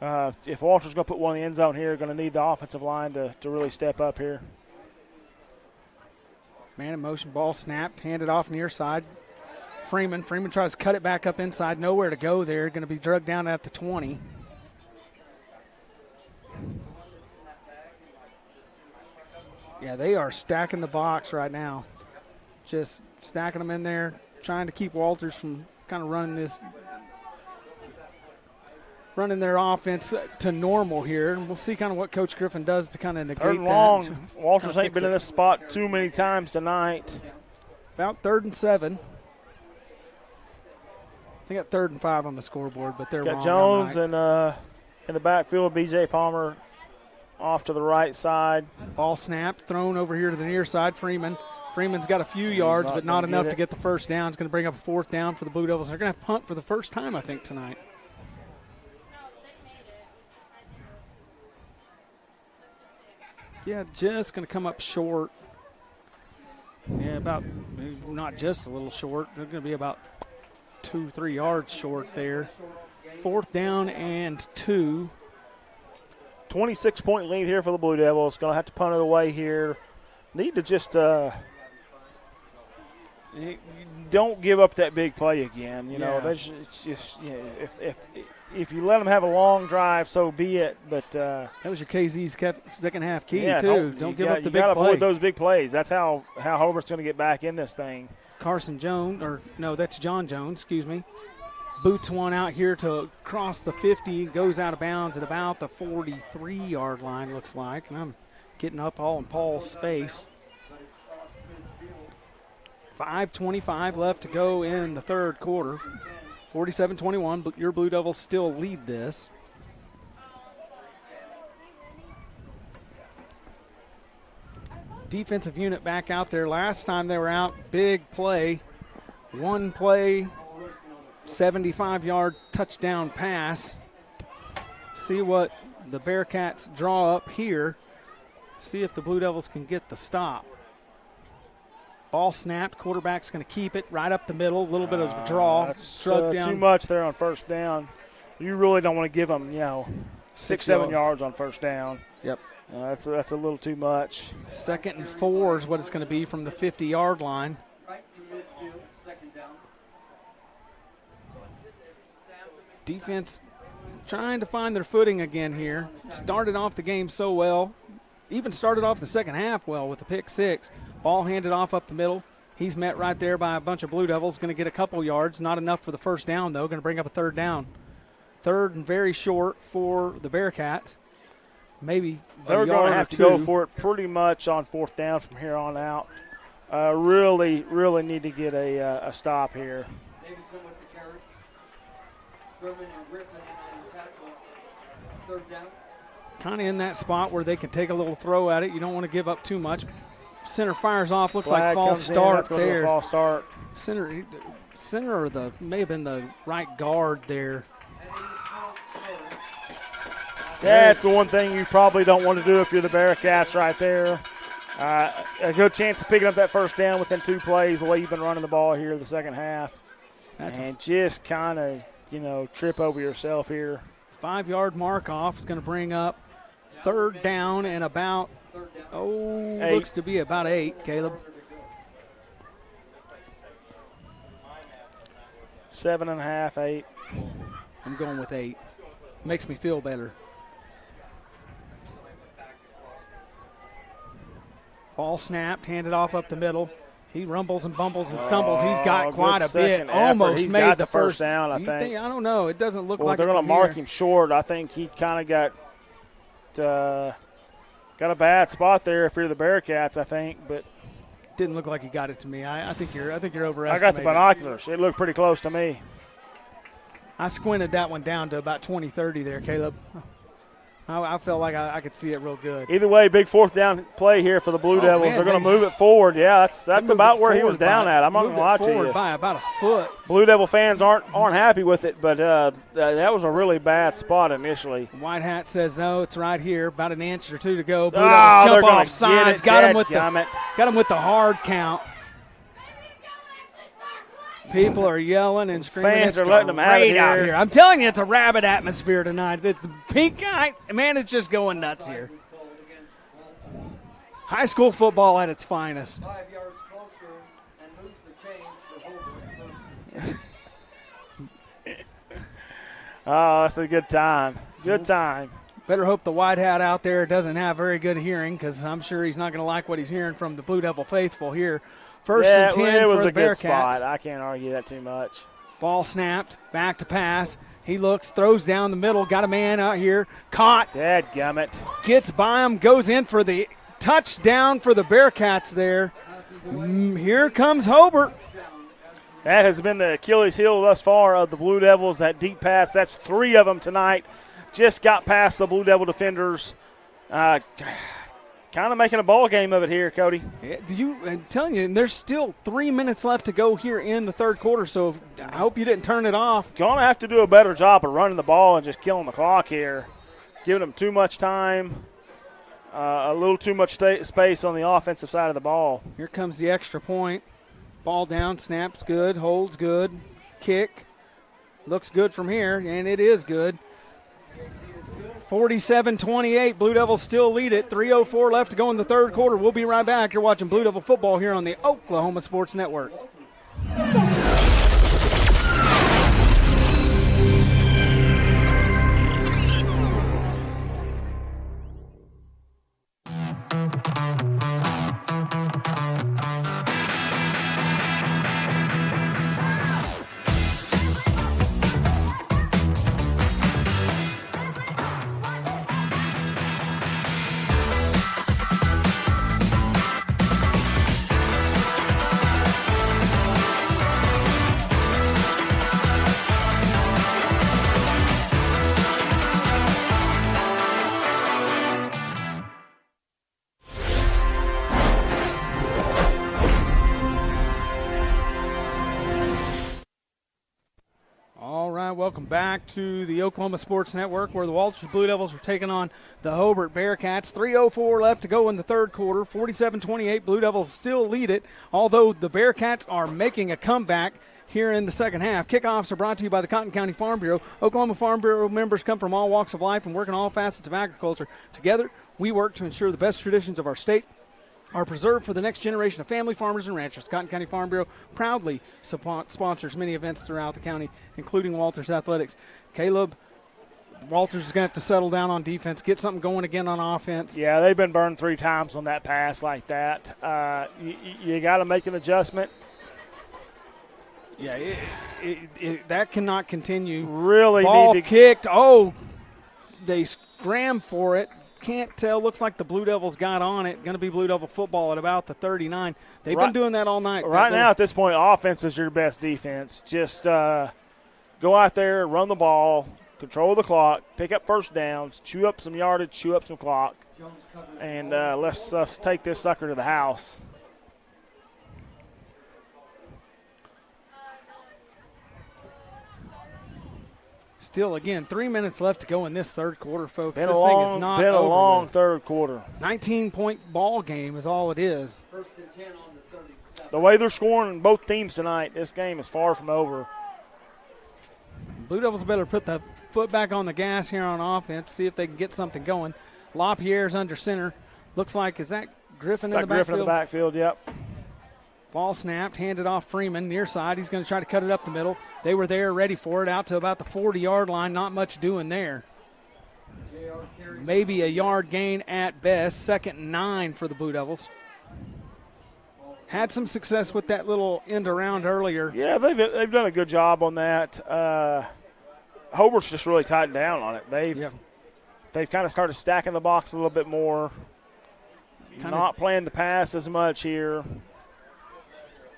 If Walter's going to put one in the end zone here, going to need the offensive line to really step up here. Man in motion, ball snapped, handed off near side. Freeman tries to cut it back up inside. Nowhere to go there. Going to be drugged down at the 20. Yeah, they are stacking the box right now. Just stacking them in there, trying to keep Walters from kind of running their offense to normal here. And we'll see kind of what Coach Griffin does to kind of negate Third and that. long. Walters ain't been in this spot too many times tonight. About 3rd and 7. They got 3rd and 5 on the scoreboard, but they're got wrong. Jones and in the backfield, B.J. Palmer off to the right side. Ball snapped, thrown over here to the near side. Freeman's got a few yards, but not enough to get the first down. It's going to bring up a 4th down for the Blue Devils. They're going to have punt for the first time, I think, tonight. Yeah, just going to come up short. Yeah, about not just a little short. They're going to be about 2-3 yards short there. 4th down and 2. 26-point lead here for the Blue Devils. Going to have to punt it away here. Need to just don't give up that big play again. You know, that's just if you let them have a long drive, so be it. But that was your KZ's second half key too. Don't give up the big play. You got to avoid those big plays. That's how Hobart's going to get back in this thing. Carson Jones, or no, that's John Jones. Excuse me. Boots one out here to cross the 50, goes out of bounds at about the 43-yard line, looks like. And I'm getting up all in Paul's space. 5:25 left to go in the third quarter. 47-21, but your Blue Devils still lead this. Defensive unit back out there. Last time they were out, big play. One play, 75-yard touchdown pass. See what the Bearcats draw up here. See if the Blue Devils can get the stop. Ball snapped. Quarterback's going to keep it right up the middle. A little bit of a draw. That's down. Too much there on first down. You really don't want to give them, 6-7 yards on first down. Yep. That's a little too much. 2nd and 4 is what it's going to be from the 50-yard line. Defense trying to find their footing again here. Started off the game so well. Even started off the second half well with the pick 6. Ball handed off up the middle. He's met right there by a bunch of Blue Devils. Going to get a couple yards. Not enough for the first down, though. Going to bring up a 3rd down. 3rd and very short for the Bearcats. maybe they're going to have to go for it pretty much on 4th down from here on out. Really need to get a stop here. Davidson with the carry. Griffin and Griffin on the tackle. 3rd down. Kind of in that spot where they can take a little throw at it. You don't want to give up too much. Center fires off. Looks Flag like false start there. False start. Center or may have been the right guard there. That's the one thing you probably don't want to do if you're the Bearcats right there. A good chance of picking up that 1st down within 2 plays, the way you've been running the ball here in the second half. And just kind of, trip over yourself here. 5-yard mark off is going to bring up 3rd down and about, 8. Looks to be about 8, Caleb. 7.5, 8. I'm going with 8. Makes me feel better. Ball snapped, handed off up the middle. He rumbles and bumbles and stumbles. He's got quite a bit. Almost He's made got the first down, I think. I don't know. It doesn't look like they're going to mark him short. I think he kind of got a bad spot there if you're the Bearcats, I think, but didn't look like he got it to me. I think you're overestimating. I got the binoculars. It looked pretty close to me. I squinted that one down to about 20-30 there, Caleb. I felt like I could see it real good. Either way, big 4th down play here for the Blue Devils. Man, they're going to move it forward. Yeah, that's about where he was down at. I'm not going to lie to you. By about a foot. Blue Devil fans aren't happy with it, but that was a really bad spot initially. White Hat says no, it's right here, about an inch or 2 to go. Blue Devils jump off sides, got him with the hard count. People are yelling and screaming. Fans are letting them have it out here. I'm telling you, it's a rabid atmosphere tonight. The pink guy, man, it's just going nuts here. High school football at its finest. 5 yards closer and moves the chains for Hobart. Oh, that's a good time. Good time. Better hope the White Hat out there doesn't have very good hearing, because I'm sure he's not going to like what he's hearing from the Blue Devil faithful here. 1st and 10 it was for the a good Bearcats. spot. I can't argue that too much. Ball snapped, back to pass. He looks, throws down the middle, got a man out here, caught. Dadgummit. Gets by him, goes in for the touchdown for the Bearcats there. Here comes Hobart. That has been the Achilles heel thus far of the Blue Devils, that deep pass. That's 3 of them tonight. Just got past the Blue Devil defenders. Kind of making a ball game of it here, Cody. I'm telling you, and there's still 3 minutes left to go here in the 3rd quarter, so I hope you didn't turn it off. Going to have to do a better job of running the ball and just killing the clock here. Giving them too much time, a little too much space on the offensive side of the ball. Here comes the extra point. Ball down, snaps good, holds good, kick. Looks good from here, and it is good. 47-28, Blue Devils still lead it. 3:04 left to go in the 3rd quarter. We'll be right back. You're watching Blue Devil football here on the Oklahoma Sports Network. Welcome back to the Oklahoma Sports Network, where the Walters Blue Devils are taking on the Hobart Bearcats. 3:04 left to go in the 3rd quarter. 47-28, Blue Devils still lead it, although the Bearcats are making a comeback here in the 2nd half. Kickoffs are brought to you by the Cotton County Farm Bureau. Oklahoma Farm Bureau members come from all walks of life and work in all facets of agriculture. Together, we work to ensure the best traditions of our state are preserved for the next generation of family farmers and ranchers. Cotton County Farm Bureau proudly sponsors many events throughout the county, including Walters Athletics. Caleb, Walters is going to have to settle down on defense, get something going again on offense. Yeah, they've been burned 3 times on that pass like that. You got to make an adjustment. Yeah, that cannot continue. Really Ball need to kicked. Oh, they scram for it. can't tell. Looks like the Blue Devils got on it. Going to be Blue Devil football at about the 39. They've been doing that all night. Right now, at this point, offense is your best defense. Just go out there, run the ball, control the clock, pick up first downs, chew up some yardage, chew up some clock, and let's take this sucker to the house. Still, again, 3 minutes left to go in this third quarter, folks. Been this a thing long, is not been a over long with. third quarter. 19-point ball game is all it is. First and 10 on the 37. The way they're scoring both teams tonight, this game is far from over. Blue Devils better put the foot back on the gas here on offense, see if they can get something going. LaPierre's under center. Looks like, is that Griffin in the backfield? Griffin in the backfield, yep. Ball snapped, handed off Freeman, near side. He's going to try to cut it up the middle. They were there, ready for it, out to about the 40-yard line. Not much doing there. Maybe a yard gain at best. 2nd and 9 for the Blue Devils. Had some success with that little end around earlier. Yeah, they've done a good job on that. Hobart's just really tightened down on it. They've kind of started stacking the box a little bit more. Not playing the pass as much here.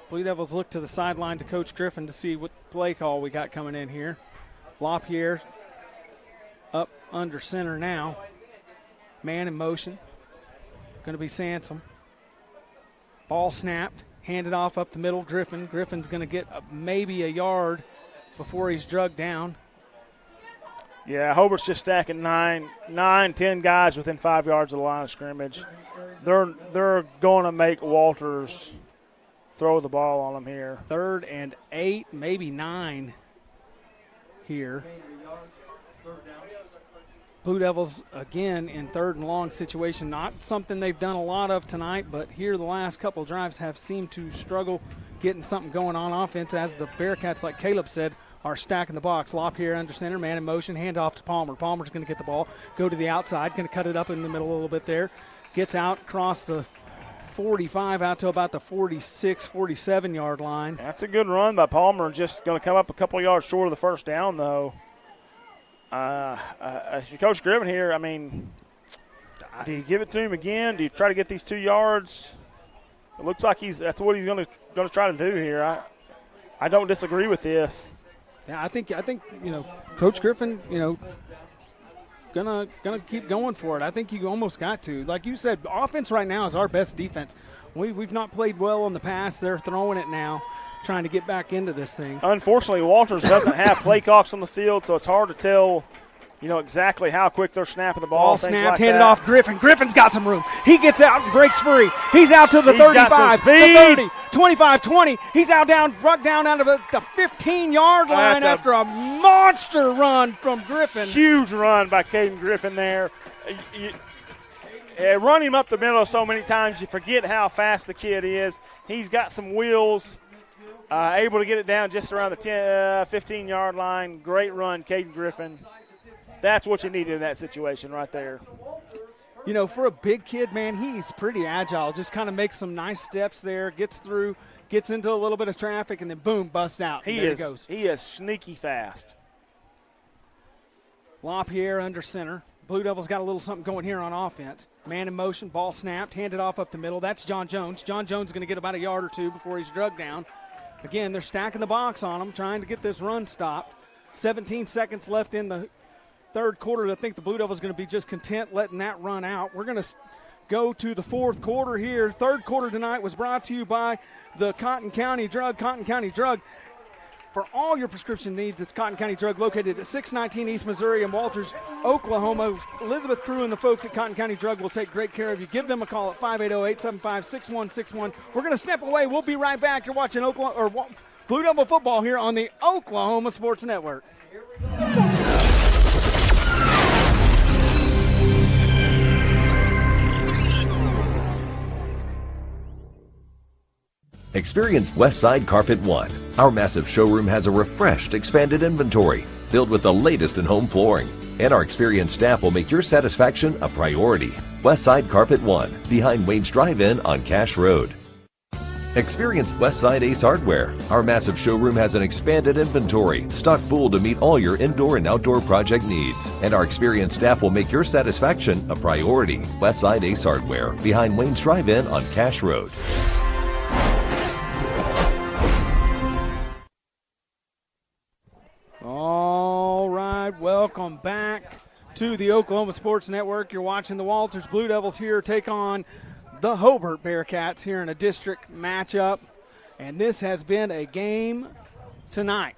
Blue Devils look to the sideline to Coach Griffin to see what play call we got coming in here. LaPierre up under center now. Man in motion. Going to be Sansom. Ball snapped. Handed off up the middle. Griffin's going to get maybe a yard before he's drugged down. Yeah, Hobart's just stacking 10 guys within 5 yards of the line of scrimmage. They're going to make Walters throw the ball on them here. 3rd and 8, maybe 9 here. Blue Devils, again, in 3rd and long situation. Not something they've done a lot of tonight, but here the last couple drives have seemed to struggle getting something going on offense as the Bearcats, like Caleb said, are stacking the box. LaPierre under center, man in motion, hand off to Palmer. Palmer's going to get the ball, go to the outside, going to cut it up in the middle a little bit there. Gets out across the 45 out to about the 46, 47-yard line. That's a good run by Palmer. Just going to come up a couple yards short of the first down, though. Coach Griffin here, I mean, do you give it to him again? Do you try to get these 2 yards? It looks like that's what he's going to try to do here. I don't disagree with this. Yeah, I think Coach Griffin, gonna keep going for it. I think you almost got to. Like you said, offense right now is our best defense. We've not played well in the past. They're throwing it now, trying to get back into this thing. Unfortunately, Walters doesn't have play clocks on the field, so it's hard to tell, exactly how quick they're snapping the ball. Ball snapped, handed off Griffin. Griffin's got some room. He gets out and breaks free. He's out to the 35, the 30, 25, 20. He's out brought down out of the 15-yard line after a monster run from Griffin. Huge run by Caden Griffin there. Run him up the middle so many times, you forget how fast the kid is. He's got some wheels. Able to get it down just around the 15-yard line. Great run, Caden Griffin. That's what you needed in that situation right there. For a big kid, man, he's pretty agile. Just kind of makes some nice steps there, gets through, gets into a little bit of traffic, and then boom, busts out. He is sneaky fast. LaPierre under center. Blue Devils got a little something going here on offense. Man in motion, ball snapped, handed off up the middle. That's John Jones. John Jones is going to get about a yard or two before he's drugged down. Again, they're stacking the box on him, trying to get this run stopped. 17 seconds left in the third quarter. I think the Blue Devils are going to be just content letting that run out. We're going to go to the fourth quarter here. Third quarter tonight was brought to you by the Cotton County Drug. Cotton County Drug. For all your prescription needs, it's Cotton County Drug, located at 619 East Missouri in Walters, Oklahoma. Elizabeth Crew and the folks at Cotton County Drug will take great care of you. Give them a call at 580-875-6161. We're going to step away. We'll be right back. You're watching Blue Devil football here on the Oklahoma Sports Network. Experience Westside Carpet One. Our massive showroom has a refreshed, expanded inventory filled with the latest in home flooring. And our experienced staff will make your satisfaction a priority. Westside Carpet One, behind Wayne's Drive-In on Cash Road. Experience Westside Ace Hardware. Our massive showroom has an expanded inventory, stocked full to meet all your indoor and outdoor project needs. And our experienced staff will make your satisfaction a priority. Westside Ace Hardware, behind Wayne's Drive-In on Cash Road. All right, welcome back to the Oklahoma Sports Network. You're watching the Walters Blue Devils here take on the Hobart Bearcats here in a district matchup. And this has been a game tonight.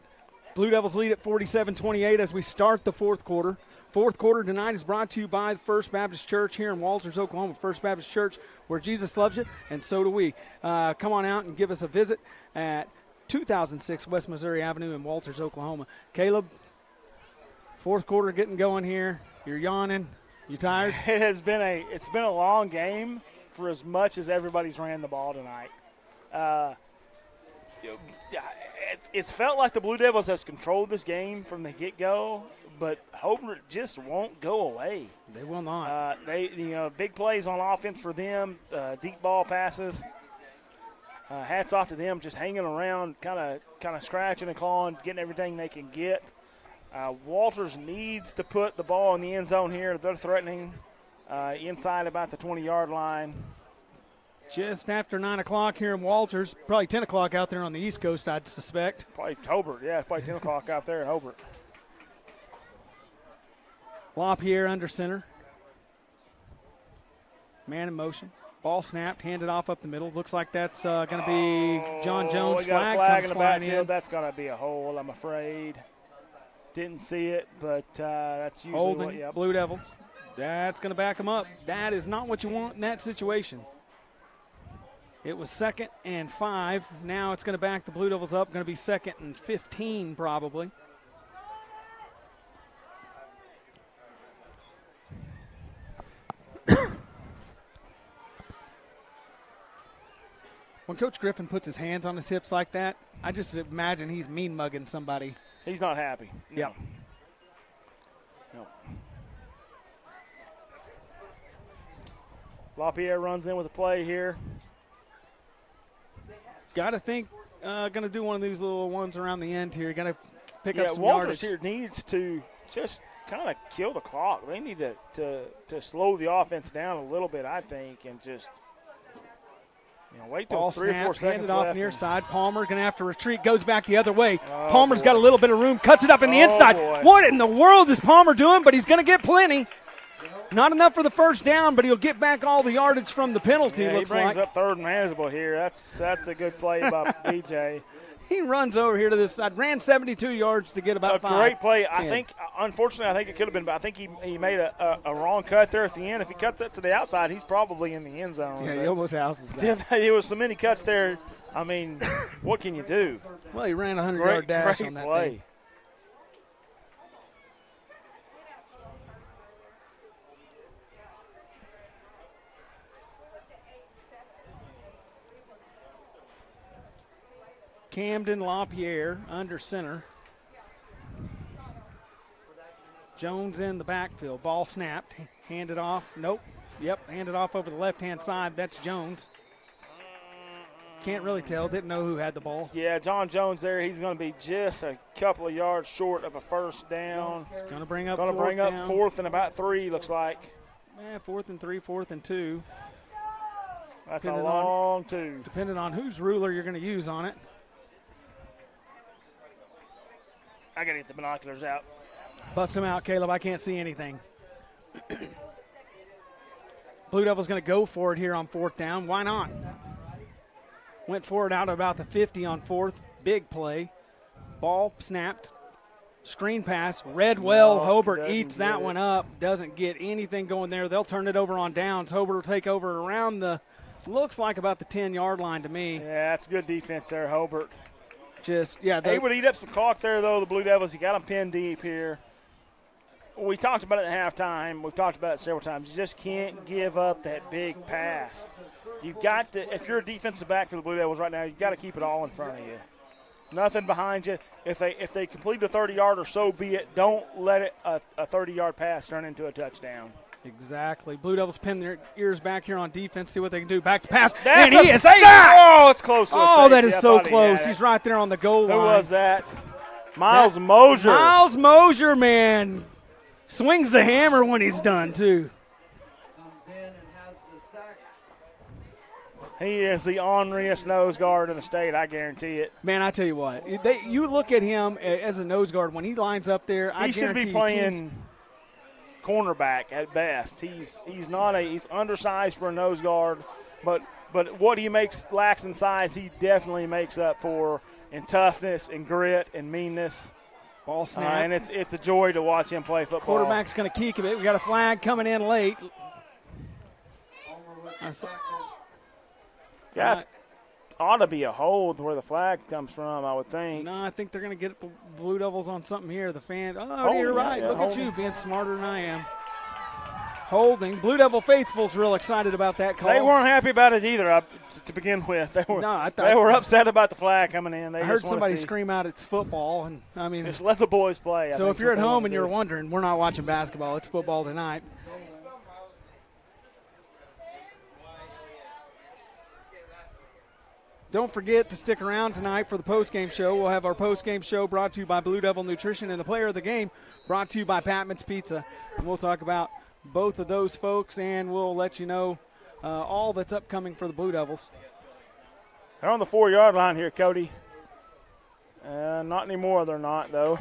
Blue Devils lead at 47-28 as we start the fourth quarter. Fourth quarter tonight is brought to you by the First Baptist Church here in Walters, Oklahoma. First Baptist Church, where Jesus loves you, and so do we. Come on out and give us a visit at 2006 West Missouri Avenue in Walters, Oklahoma. Caleb, fourth quarter getting going here. You're yawning. You tired? It's been a long game for as much as everybody's ran the ball tonight. It's felt like the Blue Devils has controlled this game from the get-go, but Hobart just won't go away. They will not. Big plays on offense for them, deep ball passes. Hats off to them, just hanging around, kind of scratching and clawing, getting everything they can get. Walters needs to put the ball in the end zone here. They're threatening inside about the 20-yard line. Just after 9 o'clock here in Walters, probably 10 o'clock out there on the East Coast, I'd suspect. Probably Hobart, yeah, it's probably 10 o'clock out there in Hobart. LaPierre under center. Man in motion. Ball snapped, handed off up the middle. Looks like that's going to be John Jones' we got flag. a flag comes in the flying backfield. That's going to be a hold, I'm afraid. Didn't see it, but that's usually Holding what, yep. Blue Devils. That's going to back them up. That is not what you want in that situation. It was 2nd and 5. Now it's going to back the Blue Devils up. Going to be 2nd and 15 probably. When Coach Griffin puts his hands on his hips like that, I just imagine he's mean-mugging somebody. He's not happy. No. Yep. No. LaPierre runs in with a play here. Got to think, going to do one of these little ones around the end here. Got to pick up some Walters yardage. here needs to just kind of kill the clock. They need to slow the offense down a little bit, I think, and just wait till Ball 3 or 4 snapped, seconds handed off left. near side. Palmer going to have to retreat. Goes back the other way. Oh, Palmer's boy. got a little bit of room. Cuts it up in the inside. Boy. What in the world is Palmer doing? But he's going to get plenty. Not enough for the first down, but he'll get back all the yardage from the penalty, Yeah, looks he brings like. up 3rd and manageable here. That's a good play by BJ. He runs over here to this side. Ran 72 yards to get about 5. Great play. 10. I think, unfortunately, it could have been, but I think he made a wrong cut there at the end. If he cuts it to the outside, he's probably in the end zone. Yeah, he almost houses that. Yeah, there was so many cuts there. I mean, what can you do? Well, he ran a 100-yard dash great on that play. thing. Camden LaPierre under center. Jones in the backfield. Ball snapped. Handed off. Nope. Yep, handed off over the left-hand side. That's Jones. Can't really tell. Didn't know who had the ball. Yeah, John Jones there. He's going to be just a couple of yards short of a first down. It's going to bring up 4th and about 3, looks like. 4th and 3, 4th and 2. That's a long 2. Depending on whose ruler you're going to use on it. I got to get the binoculars out. Bust them out, Caleb. I can't see anything. Blue Devils going to go for it here on 4th down. Why not? Went for it out about the 50 on 4th. Big play. Ball snapped. Screen pass. Redwell. Hobart eats that one up. Doesn't get anything going there. They'll turn it over on downs. Hobart will take over around the, looks like about the 10-yard line to me. Yeah, that's good defense there, Hobart. They would eat up some clock there, though, the Blue Devils. You got them pinned deep here. We talked about it at halftime. We've talked about it several times. You just can't give up that big pass. You've got to, if you're a defensive back for the Blue Devils right now, you've got to keep it all in front of you. Nothing behind you. If they complete a 30-yard or so be it, don't let it a 30-yard pass turn into a touchdown. Exactly. Blue Devils pin their ears back here on defense, see what they can do. Back to pass. That's and he a is sack! sacked! Oh, it's close to a Oh, safety. that is I so thought he close. had it. He's right there on the goal line. Who was that? Miles Mosier. Miles Mosier, man. Swings the hammer when he's done, too. He is the orneriest nose guard in the state, I guarantee it. Man, I tell you what, you look at him as a nose guard when he lines up there. He should be playing cornerback at best. He's undersized for a nose guard, but what he lacks in size, he definitely makes up for in toughness and grit and meanness. Ball snap. And it's a joy to watch him play football. Quarterback's going to keep it. We got a flag coming in late. That ought to be a hold where the flag comes from, I would think. No, I think they're going to get the Blue Devils on something here. The fan. Oh, Holding, you're right. yeah, Look holding. at you being smarter than I am. Holding. Blue Devil Faithful's real excited about that call. They weren't happy about it either to begin with. They were upset about the flag coming in. I heard somebody scream out it's football, and I mean, just let the boys play. So if you're at home and you're wondering, we're not watching basketball. It's football tonight. Don't forget to stick around tonight for the postgame show. We'll have our postgame show brought to you by Blue Devil Nutrition and the player of the game brought to you by Patman's Pizza. And we'll talk about both of those folks, and we'll let you know all that's upcoming for the Blue Devils. They're on the 4-yard line here, Cody. Not anymore, they're not, though.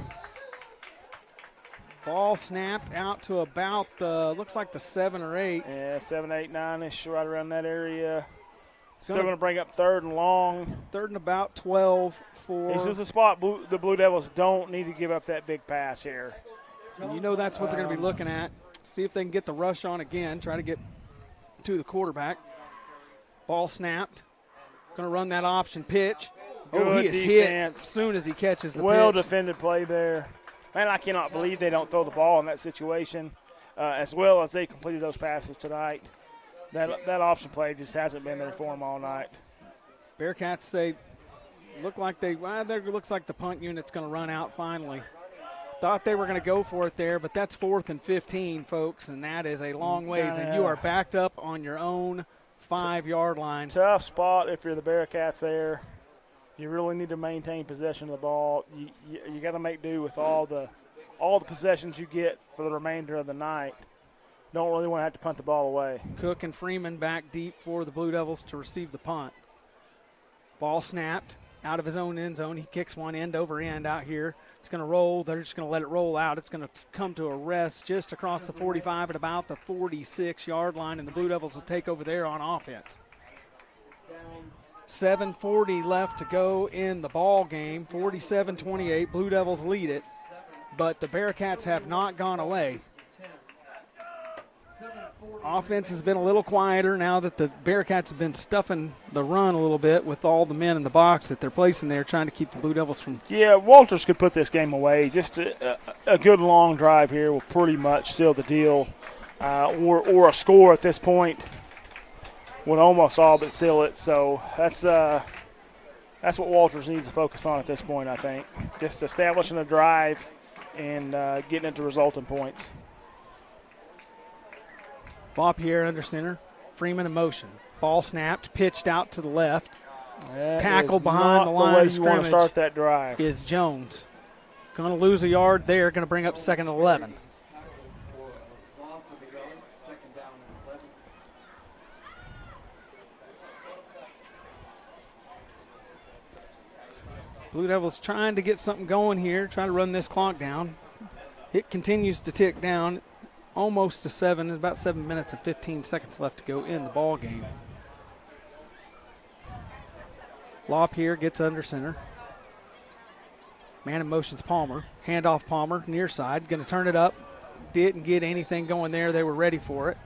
Ball snapped out to about, looks like the 7 or 8. Yeah, 7, 8, 9-ish, right around that area. Still going to bring up 3rd and long. 3rd and about 12 for. This is a spot the Blue Devils don't need to give up that big pass here. And you know that's what they're going to be looking at. See if they can get the rush on again. Try to get to the quarterback. Ball snapped. Going to run that option pitch. Good he is defense. hit as soon as he catches the Well pitch. defended play there. Man, I cannot believe they don't throw the ball in that situation as well as they completed those passes tonight. That option play just hasn't been there for them all night. Bearcats say, looks like the punt unit's going to run out finally. Thought they were going to go for it there, but that's 4th and 15, folks, and that is a long ways, and you are backed up on your own 5-yard line. Tough spot if you're the Bearcats there. You really need to maintain possession of the ball. You got to make do with all the possessions you get for the remainder of the night. Don't really want to have to punt the ball away. Cook and Freeman back deep for the Blue Devils to receive the punt. Ball snapped out of his own end zone. He kicks one end over end out here. It's going to roll. They're just going to let it roll out. It's going to come to a rest just across the 45 at about the 46-yard line, and the Blue Devils will take over there on offense. 7:40 left to go in the ball game. 47-28. Blue Devils lead it, but the Bearcats have not gone away. Offense has been a little quieter now that the Bearcats have been stuffing the run a little bit with all the men in the box that they're placing there, trying to keep the Blue Devils from. Yeah, Walters could put this game away. Just a good long drive here will pretty much seal the deal, or a score at this point would almost all but seal it. So that's what Walters needs to focus on at this point, I think. Just establishing a drive and getting it to resulting points. Ball here under center. Freeman in motion. Ball snapped, pitched out to the left. Tackle behind the line of scrimmage. You want to start that drive. Is Jones. Going to lose a yard there. Going to bring up 2nd and 11. Blue Devils trying to get something going here, trying to run this clock down. It continues to tick down. Almost to 7. There's about 7 minutes and 15 seconds left to go in the ball game. Lop here gets under center. Man in motion's Palmer. Handoff Palmer, near side. Going to turn it up. Didn't get anything going there. They were ready for it.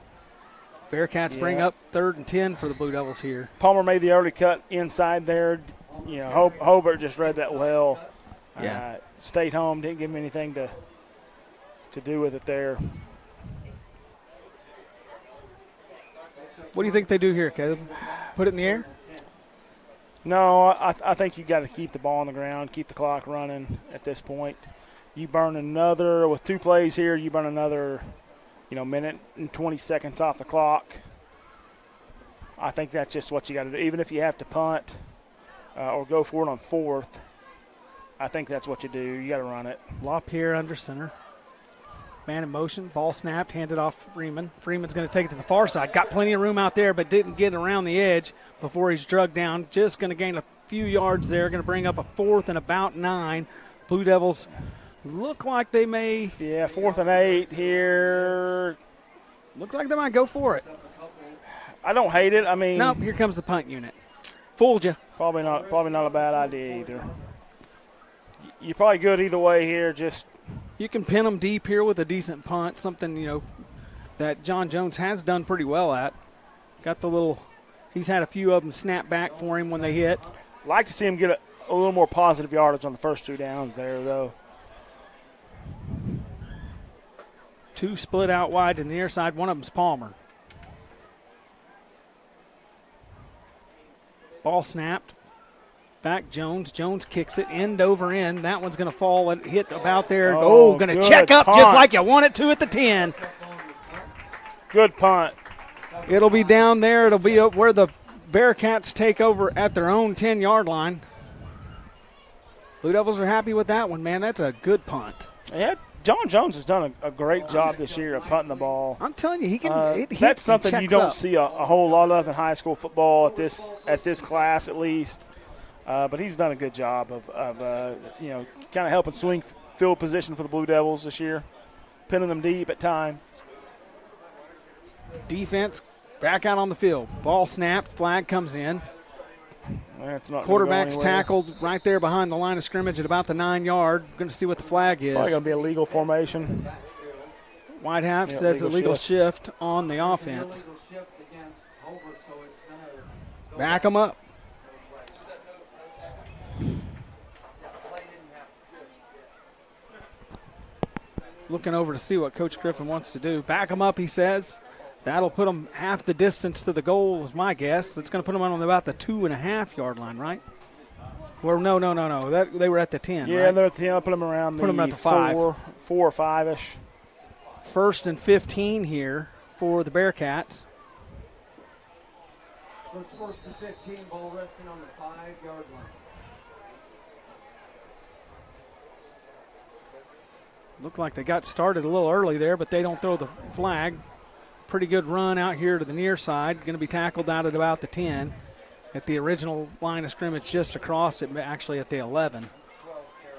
Bearcats bring up 3rd and 10 for the Blue Devils here. Palmer made the early cut inside there. You know, Hobart just read that well. Yeah. Stayed home. Didn't give him anything to do with it there. What do you think they do here, Caleb? Put it in the air? No, I think you got to keep the ball on the ground, keep the clock running at this point. You burn another, with 2 plays here, you burn another minute and 20 seconds off the clock. I think that's just what you got to do. Even if you have to punt or go for it on fourth, I think that's what you do. You got to run it. LaPierre under center. Man in motion. Ball snapped. Handed off Freeman. Freeman's going to take it to the far side. Got plenty of room out there, but didn't get around the edge before he's drugged down. Just going to gain a few yards there. Going to bring up a 4th and about 9. Blue Devils look like they may. Yeah, 4th and 8 here. Looks like they might go for it. I don't hate it. I mean. Nope, here comes the punt unit. Fooled you. Probably not a bad idea either. You're probably good either way here. Just you can pin them deep here with a decent punt, something that John Jones has done pretty well at. Got the little. He's had a few of them snap back for him when they hit. Like to see him get a little more positive yardage on the first 2 downs there, though. 2 split out wide to the near side. One of them's Palmer. Ball snapped. Back Jones. Jones kicks it end over end. That one's going to fall and hit about there. Going to check up punt. Just like you want it to at the 10. Good punt. It'll be down there. It'll be where the Bearcats take over at their own 10-yard line. Blue Devils are happy with that one, man. That's a good punt. Yeah, John Jones has done a great job this year of punting the ball. I'm telling you, he can. That's something you don't see a whole lot of in high school football at this class, at least. But he's done a good job of kind of helping swing field position for the Blue Devils this year, pinning them deep at time. Defense back out on the field. Ball snapped. Flag comes in. That's not Quarterback's tackled right there behind the line of scrimmage at about the 9-yard. Going to see what the flag is. Probably going to be a legal formation. White half says illegal shift on the offense. Back them up. Looking over to see what Coach Griffin wants to do. Back them up, he says. That'll put them half the distance to the goal, is my guess. It's going to put them on about the 2.5-yard line, right? Or no. They were at the 10, yeah, right? They're at the 10. I'll put them around put them at the 5. 4 or 5-ish. 1st and 15 here for the Bearcats. So it's 1st and 15, ball resting on the 5-yard line. Looked like they got started a little early there, but they don't throw the flag. Pretty good run out here to the near side. Going to be tackled out at about the 10. At the original line of scrimmage just across it, actually at the 11.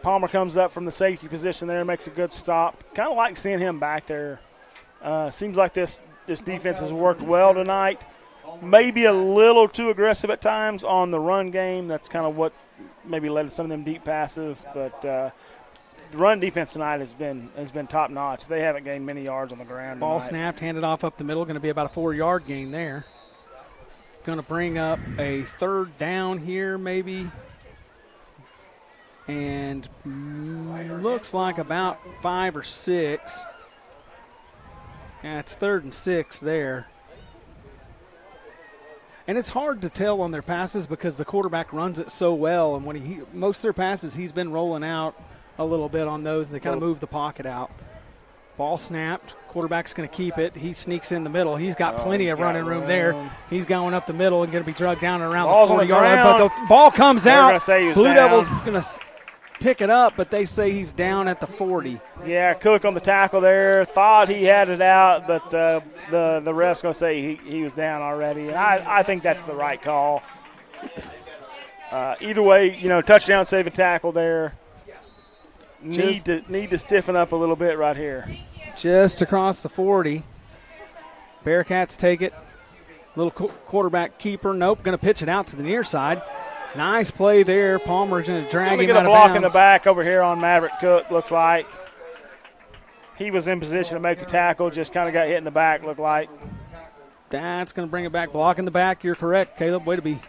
Palmer comes up from the safety position there and makes a good stop. Kind of like seeing him back there. Seems like this defense has worked well tonight. Maybe a little too aggressive at times on the run game. That's kind of what maybe led to some of them deep passes. But the run defense tonight has been top notch. They haven't gained many yards on the ground. Ball tonight. snapped, handed off up the middle. Going to be about a 4-yard gain there. Going to bring up a 3rd down here, maybe. And looks like about 5 or 6. Yeah, it's 3rd and 6 there. And it's hard to tell on their passes because the quarterback runs it so well. And when most of their passes, he's been rolling out a little bit on those. And they kind of move the pocket out. Ball snapped. Quarterback's going to keep it. He sneaks in the middle. He's got plenty of running room there. He's going up the middle and going to be drugged down around the 40-yard line. But the ball comes out. Blue Devils going to pick it up, but they say he's down at the 40. Yeah, Cook on the tackle there. Thought he had it out, but the ref's going to say he was down already. And I think that's the right call. Either way, touchdown, save a tackle there. Need to stiffen up a little bit right here. Just across the 40. Bearcats take it. Little quarterback keeper. Nope, going to pitch it out to the near side. Nice play there. Palmer's going to drag him out of bounds. Get a block in the back over here on Maverick Cook, looks like. He was in position to make the tackle, just kind of got hit in the back, looked like. That's going to bring it back. Block in the back. You're correct, Caleb. Way to be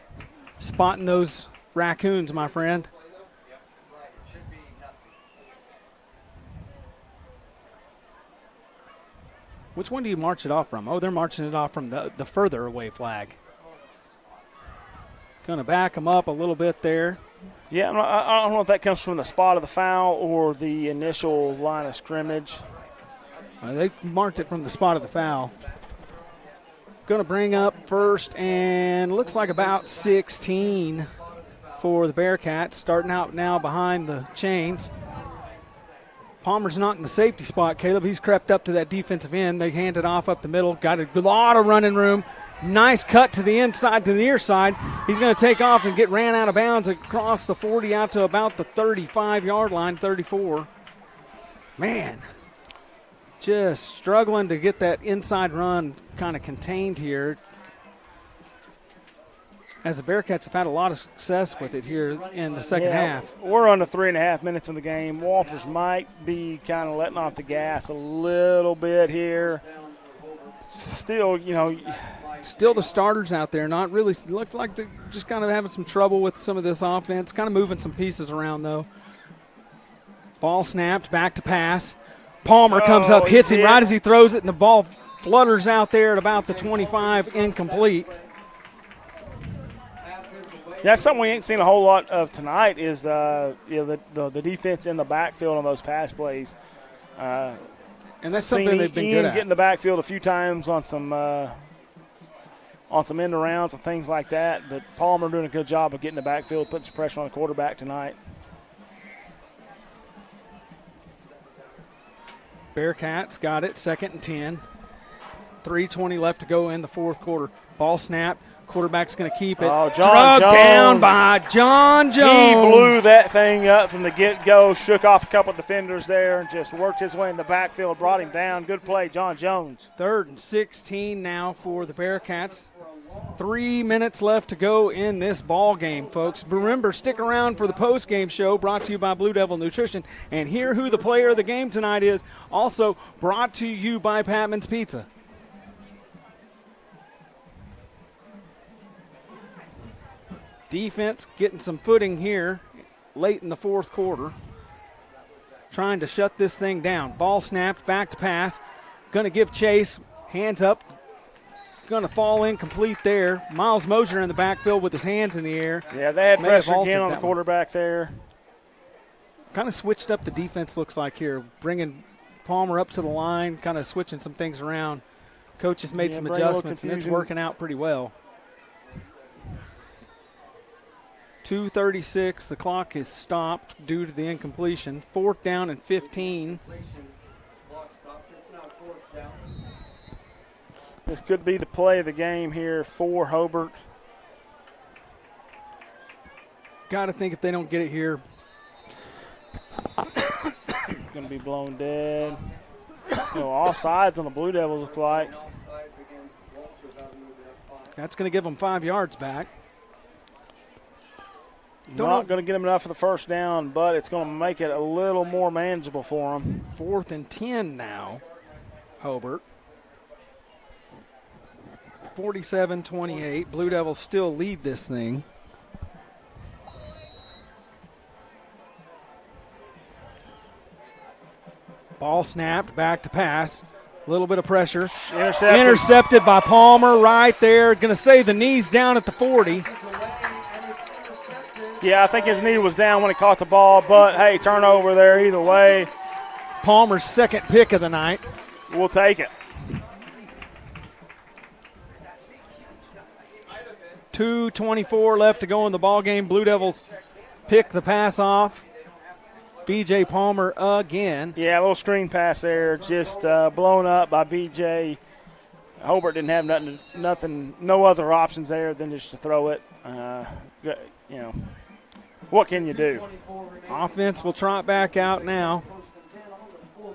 spotting those raccoons, my friend. Which one do you march it off from? Oh, they're marching it off from the further away flag. Going to back them up a little bit there. Yeah, I don't know if that comes from the spot of the foul or the initial line of scrimmage. They marked it from the spot of the foul. Going to bring up first, and looks like about 16 for the Bearcats, starting out now behind the chains. Palmer's not in the safety spot, Caleb. He's crept up to that defensive end. They hand it off up the middle. Got a lot of running room. Nice cut to the inside, to the near side. He's going to take off and get ran out of bounds across the 40 out to about the 35-yard line, 34. Man, just struggling to get that inside run kind of contained here, as the Bearcats have had a lot of success with it here in the second half. We're under 3.5 minutes in the game. Walters might be kind of letting off the gas a little bit here. Still, still the starters out there. Not really, looked like they're just kind of having some trouble with some of this offense. Kind of moving some pieces around, though. Ball snapped, back to pass. Palmer comes up, hits him right as he throws it, and the ball flutters out there at about the 25, incomplete. That's something we ain't seen a whole lot of tonight is the defense in the backfield on those pass plays. And that's something they've been good at. Getting the backfield a few times on some end arounds and things like that. But Palmer doing a good job of getting the backfield, putting some pressure on the quarterback tonight. Bearcats got it, 2nd and 10. 3:20 left to go in the fourth quarter. Ball snap. Quarterback's going to keep it. Drugged down by John Jones. He blew that thing up from the get-go, shook off a couple of defenders there, and just worked his way in the backfield, brought him down. Good play, John Jones. 3rd and 16 now for the Bearcats. 3 minutes left to go in this ball game, folks. Remember, stick around for the post-game show brought to you by Blue Devil Nutrition, and hear who the player of the game tonight is. Also brought to you by Patman's Pizza. Defense getting some footing here late in the fourth quarter. Trying to shut this thing down. Ball snapped, back to pass. Going to give chase. Hands up. Going to fall incomplete there. Miles Mosier in the backfield with his hands in the air. Yeah, they had pressure again on the quarterback there. Kind of switched up the defense, looks like here. Bringing Palmer up to the line, kind of switching some things around. Coach has made some adjustments, and it's working out pretty well. 2:36, the clock is stopped due to the incompletion. 4th down and 15. This could be the play of the game here for Hobart. Got to think if they don't get it here. Going to be blown dead. All sides on the Blue Devils, looks like. That's going to give them 5 yards back. Not going to get them enough for the first down, but it's going to make it a little more manageable for them. 4th and 10 now, Hobart. 47-28. Blue Devils still lead this thing. Ball snapped, back to pass. A little bit of pressure. Intercepted by Palmer right there. Going to save the knees down at the 40. Yeah, I think his knee was down when he caught the ball, but, hey, turnover there either way. Palmer's 2nd pick of the night. We'll take it. 2:24 left to go in the ball game. Blue Devils pick the pass off. B.J. Palmer again. Yeah, a little screen pass there, just blown up by B.J. Hobart didn't have nothing, no other options there than just to throw it. What can you do? Offense will trot back out now.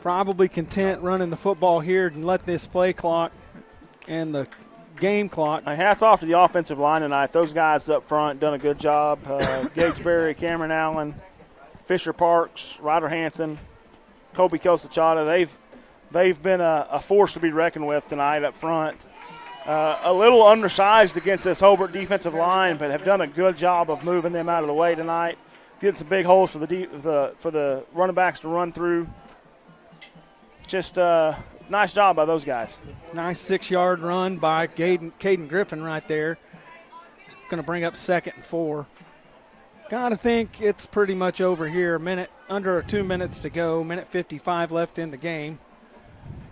Probably content running the football here and let this play clock and the game clock. Hats off to the offensive line tonight. Those guys up front done a good job. Gage Berry, Cameron Allen, Fisher Parks, Ryder Hansen, Kobe Kosachata. They've been a force to be reckoned with tonight up front. A little undersized against this Hobart defensive line, but have done a good job of moving them out of the way tonight. Getting some big holes for the running backs to run through. Just nice job by those guys. Nice 6-yard run by Caden Griffin right there. Going to bring up 2nd and 4. Got to think it's pretty much over here. Under 2 minutes to go. Minute 55 left in the game.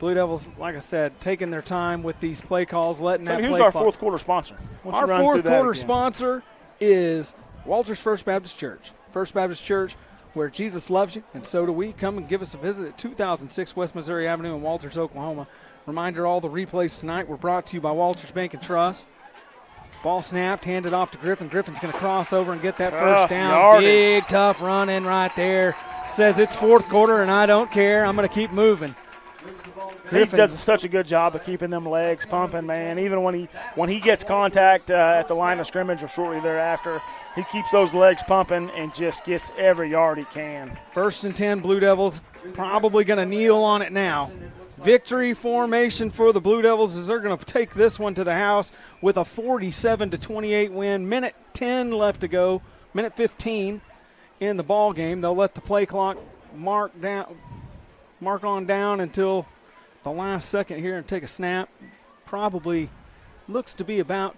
Blue Devils, like I said, taking their time with these play calls, letting that who's play our clock. fourth quarter sponsor? Our fourth quarter sponsor is Walters First Baptist Church. First Baptist Church, where Jesus loves you, and so do we. Come and give us a visit at 2006 West Missouri Avenue in Walters, Oklahoma. Reminder, all the replays tonight were brought to you by Walters Bank and Trust. Ball snapped, handed off to Griffin. Griffin's going to cross over and get that first down. Yardage. Big, tough running right there. Says it's fourth quarter, and I don't care. I'm going to keep moving. He does such a good job of keeping them legs pumping, man. Even when he gets contact at the line of scrimmage or shortly thereafter, he keeps those legs pumping and just gets every yard he can. 1st and 10, Blue Devils probably going to kneel on it now. Victory formation for the Blue Devils as they're going to take this one to the house with a 47-28 win. Minute 10 left to go. Minute 15 in the ball game. They'll let the play clock mark on down until the last second here and take a snap. Probably looks to be about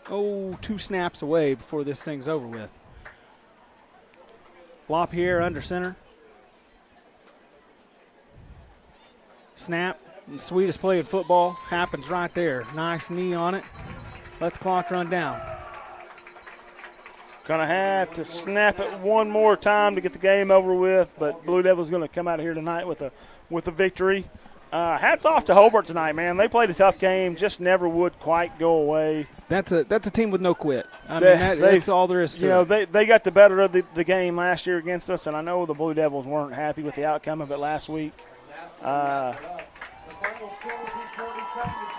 2 snaps away before this thing's over with. LaPierre under center. Snap. The sweetest play in football happens right there. Nice knee on it. Let the clock run down. Going to have to snap it one more time to get the game over with, but Blue Devils going to come out of here tonight with a victory. Hats off to Hobart tonight, man. They played a tough game, just never would quite go away. That's a team with no quit. That's all there is to it. They got the better of the game last year against us, and I know the Blue Devils weren't happy with the outcome of it last week.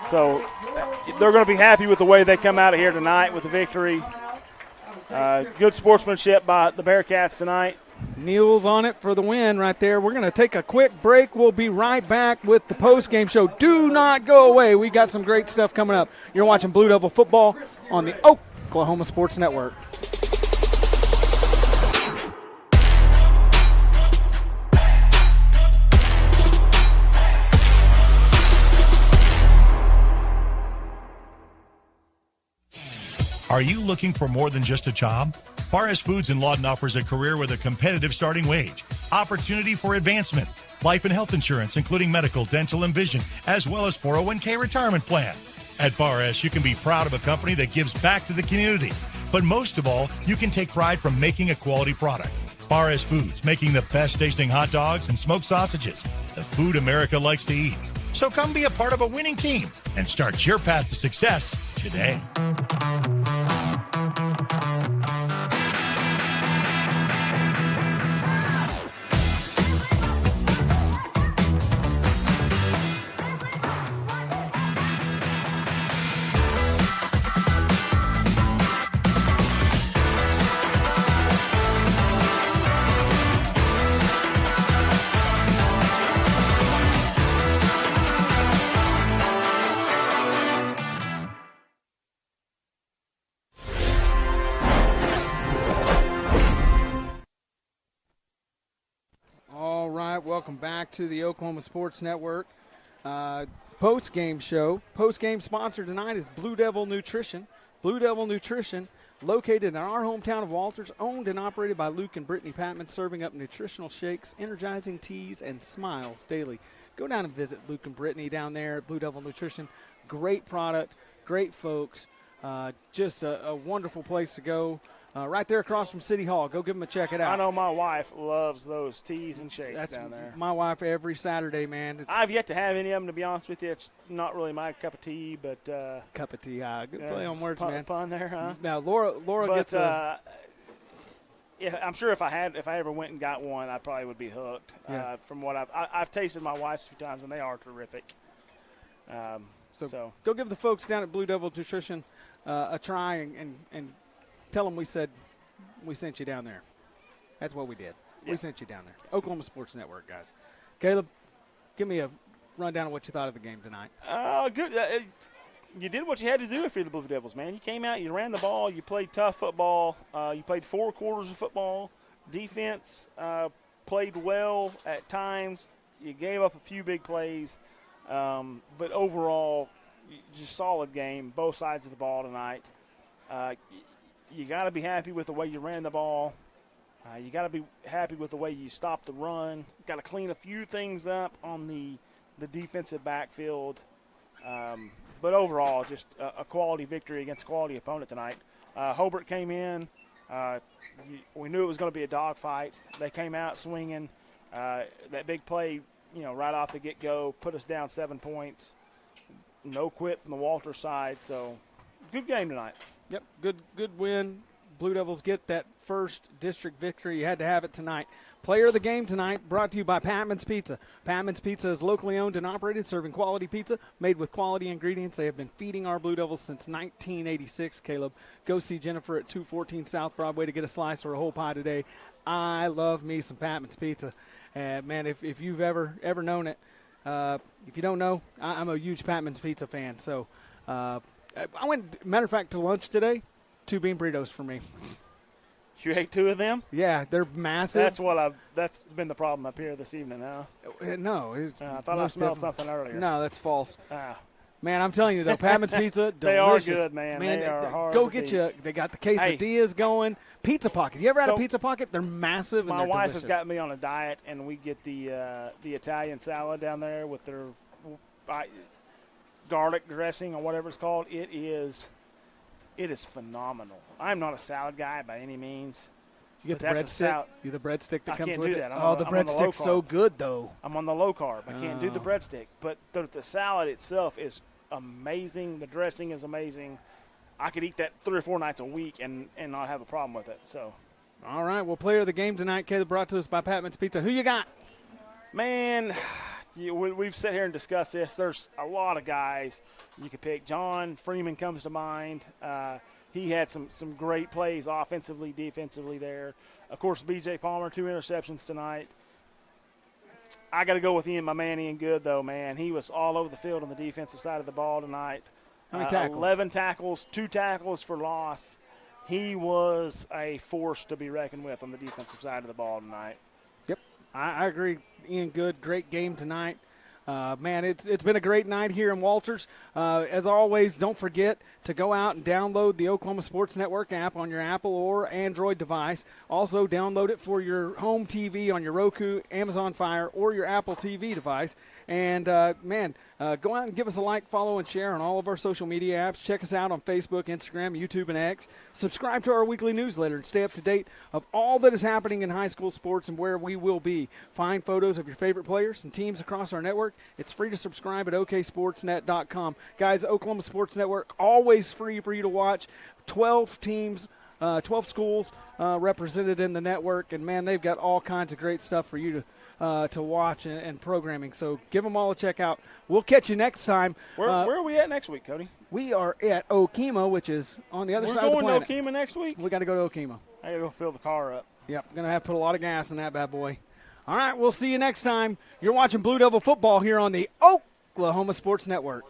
So they're going to be happy with the way they come out of here tonight with the victory. Good sportsmanship by the Bearcats tonight. Kneels on it for the win right there. We're going to take a quick break. We'll be right back with the post-game show. Do not go away. We got some great stuff coming up. You're watching Blue Devil football on the Oklahoma Sports Network. Are you looking for more than just a job? Barres Foods in Lawton offers a career with a competitive starting wage, opportunity for advancement, life and health insurance, including medical, dental, and vision, as well as 401k retirement plan. At Barres, you can be proud of a company that gives back to the community. But most of all, you can take pride from making a quality product. Barres Foods, making the best tasting hot dogs and smoked sausages, the food America likes to eat. So come be a part of a winning team and start your path to success today. Welcome back to the Oklahoma Sports Network post-game show. Post-game sponsor tonight is Blue Devil Nutrition. Blue Devil Nutrition, located in our hometown of Walters, owned and operated by Luke and Brittany Patman, serving up nutritional shakes, energizing teas, and smiles daily. Go down and visit Luke and Brittany down there at Blue Devil Nutrition. Great product, great folks, just a wonderful place to go. Right there across from City Hall. Go give them a check it out. I know my wife loves those teas and shakes down there. My wife every Saturday, man. I've yet to have any of them, to be honest with you. It's not really my cup of tea, but cup of tea. Good play on words, man. Pun there, huh? Now Laura gets a. Yeah, I'm sure if I ever went and got one, I probably would be hooked. Yeah. From what I've tasted my wife's a few times, and they are terrific. So go give the folks down at Blue Devil Nutrition a try and tell them we said we sent you down there. That's what we did. Yeah. We sent you down there. Oklahoma Sports Network, guys. Caleb, give me a rundown of what you thought of the game tonight. Good. You did what you had to do if you're the Blue Devils, man. You came out, you ran the ball, you played tough football. You played 4 quarters of football. Defense played well at times. You gave up a few big plays. But overall, just solid game, both sides of the ball tonight. You got to be happy with the way you ran the ball. You got to be happy with the way you stopped the run. Got to clean a few things up on the the defensive backfield. But overall, just a quality victory against a quality opponent tonight. Hobart came in. We knew it was going to be a dogfight. They came out swinging. That big play, right off the get-go, put us down 7 points. No quit from the Walters side. So, good game tonight. Yep, good win. Blue Devils get that first district victory. You had to have it tonight. Player of the game tonight brought to you by Patman's Pizza. Patman's Pizza is locally owned and operated, serving quality pizza made with quality ingredients. They have been feeding our Blue Devils since 1986, Caleb. Go see Jennifer at 214 South Broadway to get a slice or a whole pie today. I love me some Patman's Pizza. Man, if you've ever known it, if you don't know, I'm a huge Patman's Pizza fan. So I went, matter of fact, to lunch today. 2 bean burritos for me. You ate 2 of them? Yeah, they're massive. That's been the problem up here this evening, huh? No. I thought I smelled something earlier. No, that's false. Man, I'm telling you, though, Patman's Pizza, delicious. They are good, man. They are hard go to get beat. you. They got the quesadillas going. Pizza Pocket. You ever had a Pizza Pocket? They're massive and my they're wife delicious. has got me on a diet, and we get the Italian salad down there with their garlic dressing or whatever it's called. It is phenomenal. I'm not a salad guy by any means. You get the breadstick? You the breadstick that comes with it? I can't do that. The breadstick's so good, though. I'm on the low carb. I can't do the breadstick. But the salad itself is amazing. The dressing is amazing. I could eat that 3 or 4 nights a week and not have a problem with it. So, all right. Well, player of the game tonight, Caleb, brought to us by Patman's Pizza. Who you got? Man, we've sat here and discussed this. There's a lot of guys you could pick. John Freeman comes to mind. He had some great plays offensively, defensively there. Of course, B.J. Palmer, 2 interceptions tonight. I got to go with Ian, my man, Ian Good, though, man. He was all over the field on the defensive side of the ball tonight. How many tackles? 11 tackles, 2 tackles for loss. He was a force to be reckoned with on the defensive side of the ball tonight. Yep, I agree. Ian Good, great game tonight. Man, it's been a great night here in Walters. As always, don't forget to go out and download the Oklahoma Sports Network app on your Apple or Android device. Also, download it for your home TV on your Roku, Amazon Fire, or your Apple TV device. And, go out and give us a like, follow, and share on all of our social media apps. Check us out on Facebook, Instagram, YouTube, and X. Subscribe to our weekly newsletter and stay up to date of all that is happening in high school sports and where we will be. Find photos of your favorite players and teams across our network. It's free to subscribe at oksportsnet.com. Guys, Oklahoma Sports Network, always free for you to watch. 12 teams, 12 schools represented in the network. And, man, they've got all kinds of great stuff for you to watch and programming. So give them all a check out. We'll catch you next time. Where are we at next week, Cody? We are at Okemo, which is on the other side of the planet. We're going to Okemo next week? We got to go to Okemo. I got to go fill the car up. Yep, going to have to put a lot of gas in that bad boy. All right, we'll see you next time. You're watching Blue Devil football here on the Oklahoma Sports Network.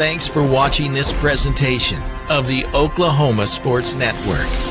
Thanks for watching this presentation of the Oklahoma Sports Network.